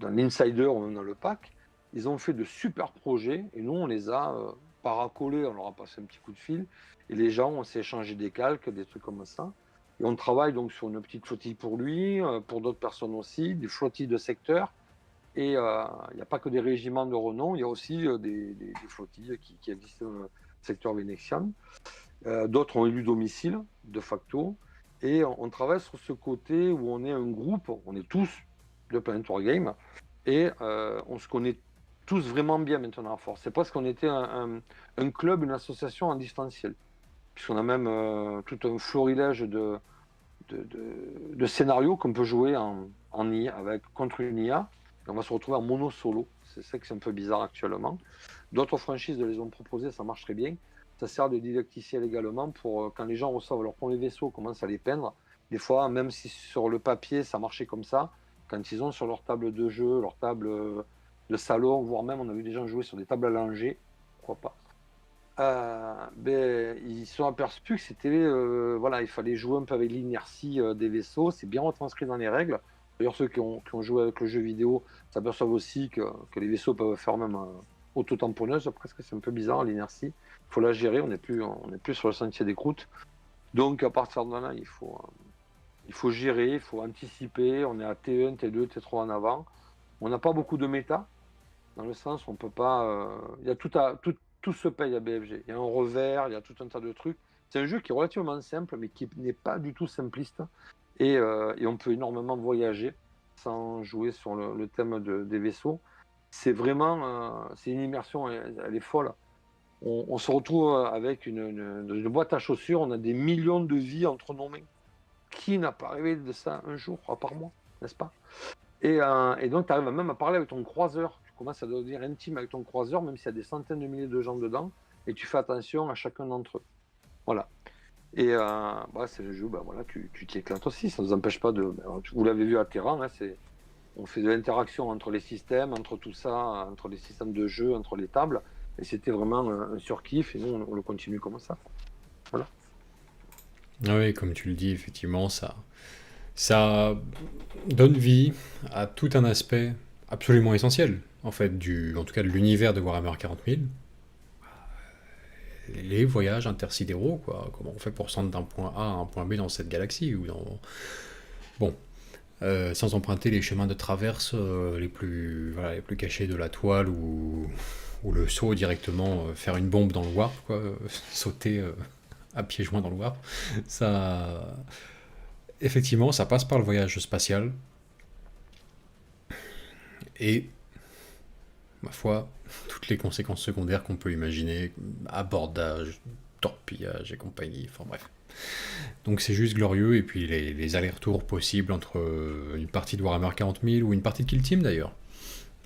l'insider ou dans le pack. Ils ont fait de super projets et nous on les a paracolés, on leur a passé un petit coup de fil et les gens, on s'est échangé des calques, des trucs comme ça. Et on travaille donc sur une petite flottille pour lui, pour d'autres personnes aussi, des flottilles de secteur. Et il n'y a pas que des régiments de renom, il y a aussi des flottilles qui existent dans le secteur vénétien. D'autres ont élu domicile, de facto. Et on travaille sur ce côté où on est un groupe, on est tous de Planet Wargame, et on se connaît tous vraiment bien maintenant à force. C'est presque qu'on était un club, une association en distanciel. Puisqu'on a même tout un florilège de scénarios qu'on peut jouer en IA, contre une IA. Et on va se retrouver en mono solo. C'est ça que c'est un peu bizarre actuellement. D'autres franchises les ont proposées, ça marche très bien. Ça sert de didacticiel également pour quand les gens reçoivent leur premier vaisseau, commencent à les peindre. Des fois, même si sur le papier ça marchait comme ça, quand ils ont sur leur table de jeu, leur table de salon, voire même on a vu des gens jouer sur des tables à langer, pourquoi pas. Ils se sont aperçus que c'était voilà, il fallait jouer un peu avec l'inertie des vaisseaux. C'est bien retranscrit dans les règles. D'ailleurs, ceux qui ont joué avec le jeu vidéo s'aperçoivent aussi que les vaisseaux peuvent faire même auto-tamponneuse. Presque, c'est un peu bizarre l'inertie. Il faut la gérer. On n'est plus sur le sentier des croûtes. Donc à partir de là, il faut gérer, il faut anticiper. On est à T1, T2, T3 en avant. On n'a pas beaucoup de méta, dans le sens où on peut pas. Il y a tout se paye à BFG. Il y a un revers, il y a tout un tas de trucs. C'est un jeu qui est relativement simple, mais qui n'est pas du tout simpliste. Et on peut énormément voyager sans jouer sur le thème des vaisseaux. C'est vraiment c'est une immersion, elle est folle. On se retrouve avec une boîte à chaussures, on a des millions de vies entre nos mains. Qui n'a pas rêvé de ça un jour, par mois, n'est-ce pas? Et donc tu arrives même à parler avec ton croiseur. Tu commences à devenir intime avec ton croiseur, même s'il y a des centaines de milliers de gens dedans, et tu fais attention à chacun d'entre eux. Voilà. Et c'est le jeu, voilà, tu t'y éclates aussi, ça ne nous empêche pas de... Vous l'avez vu à Terran, hein, on fait de l'interaction entre les systèmes, entre tout ça, entre les systèmes de jeu, entre les tables, et c'était vraiment un surkiff, et nous on le continue comme ça. Voilà. Ah oui, comme tu le dis, effectivement, ça donne vie à tout un aspect absolument essentiel, en fait, en tout cas de l'univers de Warhammer 40 000. Les voyages intersidéraux, quoi. Comment on fait pour se rendre d'un point A à un point B dans cette galaxie sans emprunter les chemins de traverse les plus cachés de la toile ou le saut directement, faire une bombe dans le warp, quoi, sauter à pieds joints dans le warp. Ça, effectivement, ça passe par le voyage spatial. Et ma foi, toutes les conséquences secondaires qu'on peut imaginer, abordage, torpillage et compagnie, enfin bref. Donc c'est juste glorieux, et puis les allers-retours possibles entre une partie de Warhammer 40 000 ou une partie de Kill Team d'ailleurs.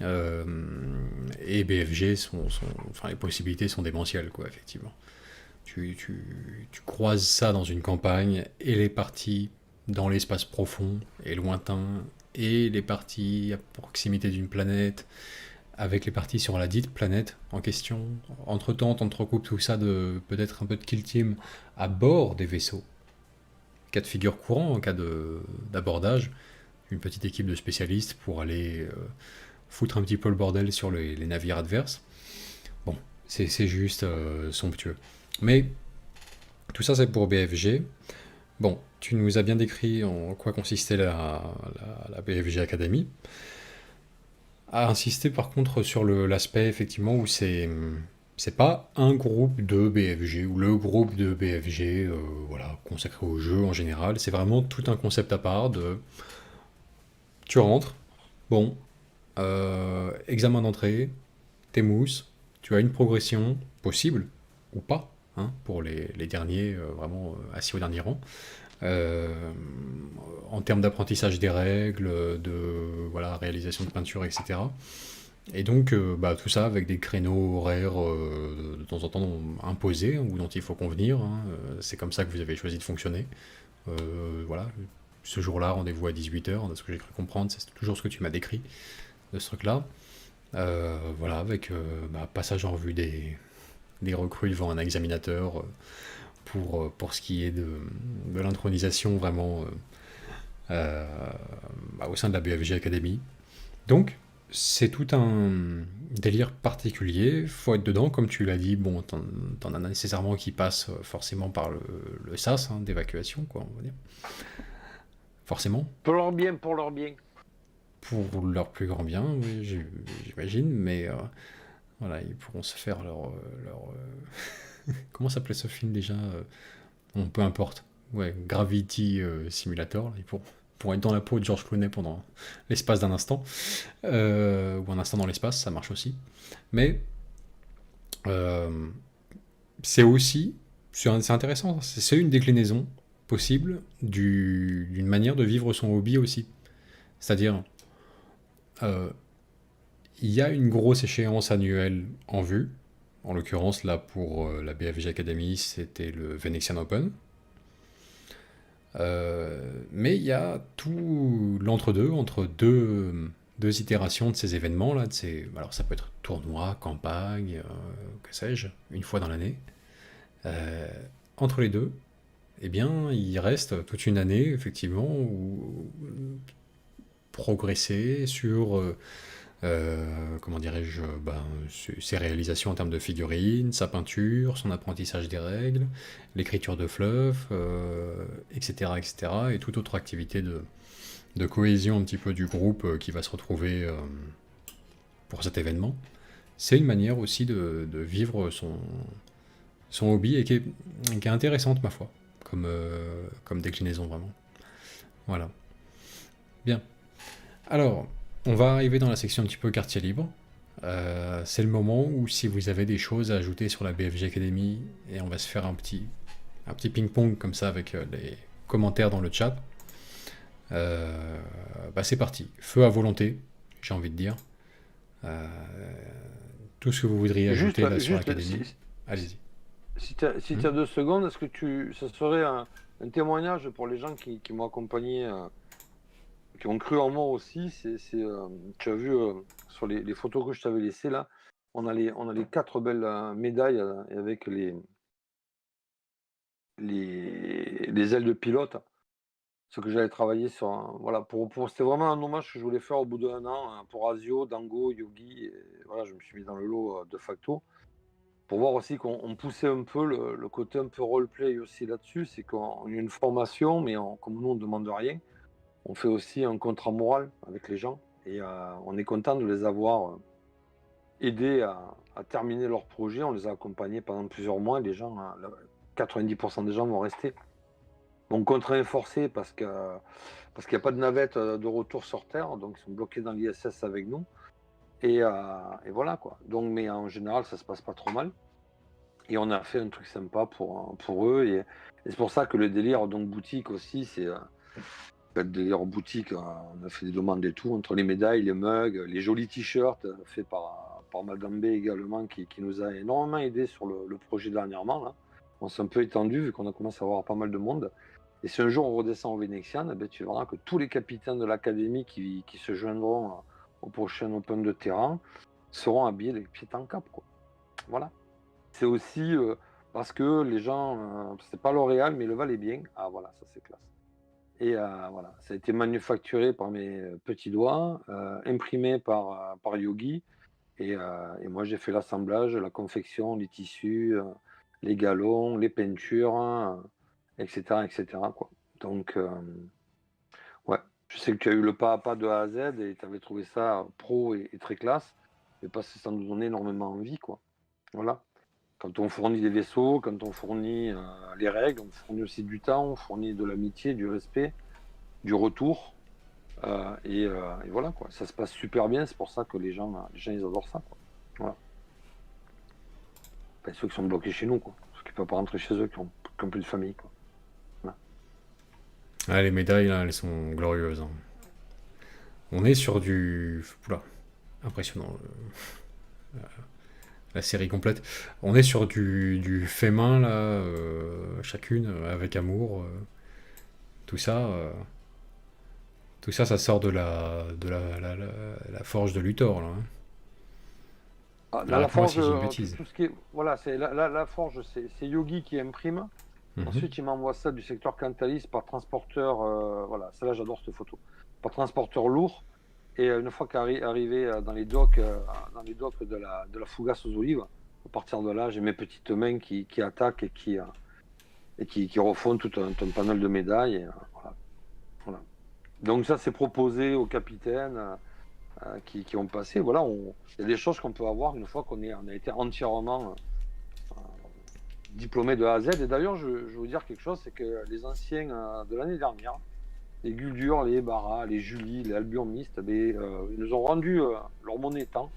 Et BFG, enfin, les possibilités sont démentielles, quoi, effectivement. Tu croises ça dans une campagne, et les parties dans l'espace profond et lointain, et les parties à proximité d'une planète, avec les parties sur la dite planète en question. Entre-temps, t'entrecoupes tout ça de peut-être un peu de kill team à bord des vaisseaux. Cas de figure courant en cas d'abordage, une petite équipe de spécialistes pour aller foutre un petit peu le bordel sur les navires adverses. Bon, c'est juste somptueux. Mais tout ça, c'est pour BFG. Bon, tu nous as bien décrit en quoi consistait la BFG Academy. À insister par contre sur l'aspect effectivement où c'est pas un groupe de BFG ou le groupe de BFG voilà, consacré au jeu en général, c'est vraiment tout un concept à part de tu rentres, bon, examen d'entrée, t'es mousse, tu as une progression possible ou pas, hein, pour les derniers vraiment assis au dernier rang. En termes d'apprentissage des règles, de voilà, réalisation de peinture, etc. Et donc, tout ça avec des créneaux horaires de temps en temps imposés, ou dont il faut convenir. Hein. C'est comme ça que vous avez choisi de fonctionner. Voilà. Ce jour-là, rendez-vous à 18h, de ce que j'ai cru comprendre, c'est toujours ce que tu m'as décrit de ce truc-là. Voilà, avec passage en revue des recrues devant un examinateur. Pour ce qui est de l'intronisation vraiment au sein de la BFG Academy. Donc, c'est tout un délire particulier, faut être dedans, comme tu l'as dit, bon, t'en as nécessairement qui passent forcément par le SAS, hein, d'évacuation, quoi, on va dire. Forcément. Pour leur bien, pour leur bien. Pour leur plus grand bien, oui, j'imagine, mais voilà, ils pourront se faire leur comment s'appelait ce film déjà bon, peu importe. Ouais, Gravity Simulator. Là, ils pourront être dans la peau de George Clooney pendant l'espace d'un instant. Ou un instant dans l'espace, ça marche aussi. Mais c'est aussi... C'est intéressant. C'est une déclinaison possible d'une manière de vivre son hobby aussi. C'est-à-dire... il y a une grosse échéance annuelle en vue. En l'occurrence, là, pour la BFG Academy, c'était le Venexian Open. Mais il y a tout l'entre-deux, entre deux itérations de ces événements-là. Alors, ça peut être tournoi, campagne, que sais-je, une fois dans l'année. Entre les deux, eh bien, il reste toute une année, effectivement, où progresser sur... comment dirais-je, ses réalisations en termes de figurines, sa peinture, son apprentissage des règles, l'écriture de fleuves, etc., etc., et toute autre activité de cohésion un petit peu du groupe qui va se retrouver pour cet événement. C'est une manière aussi de vivre son hobby et qui est intéressante, ma foi, comme déclinaison, vraiment. Voilà. Bien. Alors... on va arriver dans la section un petit peu quartier libre. C'est le moment où si vous avez des choses à ajouter sur la BFG Academy, et on va se faire un petit ping-pong comme ça avec les commentaires dans le chat. C'est parti. Feu à volonté, j'ai envie de dire. Tout ce que vous voudriez ajouter là sur l'Académie. Allez-y. Si tu as 2 secondes, est-ce que ça serait un témoignage pour les gens qui m'ont accompagné, qui ont cru en moi aussi. Tu as vu sur les photos que je t'avais laissées là, on a les 4 belles médailles avec les ailes de pilote. Ce que j'avais travaillé sur voilà, c'était vraiment un hommage que je voulais faire au bout d'1 an, hein, pour Asio, Dango, Yogi, et voilà, je me suis mis dans le lot de facto. Pour voir aussi qu'on poussait un peu le côté un peu roleplay aussi là-dessus, c'est qu'on a une formation, mais comme nous on ne demande rien, on fait aussi un contrat moral avec les gens, et on est content de les avoir aidés à terminer leur projet. On les a accompagnés pendant plusieurs mois, et les gens, 90% des gens vont rester. Donc contraint et forcé parce qu'il n'y a pas de navette de retour sur Terre, donc ils sont bloqués dans l'ISS avec nous. Et voilà quoi. Donc, mais en général, ça se passe pas trop mal. Et on a fait un truc sympa pour eux. Et c'est pour ça que le délire donc boutique aussi, c'est le délire boutique. On a fait des demandes et tout, entre les médailles, les mugs, les jolis t-shirts faits par Madame B également, qui nous a énormément aidé sur le projet dernièrement. Là. On s'est un peu étendu vu qu'on a commencé à avoir pas mal de monde. Et si un jour on redescend au Vénexian, tu verras que tous les capitaines de l'académie qui se joindront au prochain Open de terrain seront habillés les pieds en cap, quoi. Voilà. C'est aussi parce que les gens, c'est pas L'Oréal, mais le valait bien. Ah voilà, ça c'est classe. Et voilà, ça a été manufacturé par mes petits doigts, imprimé par Yogi. Et moi j'ai fait l'assemblage, la confection, les tissus, les galons, les peintures, etc., etc., quoi. Donc, ouais, je sais que tu as eu le pas à pas de A à Z et tu avais trouvé ça pro et très classe, mais parce que ça nous donnait énormément envie, quoi. Voilà. Quand on fournit des vaisseaux, quand on fournit les règles, on fournit aussi du temps, on fournit de l'amitié, du respect, du retour. Et voilà, quoi. Ça se passe super bien, c'est pour ça que les gens ils adorent ça, quoi. Voilà. Enfin, ceux qui sont bloqués chez nous, quoi. Ceux qui ne peuvent pas rentrer chez eux, qui ont plus de famille, quoi. Ah, les médailles, là, elles sont glorieuses. Hein. On est sur du... Oula, impressionnant. La série complète. On est sur du fait main, là, chacune, avec amour. Tout ça... Tout ça, ça sort de la forge de Luthor, là. Hein. Ah, la Arrête-moi forge, si j'ai une bêtise. tout ce qui est, voilà, c'est la forge, c'est Yogi qui imprime. Mhm. Ensuite, il m'envoie ça du secteur Cantalis par transporteur. Voilà, celle-là, j'adore cette photo. Par transporteur lourd. Et une fois qu'arrivé dans les docks de la Fougasse aux Olives, à partir de là, j'ai mes petites mains qui attaquent et qui refont tout un panel de médailles. Et, voilà. Donc ça, c'est proposé aux capitaines qui ont passé. Voilà, il y a des choses qu'on peut avoir une fois qu'on a été entièrement diplômé de A à Z. Et d'ailleurs, je vais vous dire quelque chose, c'est que les anciens de l'année dernière, les Guldur, les Barra, les Julie, les Albion Mist, ils nous ont rendu leur monnaie temps.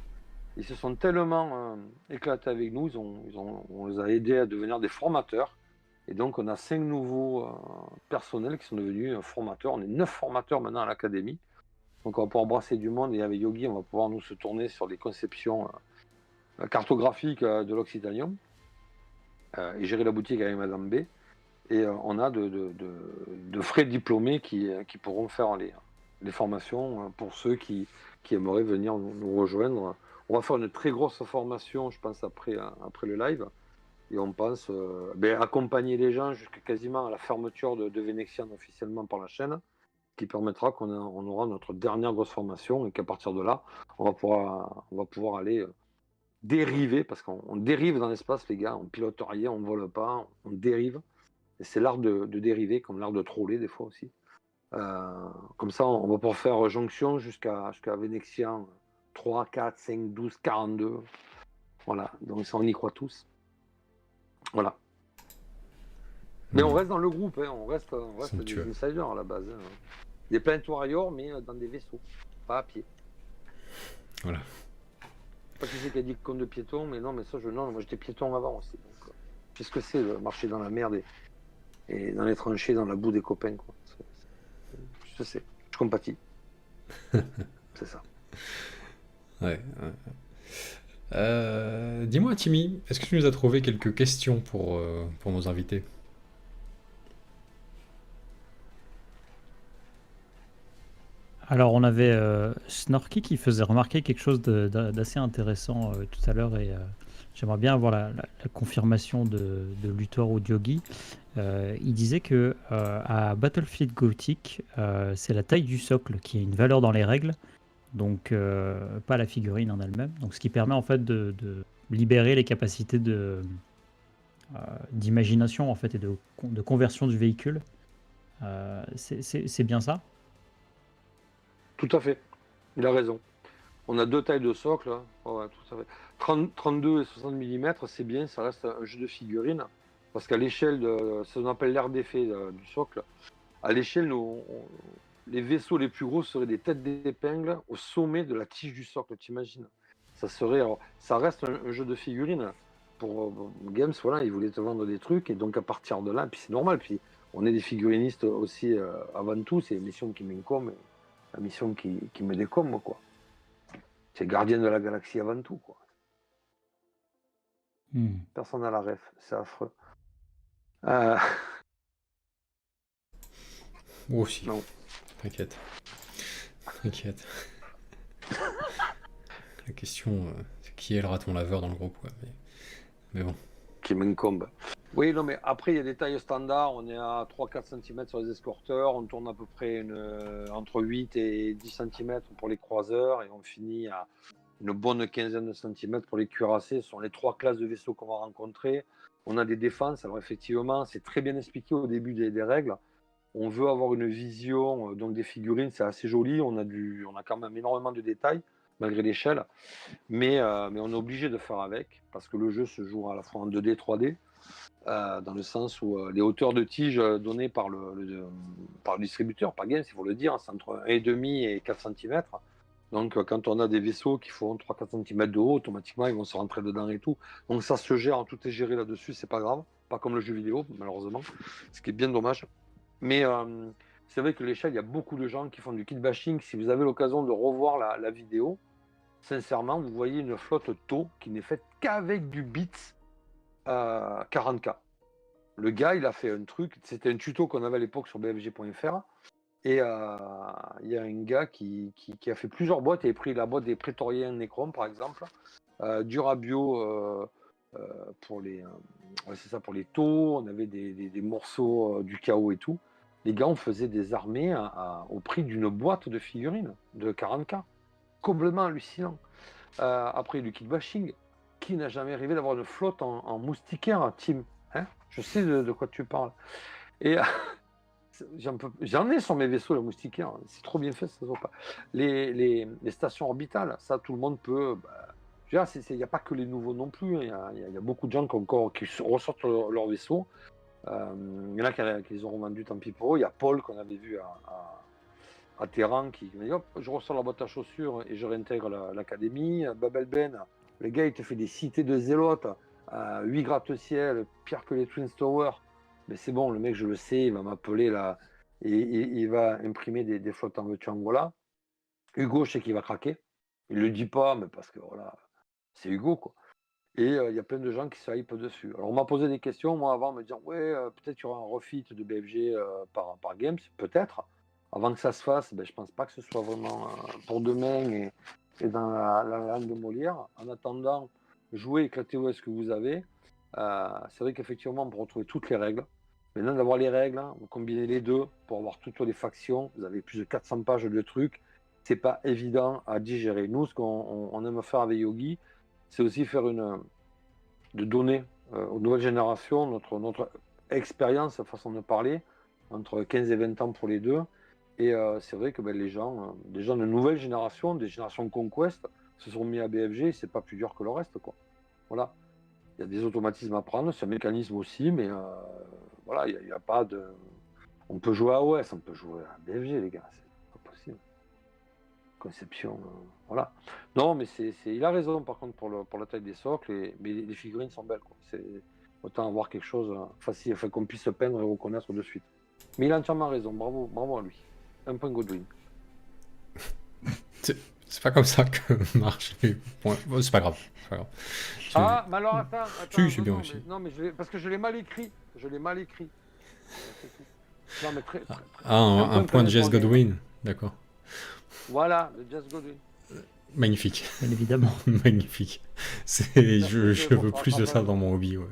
Ils se sont tellement éclatés avec nous, on les a aidés à devenir des formateurs. Et donc, on a 5 nouveaux personnels qui sont devenus formateurs. On est 9 formateurs maintenant à l'académie. Donc, on va pouvoir brasser du monde. Et avec Yogi, on va pouvoir nous se tourner sur les conceptions cartographiques de l'Occitanium et gérer la boutique avec Madame B. Et on a de frais diplômés qui pourront faire les formations pour ceux qui aimeraient venir nous rejoindre. On va faire une très grosse formation, je pense, après le live. Et on pense accompagner les gens jusqu'à quasiment à la fermeture de Vénexian officiellement par la chaîne, qui permettra qu'on aura notre dernière grosse formation et qu'à partir de là, on va pouvoir aller dériver, parce qu'on dérive dans l'espace, les gars, on pilote rien, on vole pas, on dérive. Et c'est l'art de dériver, comme l'art de troller des fois aussi. Comme ça, on va pouvoir faire jonction jusqu'à Vénexian 3, 4, 5, 12, 42. Voilà, donc ça, on y croit tous. Voilà. Mais on reste dans le groupe, hein. on reste des insiders à la base. Hein. Des Planet Warriors, mais dans des vaisseaux, pas à pied. Voilà. Pas qui c'est qui a dit compte de piéton, mais non, mais ça, moi j'étais piéton avant aussi. Donc, je sais ce que c'est de marcher dans la merde et dans les tranchées, dans la boue des copains. Quoi. Je sais, je compatis. C'est ça. Ouais. Dis-moi, Timmy, est-ce que tu nous as trouvé quelques questions pour nos invités? Alors, on avait Snorky qui faisait remarquer quelque chose d'assez intéressant tout à l'heure, et j'aimerais bien avoir la confirmation de Luthor ou de Yogi. Il disait que à Battlefield Gothic, c'est la taille du socle qui a une valeur dans les règles, donc pas la figurine en elle-même. Donc, ce qui permet en fait de libérer les capacités d'imagination en fait et de conversion du véhicule. C'est bien ça? Tout à fait. Il a raison. On a 2 tailles de socle. Hein. Ouais, tout à fait. 32 et 60 mm, c'est bien, ça reste un jeu de figurines. Parce qu'à l'échelle de ce qu'on appelle l'aire d'effet du socle, à l'échelle, les vaisseaux les plus gros seraient des têtes d'épingle au sommet de la tige du socle, t'imagines? Ça serait, alors, ça reste un jeu de figurines. Pour Games, voilà, ils voulaient te vendre des trucs, et donc à partir de là, puis c'est normal, puis on est des figurinistes aussi avant tout, c'est une mission qui m'incombe, la mission qui me décombe, quoi. C'est gardien de la galaxie avant tout, quoi. Personne n'a la ref, c'est affreux. Oh, si. Non. T'inquiète. T'inquiète. La question, c'est qui est le raton laveur dans le groupe, quoi. Mais bon. Qui m'incombe. Oui, non, mais après, il y a des tailles standards. On est à 3-4 cm sur les escorteurs. On tourne à peu près entre 8 et 10 cm pour les croiseurs. Et on finit à une bonne quinzaine de centimètres pour les cuirassés. Ce sont les 3 classes de vaisseaux qu'on va rencontrer. On a des défenses. Alors, effectivement, c'est très bien expliqué au début des règles. On veut avoir une vision, donc des figurines, c'est assez joli. On a quand même énormément de détails, malgré l'échelle. Mais on est obligé de faire avec, parce que le jeu se joue à la fois en 2D, 3D, dans le sens où les hauteurs de tige données par le distributeur, par Games, il faut le dire, c'est entre 1,5 et 4 cm. Donc quand on a des vaisseaux qui font 3-4 cm de haut, automatiquement ils vont se rentrer dedans et tout. Donc ça se gère, tout est géré là-dessus, c'est pas grave. Pas comme le jeu vidéo, malheureusement, ce qui est bien dommage. Mais c'est vrai que l'échelle, il y a beaucoup de gens qui font du kit bashing. Si vous avez l'occasion de revoir la vidéo, sincèrement, vous voyez une flotte taux qui n'est faite qu'avec du bits 40K. Le gars, il a fait un truc, c'était un tuto qu'on avait à l'époque sur bfg.fr, et il y a un gars qui a fait plusieurs boîtes, il a pris la boîte des prétoriens Necron, par exemple, Durabio pour les taux, on avait des morceaux du chaos et tout. Les gars, on faisait des armées au prix d'une boîte de figurines de 40K. Complètement hallucinant. Après, du kit bashing. Qui n'a jamais rêvé d'avoir une flotte en moustiquaire, Tim, hein? Je sais de quoi tu parles. Et j'en ai sur mes vaisseaux, la moustiquaire. C'est trop bien fait, ça se voit pas. Les stations orbitales, ça, tout le monde peut... il n'y a pas que les nouveaux non plus. Il y a beaucoup de gens qui ressortent leur vaisseau. Il y en a qui les ont revendus, tant pis pour eux. Il y a Paul qu'on avait vu à Terran qui m'a dit hop, je ressors la boîte à chaussures et je réintègre l'académie. Babel Ben, le gars il te fait des cités de zélotes, 8 gratte-ciel, pire que les Twin Towers. Mais c'est bon, le mec, je le sais, il va m'appeler là et il va imprimer des flottes en veux-tu en voilà. Hugo, je sais qu'il va craquer. Il le dit pas, mais parce que voilà, c'est Hugo, quoi. Et il y a plein de gens qui se hype dessus. Alors on m'a posé des questions, moi avant, me dire ouais, peut-être qu'il y aura un refit de BFG par Games, peut-être. Avant que ça se fasse, je pense pas que ce soit vraiment pour demain et dans la langue de Molière. En attendant, jouez, éclatez-vous à ce que vous avez. C'est vrai qu'effectivement, on peut retrouver toutes les règles. Maintenant, d'avoir les règles, hein, vous combinez les deux pour avoir toutes les factions. Vous avez plus de 400 pages de trucs. C'est pas évident à digérer. Nous, ce qu'on aime faire avec Yogi, c'est aussi faire de donner aux nouvelles générations notre expérience, façon de parler, entre 15 et 20 ans pour les deux. Et c'est vrai que les gens de nouvelles générations, des générations Conquest, se sont mis à BFG, et c'est pas plus dur que le reste, quoi. Voilà. Il y a des automatismes à prendre, c'est un mécanisme aussi, mais voilà, il n'y a pas de... On peut jouer à OS, on peut jouer à BFG, les gars, c'est pas possible. Conception, voilà. Non, mais il a raison, par contre, pour la taille des socles, mais les figurines sont belles, quoi. C'est autant avoir quelque chose facile, enfin, qu'on puisse se peindre et reconnaître de suite. Mais il a entièrement raison, bravo à lui. Un point Godwin. C'est pas comme ça que marchent les points. Oh, c'est pas grave. Ah, mais alors attends. Si, c'est bien aussi. Non, mais parce que je l'ai mal écrit. Non, mais très, un point de Jess Godwin, d'accord. Voilà, le Jess Godwin. Magnifique. Bien évidemment. Magnifique. Je veux plus de ça dans mon hobby, ouais.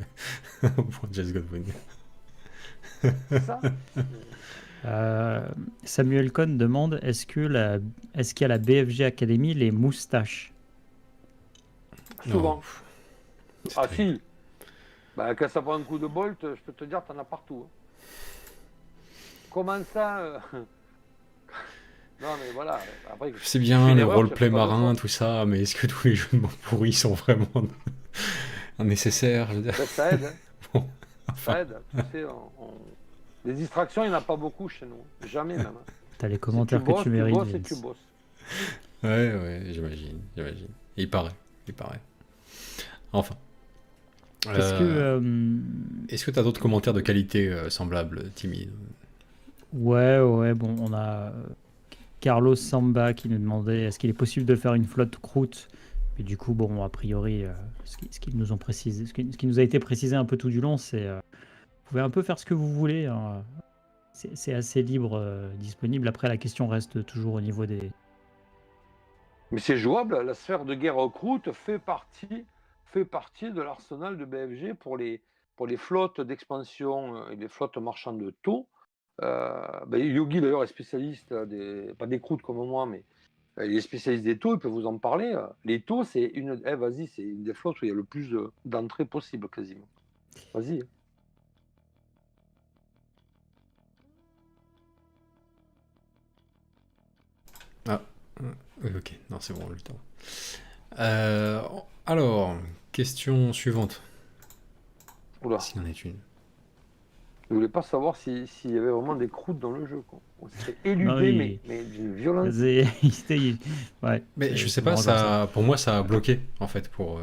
Un point de Jess Godwin. C'est ça. Samuel Cohn demande est-ce qu'il y a la BFG Academy les moustaches? Souvent. Ah si. Quand ça prend un coup de bolt, je peux te dire, t'en as partout. Comment ça Non mais voilà. Après, c'est bien les roleplay marins, tout ça, mais est-ce que tous les jeux de mots pourris sont vraiment nécessaires, je veux dire. Ça aide. Hein. Bon, enfin. Ça aide. Tu sais, les distractions, il n'y en a pas beaucoup chez nous. Jamais même. T'as les Si commentaires que bosses, tu mérites, bosses et Vince. tu bosses. Ouais, j'imagine. Il paraît. Enfin. Est-ce que... Est-ce que tu as d'autres commentaires de qualité semblables, Timmy? Ouais, bon, on a Carlos Samba qui nous demandait est-ce qu'il est possible de faire une flotte croûte. Et du coup, bon, a priori, ce qu'ils nous ont précisé, ce qui nous a été précisé un peu tout du long, c'est vous pouvez un peu faire ce que vous voulez, hein. C'est assez libre, disponible. Après, la question reste toujours au niveau des... Mais c'est jouable, la sphère de guerre croûte fait partie de l'arsenal de BFG pour les flottes d'expansion et les flottes marchandes de taux. Yogi d'ailleurs est spécialiste pas des croûtes comme moi, mais il est spécialiste des taux, il peut vous en parler. Les taux, c'est une des flottes où il y a le plus d'entrées possible quasiment. Vas-y. Ah, oui, ok, non, c'est bon, le temps. Alors, question suivante. Oula. S'il y en est une. Je voulais pas savoir s'il y avait vraiment des croûtes dans le jeu, quoi. On s'est Non, éludé, il- mais d'une violence. Ouais, Mais je sais c'est pas, marrant comme ça, pour moi, ça a bloqué, en fait, pour...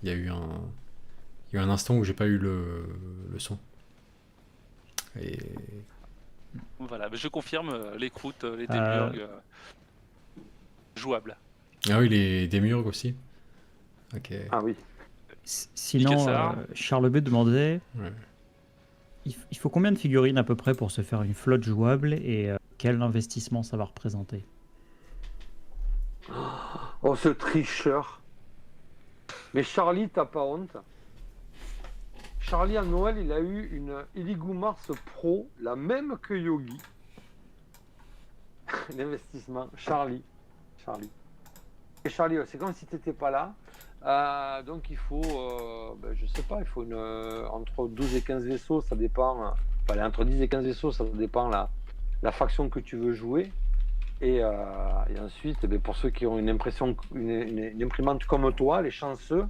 Il y a eu un instant où j'ai pas eu le son. Et... Voilà, mais je confirme, les croûtes, les Euh, démiurges, jouables. Ah oui, les démiurges aussi. Ok. Ah oui. Sinon, Picassar. Charles B demandait Ouais. il faut combien de figurines à peu près pour se faire une flotte jouable et quel investissement ça va représenter? Oh, ce tricheur. Mais Charlie, t'as pas honte? Charlie, à Noël, il a eu une Iligu Mars Pro, la même que Yogi. L'investissement. Charlie. Et Charlie, c'est comme si tu n'étais pas là. Donc il faut, je sais pas, il faut entre 12 et 15 vaisseaux, ça dépend. Enfin, entre 10 et 15 vaisseaux, ça dépend la faction que tu veux jouer. Et ensuite, pour ceux qui ont une imprimante comme toi, les chanceux,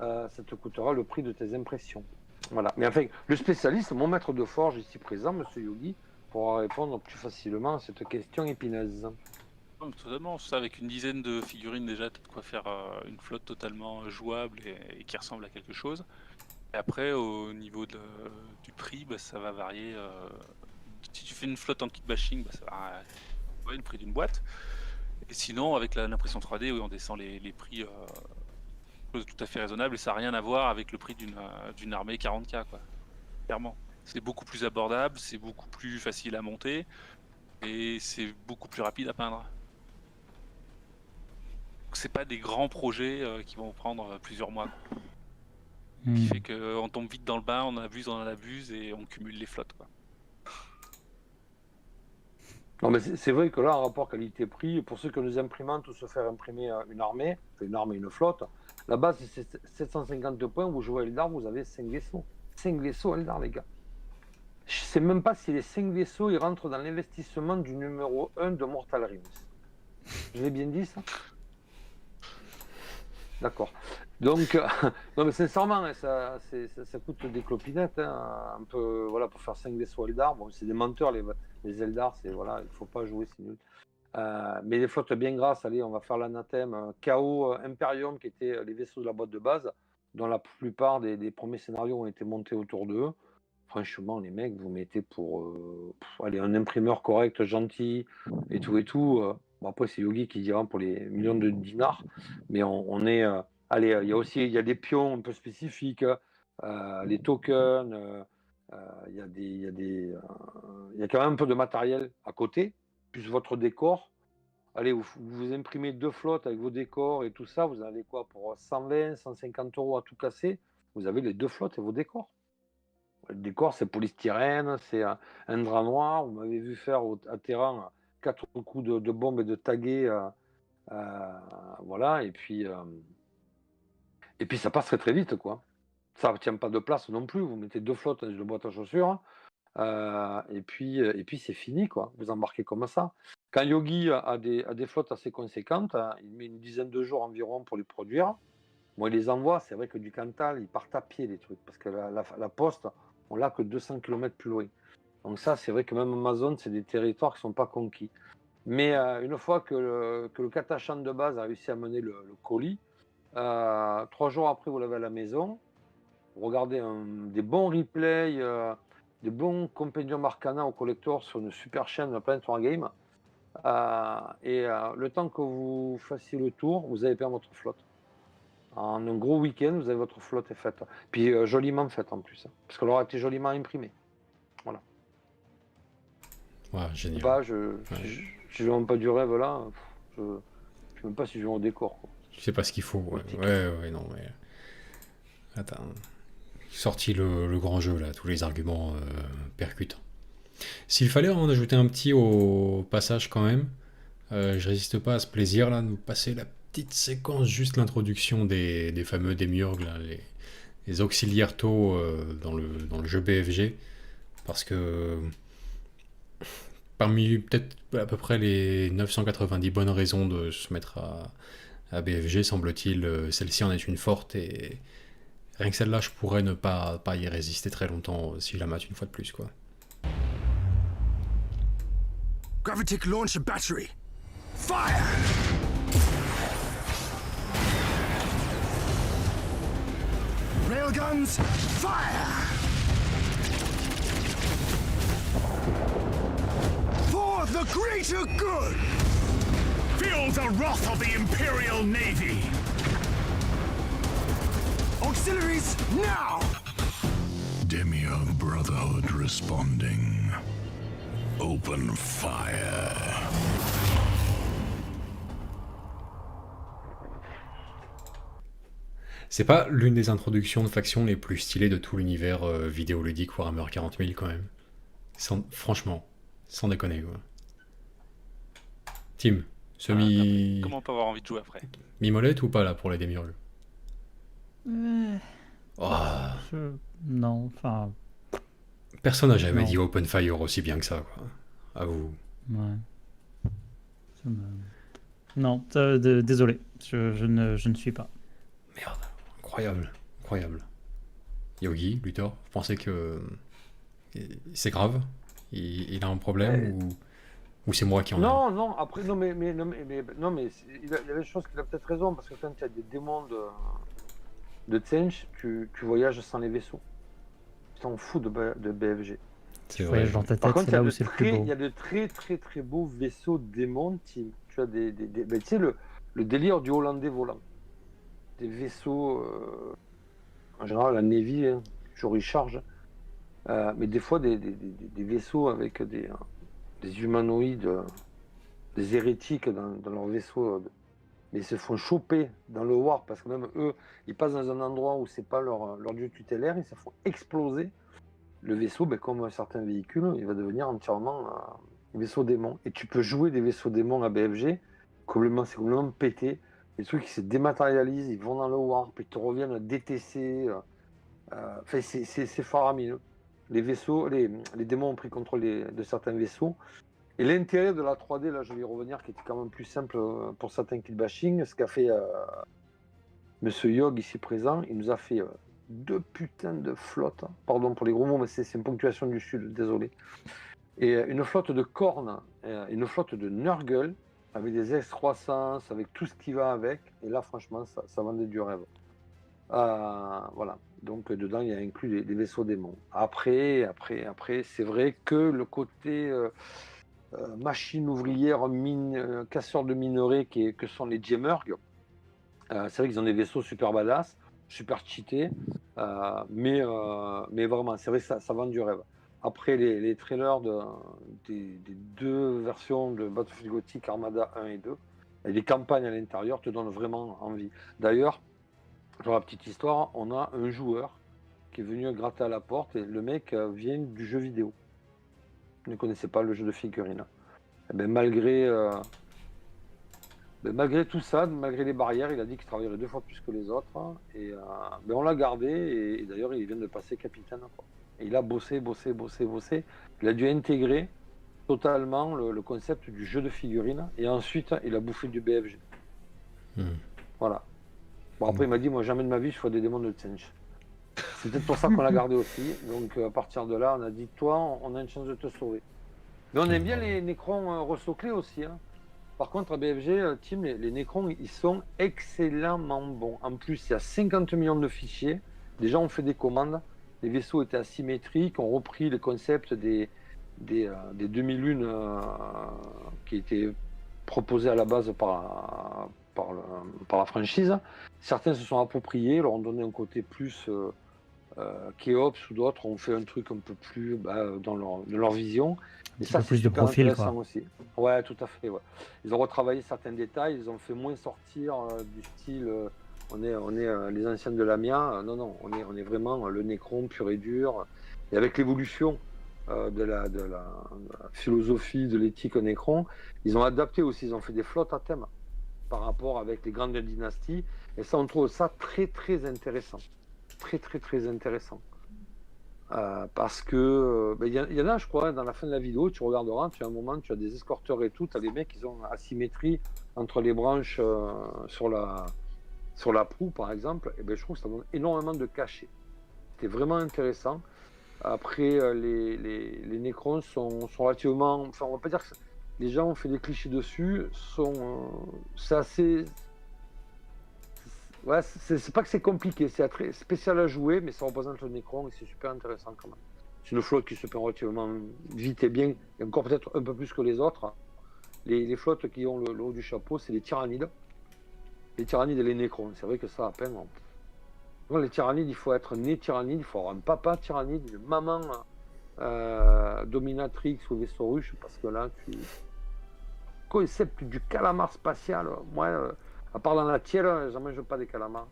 ça te coûtera le prix de tes impressions. Voilà. Mais enfin, le spécialiste, mon maître de forge ici présent, Monsieur Yogi, pourra répondre plus facilement à cette question épineuse. Ouais, mais totalement, ça avec une dizaine de figurines déjà, t'as de quoi faire une flotte totalement jouable et qui ressemble à quelque chose. Et après, au niveau du prix, ça va varier. Si tu fais une flotte en kit bashing, ça va varier le prix d'une boîte. Et sinon, avec l'impression 3D, oui, on descend les prix chose tout à fait raisonnable et ça n'a rien à voir avec le prix d'une armée 40K, quoi. Clairement. C'est beaucoup plus abordable, c'est beaucoup plus facile à monter et c'est beaucoup plus rapide à peindre. Donc c'est pas des grands projets qui vont prendre plusieurs mois, quoi. Ce qui fait qu'on tombe vite dans le bain, on en abuse et on cumule les flottes, quoi. Non, mais c'est vrai que là, en rapport qualité-prix, pour ceux qui ont des imprimantes ou se faire imprimer une flotte, la base c'est 750 points, vous jouez à Eldar, vous avez 5 vaisseaux. 5 vaisseaux Eldar, les gars. Je sais même pas si les 5 vaisseaux ils rentrent dans l'investissement du numéro 1 de Mortal Realms. Je l'ai bien dit ça? D'accord. Donc, non mais sincèrement, ça coûte des clopinettes, hein, un peu, voilà, pour faire 5 vaisseaux Eldar. Bon, c'est des menteurs, les Eldar, voilà, il faut pas jouer, c'est nul. Mais les flottes bien grasses, allez, on va faire l'anathème. Chaos, Imperium, qui étaient les vaisseaux de la boîte de base, dont la plupart des premiers scénarios ont été montés autour d'eux. Franchement, les mecs, vous mettez pour allez, un imprimeur correct, gentil, et tout. Bon, après, c'est Yogi qui dira pour les millions de dinars, mais on est... allez, il y a des pions un peu spécifiques, les tokens, il y a quand même un peu de matériel à côté, plus votre décor. Allez, vous imprimez 2 flottes avec vos décors et tout ça, vous avez quoi pour 120, 150 € à tout casser? Vous avez les 2 flottes et vos décors. Le décor, c'est polystyrène, c'est un drap noir. Vous m'avez vu faire à terrain 4 coups de bombes et de taguer. Voilà, et puis ça passe très très vite, quoi. Ça ne tient pas de place non plus. Vous mettez 2 flottes dans une boîte à chaussures. Et puis c'est fini, quoi. Vous embarquez comme ça. Quand Yogi a des flottes assez conséquentes, il met une dizaine de jours environ pour les produire. Moi, il les envoie. C'est vrai que du Cantal, ils partent à pied, les trucs, parce que la poste, on l'a que 200 km plus loin. Donc ça, c'est vrai que même Amazon, c'est des territoires qui ne sont pas conquis. Mais une fois que le catachan de base a réussi à mener le colis, 3 jours après, vous l'avez à la maison. Vous regardez des bons replays, des bons compendium arcana au collector sur une super chaîne, Planet Wargame. Et le temps que vous fassiez le tour, vous avez perdu votre flotte. En un gros week-end, vous avez votre flotte est faite. Puis joliment faite en plus, hein, parce qu'elle aura été joliment imprimée. Voilà. Ouais, génial. Bah, si je vends pas du rêve là, je sais même pas si je vends au décor, quoi. Je sais pas ce qu'il faut. Ouais, non, mais. Attends. Sorti le grand jeu, là, tous les arguments percutants. S'il fallait en ajouter un petit au passage quand même, je résiste pas à ce plaisir là de nous passer la petite séquence, juste l'introduction des fameux démiurges, là, les auxiliaires taux dans le jeu BFG, parce que parmi peut-être à peu près les 990 bonnes raisons de se mettre à BFG, semble-t-il, celle-ci en est une forte, et rien que celle-là, je pourrais ne pas y résister très longtemps si je la mate une fois de plus, quoi. Gravitic launcher battery. Fire! Railguns, fire! For the greater good! Feel the wrath of the Imperial Navy! Auxiliaries, now! Demiurge Brotherhood responding. Open fire. C'est pas l'une des introductions de factions les plus stylées de tout l'univers vidéoludique Warhammer 40 000 quand même. Franchement, sans déconner, quoi. Tim, Comment on peut avoir envie de jouer après? mi-molette ou pas là pour les démiurges? Non, enfin... Personne n'a jamais Non. dit Open Fire aussi bien que ça, quoi. À vous. Ouais. Non, désolé, je ne suis pas. Merde, incroyable. Yogi, Luthor, vous pensez que c'est grave? Il a un problème ou c'est moi qui en ai? Non, après, non, mais il y a des choses qu'il a peut-être raison, parce que quand il y a des démons de Tsench, tu voyages sans les vaisseaux. Tu t'en fous de BFG. C'est Voyage vrai. dans ta Par tête, contre, c'est là où c'est le plus beau. il y a de très beaux vaisseaux démons, Tim. Tu as ben, tu sais, le délire du Hollandais volant. Des vaisseaux, en général, la Navy, hein, toujours ils chargent. Mais des fois, des vaisseaux avec des humanoïdes, des hérétiques dans leurs vaisseaux. Mais ils se font choper dans le War, parce que même eux, ils passent dans un endroit où c'est pas leur lieu tutélaire, ils se font exploser. Le vaisseau, ben, comme certains véhicules, il va devenir entièrement un vaisseau démon. Et tu peux jouer des vaisseaux démons à BFG, c'est complètement pété. Les trucs qui se dématérialisent, ils vont dans le Warp, ils te reviennent DTC. Enfin, c'est faramineux. Les vaisseaux, les démons ont pris contrôle de certains vaisseaux. Et l'intérêt de la 3D, là je vais y revenir, qui était quand même plus simple pour certains killbashing, ce qu'a fait Monsieur Yog ici présent, il nous a fait 2 putains de flottes, pardon pour les gros mots, mais c'est une ponctuation du sud, désolé. Et une flotte de cornes, une flotte de Nurgle, avec des excroissances, avec tout ce qui va avec, et là franchement ça vendait du rêve. Voilà, donc dedans il y a inclus des vaisseaux démons. Après, c'est vrai que le côté machine ouvrière, casseur de minerais que sont les Demiurges, c'est vrai qu'ils ont des vaisseaux super badass, super cheatés, mais vraiment, c'est vrai que ça vend du rêve. Après, les trailers des 2 versions de Battlefield Gothic, Armada 1 et 2, et les campagnes à l'intérieur te donnent vraiment envie. D'ailleurs, pour la petite histoire, on a un joueur qui est venu gratter à la porte, et le mec vient du jeu vidéo. Il ne connaissait pas le jeu de figurines. Et ben, malgré tout ça, malgré les barrières, il a dit qu'il travaillerait 2 fois plus que les autres. Et ben on l'a gardé, et d'ailleurs il vient de passer capitaine, quoi. Et il a bossé. Il a dû intégrer totalement le concept du jeu de figurines, et ensuite il a bouffé du BFG. Voilà. Bon, après il m'a dit, moi jamais de ma vie je ferai des démons de Tsench. C'est peut-être pour ça qu'on l'a gardé aussi. Donc à partir de là, on a dit toi, on a une chance de te sauver. Mais on aime bien les Necrons resoclés aussi. Hein. Par contre, à BFG, Team, les Necrons, ils sont excellemment bons. En plus, il y a 50 millions de fichiers. Déjà, on fait des commandes. Les vaisseaux étaient asymétriques. On repris les concepts des demi-lunes qui étaient proposés à la base par la franchise. Certains se sont appropriés, leur ont donné un côté plus Keops ou d'autres ont fait un truc un peu plus dans leur vision. Et ça, peu c'est plus de super profil, intéressant quoi. aussi. Ouais, tout à fait. Ouais. Ils ont retravaillé certains détails, ils ont fait moins sortir du style on est les anciens de l'Amiens. Non, on est vraiment le Necron pur et dur. Et avec l'évolution de la philosophie, de l'éthique Necron, ils ont adapté aussi, ils ont fait des flottes à thème par rapport avec les grandes dynasties. Et ça, on trouve ça très, très intéressant. Très, très, très intéressant. Parce que il y en a, je crois, dans la fin de la vidéo, tu regarderas, tu as un moment, tu as des escorteurs et tout, tu as des mecs qui ont asymétrie entre les branches sur la proue, par exemple. Et je trouve que ça donne énormément de cachet. C'était vraiment intéressant. Après, les Necrons sont relativement... Enfin, on va pas dire que les gens ont fait des clichés dessus. C'est assez... Ouais, c'est pas que c'est compliqué, c'est très spécial à jouer, mais ça représente le Necron et c'est super intéressant quand même. C'est une flotte qui se perd relativement vite et bien, et encore peut-être un peu plus que les autres. Les flottes qui ont le haut du chapeau, c'est les tyrannides. Les tyrannides et les Necrons, c'est vrai que ça, à peine. Les tyrannides, il faut être né tyrannide, il faut avoir un papa tyrannide, une maman dominatrix ou vaisseau ruche, parce que là, concept du calamar spatial, moi, à part dans la tienne, je ne mange pas des calamars.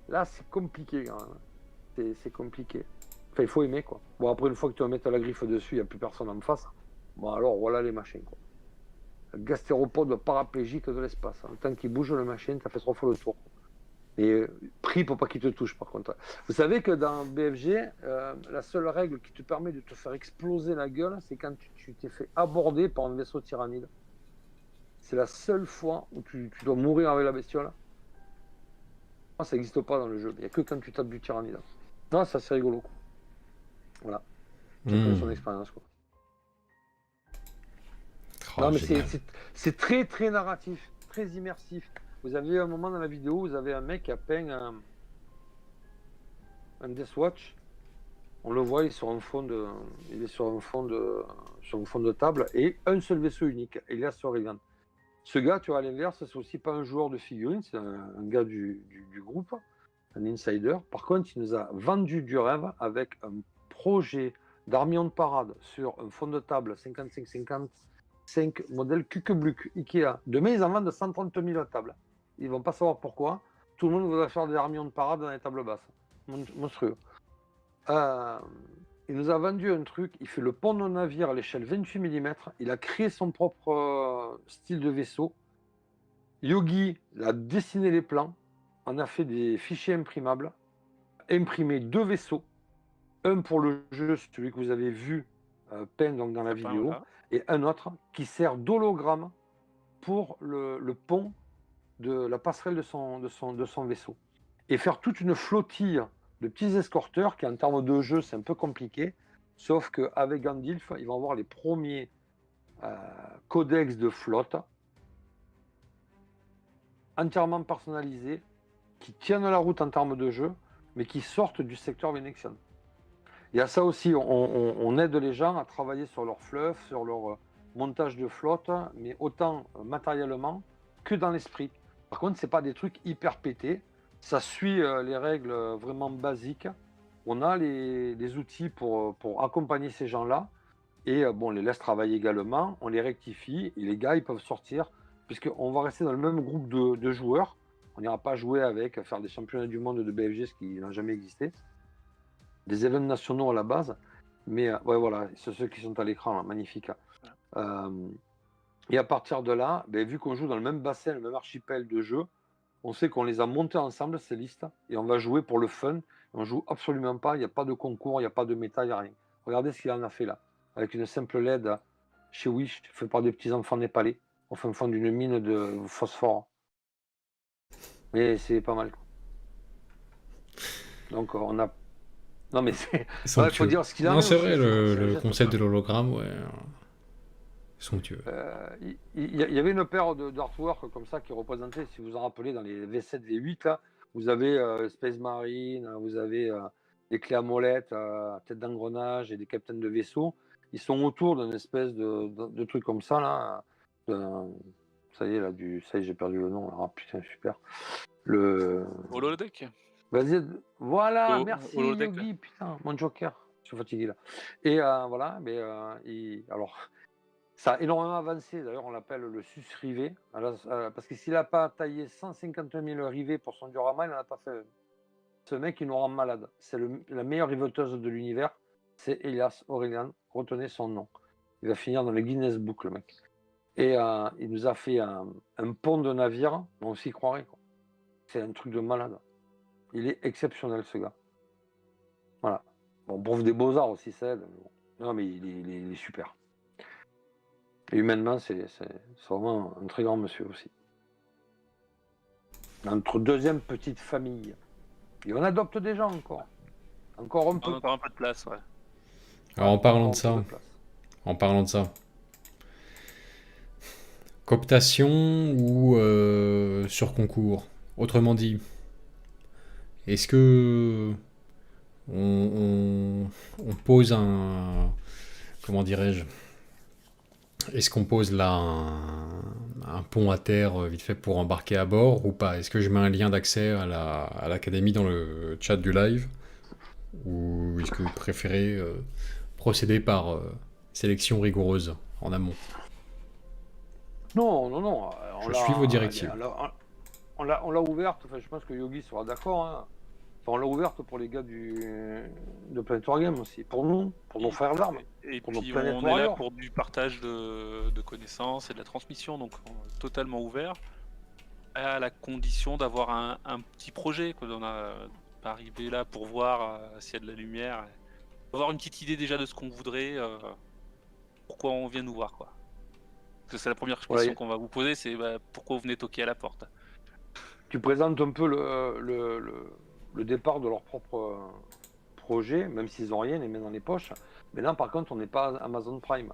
Là, c'est compliqué quand même. C'est compliqué. Enfin, il faut aimer, quoi. Bon, après, une fois que tu vas mettre la griffe dessus, il n'y a plus personne en face. Bon, alors, voilà les machines, quoi. Le gastéropode paraplégique de l'espace. Hein. Tant qu'il bouge le machin, tu as fait 3 fois le tour. Et prie pour pas qu'il te touche, par contre. Vous savez que dans BFG, la seule règle qui te permet de te faire exploser la gueule, c'est quand tu t'es fait aborder par un vaisseau tyrannide. C'est la seule fois où tu dois mourir avec la bestiole. Ça n'existe pas dans le jeu. Il n'y a que quand tu tapes du tyrannide. Non, ça c'est rigolo. Quoi. Voilà. Chacun son expérience. Quoi. Oh, non, mais génial. c'est très très narratif, très immersif. Vous avez un moment dans la vidéo, vous avez un mec qui a peint un Death Watch. On le voit, il est sur un fond de table et un seul vaisseau unique. Elias Sorrigan. Ce gars, tu vois, à l'inverse, c'est aussi pas un joueur de figurines, c'est un gars du groupe, un insider. Par contre, il nous a vendu du rêve avec un projet d'armion de parade sur un fond de table 55-55 modèle Kukebluck Ikea. Demain, ils en vendent 130 000 tables. Ils vont pas savoir pourquoi. Tout le monde voudrait faire des armions de parade dans les tables basses. Monstrueux. Il nous a vendu un truc, il fait le pont de navire à l'échelle 28 mm, il a créé son propre style de vaisseau. Yogi a dessiné les plans, on a fait des fichiers imprimables, imprimé 2 vaisseaux, un pour le jeu, celui que vous avez vu peint donc dans la vidéo, Voilà. et un autre qui sert d'hologramme pour le pont de la passerelle de son vaisseau. Et faire toute une flottille de petits escorteurs qui en termes de jeu c'est un peu compliqué, sauf qu'avec Gandalf ils vont avoir les premiers codex de flotte entièrement personnalisés qui tiennent la route en termes de jeu mais qui sortent du secteur Venexian. Il y a ça aussi, on aide les gens à travailler sur leur fluff, sur leur montage de flotte, mais autant matériellement que dans l'esprit. Par contre, c'est pas des trucs hyper pétés. Ça suit les règles vraiment basiques. On a les outils pour accompagner ces gens-là. Et on les laisse travailler également. On les rectifie. Et les gars, ils peuvent sortir. Puisqu'on va rester dans le même groupe de joueurs. On n'ira pas jouer avec, faire des championnats du monde de BFG, ce qui n'a jamais existé. Des événements nationaux à la base. Mais ouais, voilà, c'est ceux qui sont à l'écran, là, magnifique. Et à partir de là, vu qu'on joue dans le même bassin, le même archipel de jeux, on sait qu'on les a montés ensemble, ces listes, et on va jouer pour le fun. On joue absolument pas, il n'y a pas de concours, il n'y a pas de méta, il n'y a rien. Regardez ce qu'il en a fait là, avec une simple LED chez Wish, fait par des petits enfants népalais, au fin fond d'une mine de phosphore. Mais c'est pas mal. Donc on a Non, mais c'est. Somptueux. Il faut dire ce qu'il a. Non, c'est vrai, c'est le geste, concept quoi. de l'hologramme, ouais. Somptueux. Il y avait une paire d'artwork comme ça qui représentait, si vous vous en rappelez, dans les V7, V8, là, vous avez Space Marine, vous avez des clés à molette, tête d'engrenage et des capitaines de vaisseau. Ils sont autour d'une espèce de truc comme ça, là. Ça y est, là, ça y est, j'ai perdu le nom. Ah putain, super. Le. Holodeck. Vas-y, voilà, Au- merci holodeck, Yogi, putain, mon joker. Je suis fatigué là. Et voilà, mais alors. Ça a énormément avancé, d'ailleurs on l'appelle le sus-rivet, parce que s'il n'a pas taillé 150 000 rivets pour son diorama, il n'en a pas fait un. Ce mec, il nous rend malade. C'est la meilleure riveteuse de l'univers, c'est Elias Aurelian, retenez son nom. Il va finir dans le Guinness Book, le mec. Et il nous a fait un pont de navire, on s'y croirait, quoi. C'est un truc de malade. Il est exceptionnel, ce gars. Voilà. Bon, prof des beaux-arts aussi, ça aide. Mais bon. Non, mais il est super. Et humainement, c'est vraiment un très grand monsieur aussi. Notre deuxième petite famille. Et on adopte des gens encore. Encore un On peu. a encore un peu de place, ouais. Alors, en parlant de Encore un ça, peu place. Cooptation ou sur concours? Autrement dit, est-ce que on pose un... Comment dirais-je? Est-ce qu'on pose là un pont à terre vite fait pour embarquer à bord ou pas? Est-ce que je mets un lien d'accès à l'académie dans le chat du live? Ou est-ce que vous préférez procéder par sélection rigoureuse en amont? Non. Je suis vos directives. On l'a ouverte, enfin, je pense que Yogi sera d'accord. Hein. Enfin, on l'a ouverte pour les gars de Planet Wargame aussi. Pour nous, pour nos frères d'armes. Et Pour nos puis planètes on est là warriors. pour du partage de connaissances et de la transmission, donc totalement ouvert, à la condition d'avoir un petit projet, quoi. On n'a pas arrivé là pour voir s'il y a de la lumière, avoir une petite idée déjà de ce qu'on voudrait, pourquoi on vient nous voir, quoi. Parce que c'est la première question Ouais. qu'on va vous poser, c'est pourquoi vous venez toquer à la porte. Tu présentes un peu le départ de leur propre projet, même s'ils n'ont rien, les mains dans les poches. Mais là, par contre, on n'est pas Amazon Prime.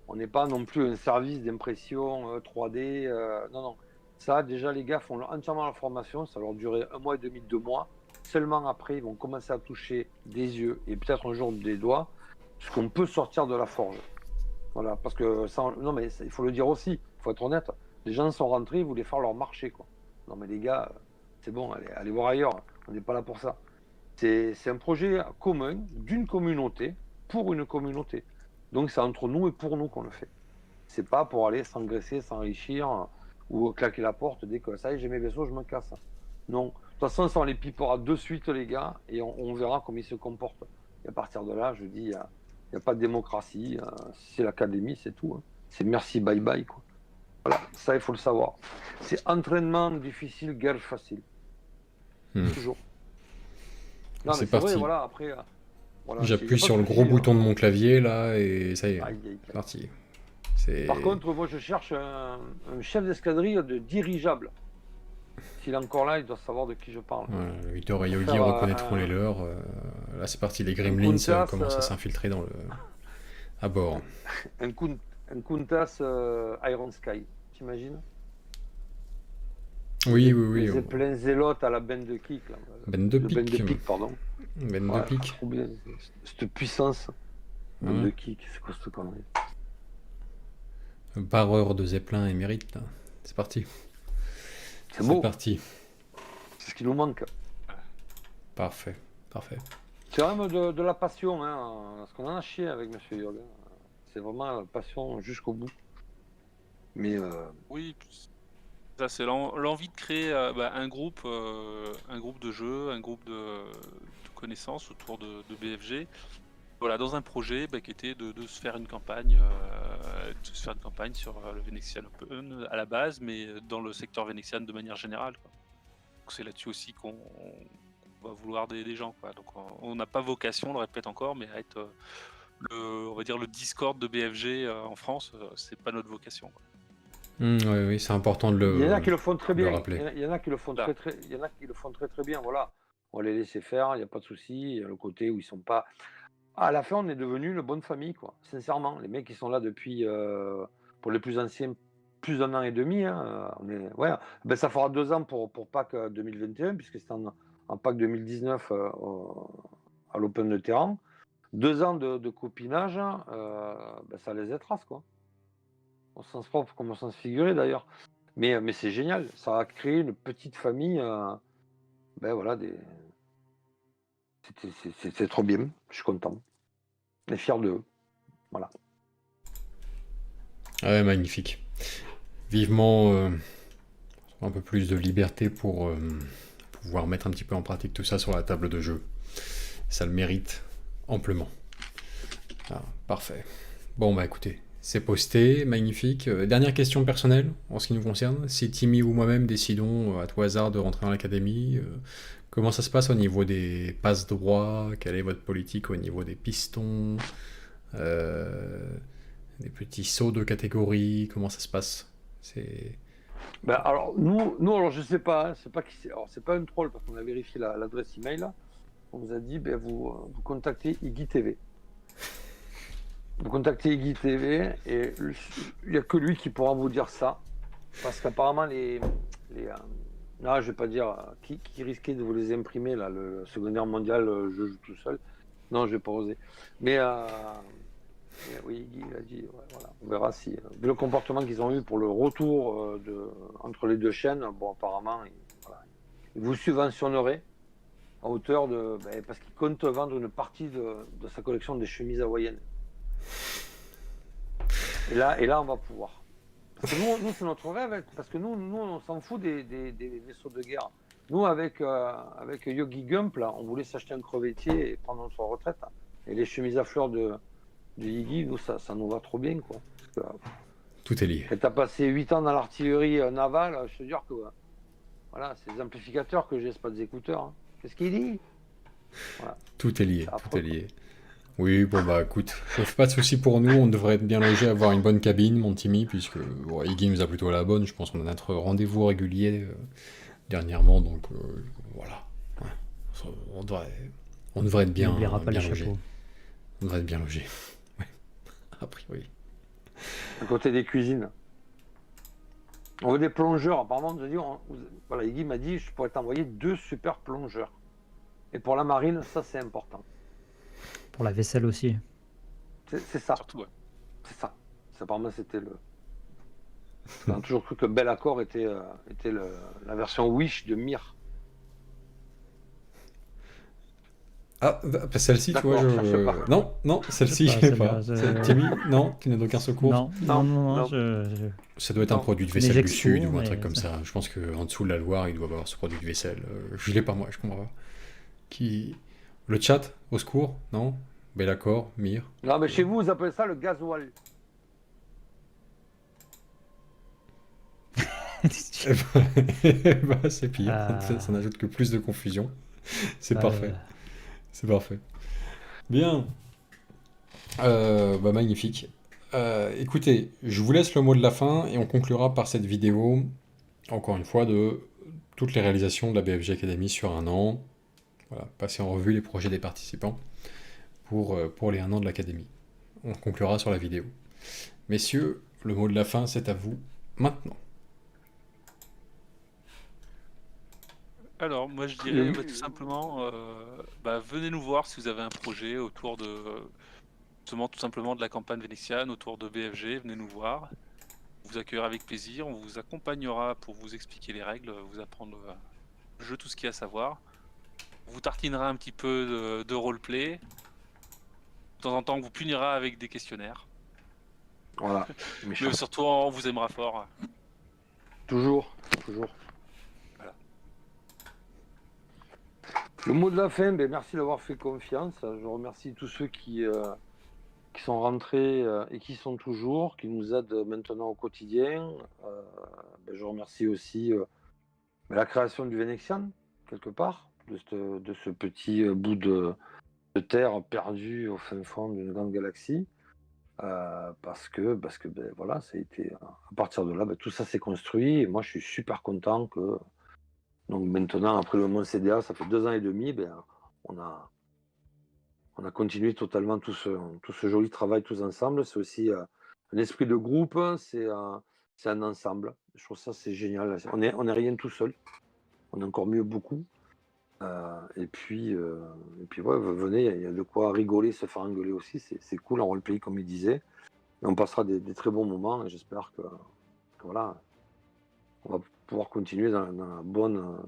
On n'est pas non plus un service d'impression 3D. Non. Ça, déjà, les gars font entièrement la formation. Ça leur durait 1 mois et demi, 2 mois. Seulement après, ils vont commencer à toucher des yeux et peut-être un jour des doigts, ce qu'on peut sortir de la forge. Voilà, parce que non, mais il faut le dire aussi, il faut être honnête. Les gens sont rentrés, ils voulaient faire leur marché, quoi. Non, mais les gars, c'est bon, allez voir ailleurs. On n'est pas là pour ça. C'est un projet commun d'une communauté pour une communauté. Donc c'est entre nous et pour nous qu'on le fait. C'est pas pour aller s'engraisser, s'enrichir ou claquer la porte dès que ça y est, j'ai mes vaisseaux, je me casse. Non. De toute façon, ça on les pipera de suite, les gars, et on verra comment ils se comportent. Et à partir de là, je dis, il n'y a pas de démocratie. C'est l'académie, c'est tout. Hein. C'est merci, bye bye, quoi. Voilà, ça il faut le savoir. C'est entraînement difficile, guerre facile. Toujours. Non, C'est mais c'est vrai, parti. voilà, après. Voilà, J'appuie y a pas sur de le souci, gros hein. bouton de mon clavier là et ça y est, Aïe, aïe, c'est aïe. parti. Par contre, moi je cherche un chef d'escadrille de dirigeable. S'il est encore là, il doit savoir de qui je parle. Voilà, Victor et Yogi Faire, reconnaîtront les leurs. Là c'est parti, les Gremlins Kuntas, commencent à s'infiltrer à bord. Un Kuntas Iron Sky, t'imagines? Oui. Les zeppelins zélotes à la benne de kick. Là. Ben de Ben de pique. pique, pardon. Ben de Ouais, pique. trop bien. Cette puissance. Ben Ouais. de kick, c'est quoi cette connerie? Barreur de Zeppelin émérite là. C'est parti. C'est beau, parti. c'est ce qui nous manque. Parfait. C'est vraiment de la passion, hein, parce qu'on en a chié avec Monsieur Yoga. C'est vraiment la passion jusqu'au bout. Mais Oui, ça c'est l'envie de créer un groupe de jeu, un groupe de connaissances autour de BFG. Voilà, dans un projet qui était de se faire une campagne, sur le Venexian Open à la base, mais dans le secteur Venexian de manière générale, quoi. Donc c'est là-dessus aussi qu'on va vouloir des gens, quoi. Donc on n'a pas vocation, on le répète encore, mais à être on va dire le Discord de BFG en France, c'est pas notre vocation, quoi. Oui, c'est important de le. il y en a qui le font très le bien. rappeler. Il y en a qui le font Là. très bien. Voilà. on va les laisser faire, il n'y a pas de souci. Il y a le côté où ils sont pas. À la fin, on est devenu une bonne famille, quoi. Sincèrement, les mecs qui sont là depuis, pour les plus anciens, plus d'un an et demi. Hein, ouais, ben, ça fera 2 ans pour Pâques 2021, puisque c'était en Pâques 2019 à l'Open de Terran. 2 ans de copinage, ben, ça laisse des traces, quoi. Au sens propre comme au sens figuré d'ailleurs. Mais c'est génial, ça a créé une petite famille. Ben voilà, c'est trop bien, je suis content. Et fier d'eux. Voilà. Ouais, magnifique. Vivement un peu plus de liberté pour pouvoir mettre un petit peu en pratique tout ça sur la table de jeu. Ça le mérite amplement. Ah, parfait. Bon, bah écoutez, c'est posté, magnifique. Dernière question personnelle en ce qui nous concerne. Si Timmy ou moi-même décidons à tout hasard de rentrer dans l'académie, comment ça se passe au niveau des passes droits? Quelle est votre politique au niveau des pistons? Des petits sauts de catégorie? Comment ça se passe? C'est... Ben, alors, nous alors, je sais pas, hein, c'est pas qui c'est. Alors, c'est pas un troll parce qu'on a vérifié l'adresse email. Là. On nous a dit, ben, vous contactez Iggy TV. Vous contactez Iggy TV et il n'y a que lui qui pourra vous dire ça. Parce qu'apparemment, non, je vais pas dire qui risquait de vous les imprimer, là, le secondaire mondial, je joue tout seul. Non, je vais pas oser. Mais oui, Iggy a dit, ouais, voilà, on verra si. Vu le comportement qu'ils ont eu pour le retour entre les deux chaînes, bon, apparemment, voilà, il vous subventionnerait à hauteur de. Ben, parce qu'il compte vendre une partie de sa collection des chemises hawaïennes. Et là, on va pouvoir. Parce que nous c'est notre rêve, parce que nous on s'en fout des vaisseaux de guerre. Nous, avec Yogi Gump, là, on voulait s'acheter un crevettier et prendre notre retraite. Hein. Et les chemises à fleurs de Iggy, nous, ça nous va trop bien, quoi. Parce que, Tout est lié. quand t'as passé 8 ans dans l'artillerie navale, je te dis que voilà, c'est des amplificateurs que j'ai, c'est pas des écouteurs. Hein. Qu'est-ce qu'il dit? Voilà. Tout est lié, tout est lié. Oui, bon bah écoute, je fais pas de soucis pour nous, on devrait être bien logé, avoir une bonne cabine, mon Timmy, puisque bon, Iggy nous a plutôt à la bonne, je pense qu'on a notre rendez-vous régulier dernièrement, donc voilà. Ouais. On devrait être bien, n'oubliera pas bien les logé. chapeaux. On devrait être bien logé. Ouais. A priori. À côté des cuisines. On veut des plongeurs. Apparemment, on nous a dit, voilà, Iggy m'a dit, je pourrais t'envoyer 2 super plongeurs. Et pour la marine, ça c'est important. Pour la vaisselle aussi. C'est ça. Surtout, ouais. C'est ça. Apparemment, c'était le. On a toujours cru que Bel Accord était la version Wish de Mir. Ah, bah, celle-ci, tu vois, D'accord, cherche pas. Non, celle-ci, Je sais je l'ai pas, pas. celle-là, Timmy, non, tu n'as d'aucun secours. Non, Ça doit être un Non. produit de Une vaisselle du Ejexco, Sud ou un mais truc comme ça. Je pense qu'en dessous de la Loire, il doit avoir ce produit de vaisselle. Je l'ai pas moi, je comprends pas. Le chat, au secours, non? Bel accord, Mir. Non, mais chez vous, vous appelez ça le gasoil. Bah, c'est pire, ça n'ajoute que plus de confusion. C'est parfait. C'est parfait. Bien. Bah, magnifique. Écoutez, je vous laisse le mot de la fin et on conclura par cette vidéo, encore une fois, de toutes les réalisations de la BFG Academy sur un an. Voilà, passer en revue les projets des participants pour les 1 an de l'Académie. On conclura sur la vidéo. Messieurs, le mot de la fin, c'est à vous maintenant. Alors, moi je dirais tout simplement, venez nous voir si vous avez un projet autour de tout simplement de la campagne vénétienne, autour de BFG, venez nous voir. On vous accueillera avec plaisir, on vous accompagnera pour vous expliquer les règles, vous apprendre le jeu, tout ce qu'il y a à savoir. On vous tartinera un petit peu de roleplay. De temps en temps, on vous punira avec des questionnaires. Voilà. Mais surtout, on vous aimera fort. Toujours. Voilà. Le mot de la fin, merci d'avoir fait confiance. Je remercie tous ceux qui sont rentrés et qui sont toujours, qui nous aident maintenant au quotidien. Je remercie aussi la création du Vénexian, quelque part, de ce petit bout de terre perdu au fin fond d'une grande galaxie. Parce que voilà, ça a été, à partir de là, tout ça s'est construit. Et moi, je suis super content que Donc maintenant, après le moment CDA, ça fait 2 ans et demi, ben, on a continué totalement tout ce joli travail tous ensemble. C'est aussi un esprit de groupe, c'est un ensemble. Je trouve ça c'est génial. On est rien tout seul. On est encore mieux beaucoup. Et puis ouais, venez, il y a de quoi rigoler, se faire engueuler aussi. C'est cool en roleplay comme il disait. Et on passera des très bons moments et j'espère que voilà, on va pouvoir continuer dans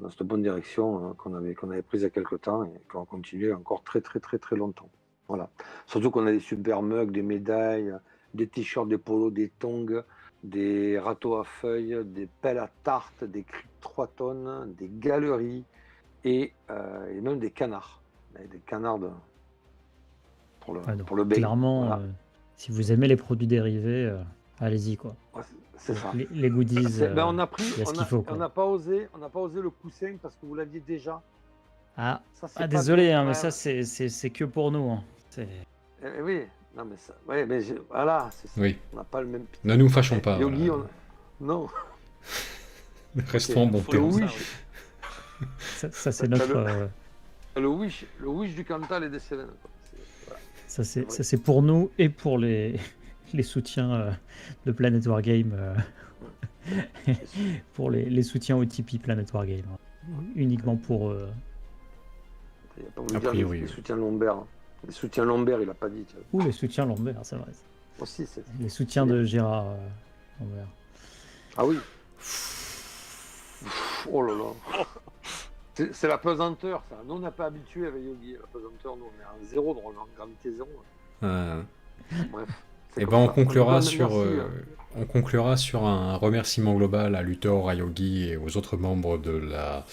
cette bonne direction qu'on avait prise il y a quelques temps et qu'on va continuer encore très très très très longtemps. Voilà. Surtout qu'on a des super mugs, des médailles, des t-shirts, des polos, des tongs, des râteaux à feuilles, des pelles à tarte, des cris de 3 tonnes, des galeries et même des canards. Des canards pour Donc, le bain. clairement, Voilà. si vous aimez les produits dérivés, allez-y quoi. Ouais, c'est ça. Les goodies, On a pris, il y a ce qu'il faut. on Quoi. n'a pas osé le coussin parce que vous l'aviez déjà. Ah, Ça, c'est pas désolé, bien. hein, mais Ouais, ça c'est que pour nous. Hein. oui, non mais ça, ouais, mais voilà, Oui. on n'a pas le même. Ne nous fâchons pas. Yogi, voilà. non. Restons en bon Faut terme. le Oui. ça, oui. Ça c'est notre. Le wish du Cantal et des Cévennes. Quoi. Voilà. Ça c'est pour nous et pour les soutiens de Planet Wargame. Pour les soutiens au Tipeee Planet Wargame. Uniquement pour eux. Il n'a pas voulu A dire priori, les oui. soutiens lombaires. Les soutiens lombaires, il n'a pas dit. Ou les soutiens Lambert, c'est vrai. Aussi, c'est. Les soutiens de Gérard Lambert. Ah oui. Oh là là. C'est la pesanteur, ça. Nous, on n'a pas habitué avec Yogi. La pesanteur, nous, on est à 0, on est en gravité 0. Bref. Et ben Merci. on conclura sur un remerciement global à Luthor, à Yogi et aux autres membres de la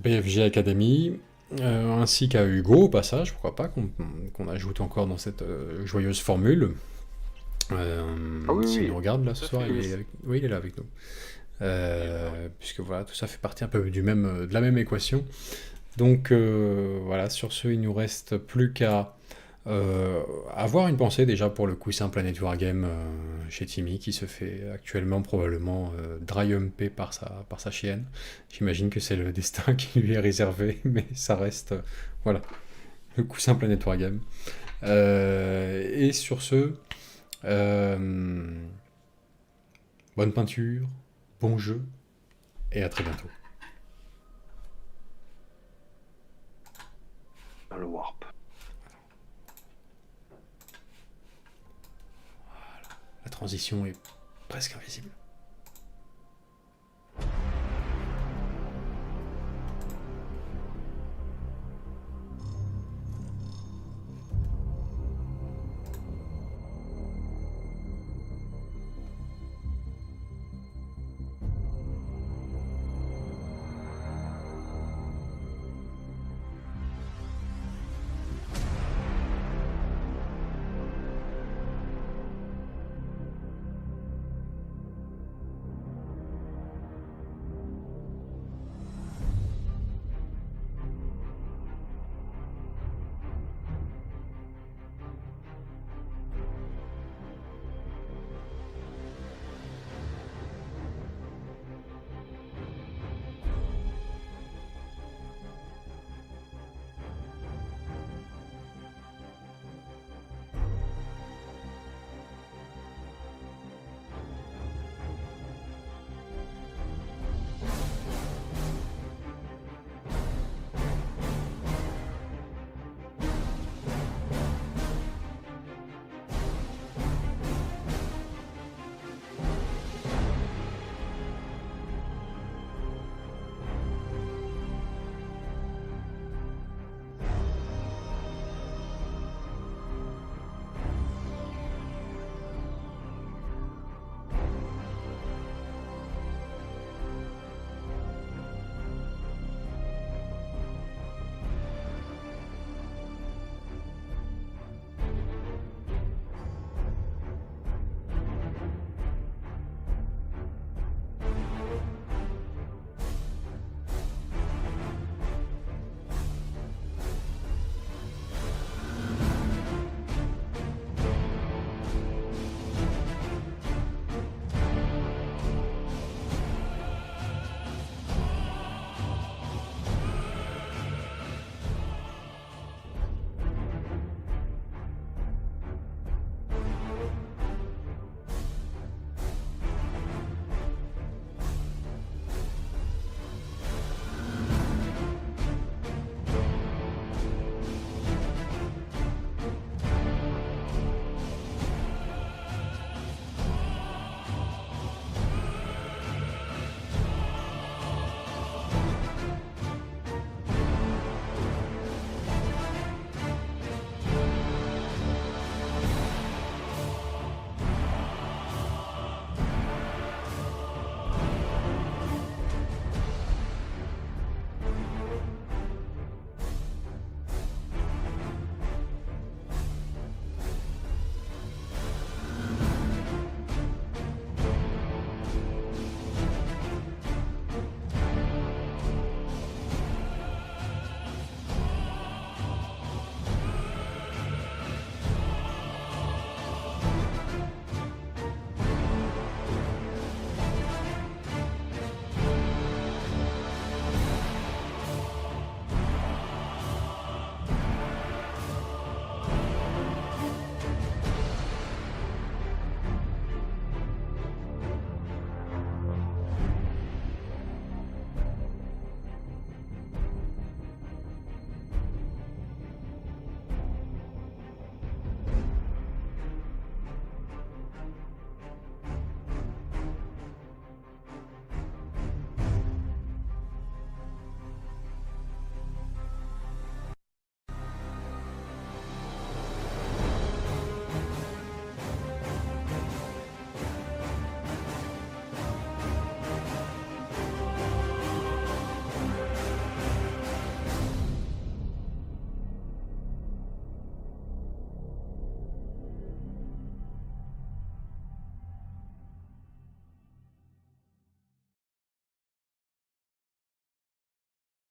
BFG Academy, ainsi qu'à Hugo au passage, pourquoi pas, qu'on ajoute encore dans cette joyeuse formule. oui, S'il oui. nous regarde là ce Tout à soir, fait. oui, il est là avec nous. Puisque voilà, tout ça fait partie un peu de la même équation. Donc voilà, sur ce, il nous reste plus qu'à avoir une pensée déjà pour le coussin Planet Wargame chez Timmy, qui se fait actuellement probablement dry humper par sa chienne. J'imagine que c'est le destin qui lui est réservé, mais ça reste voilà, le coussin Planet Wargame. Et sur ce, bonne peinture, bon jeu, et à très bientôt. Dans le warp. La transition est presque invisible.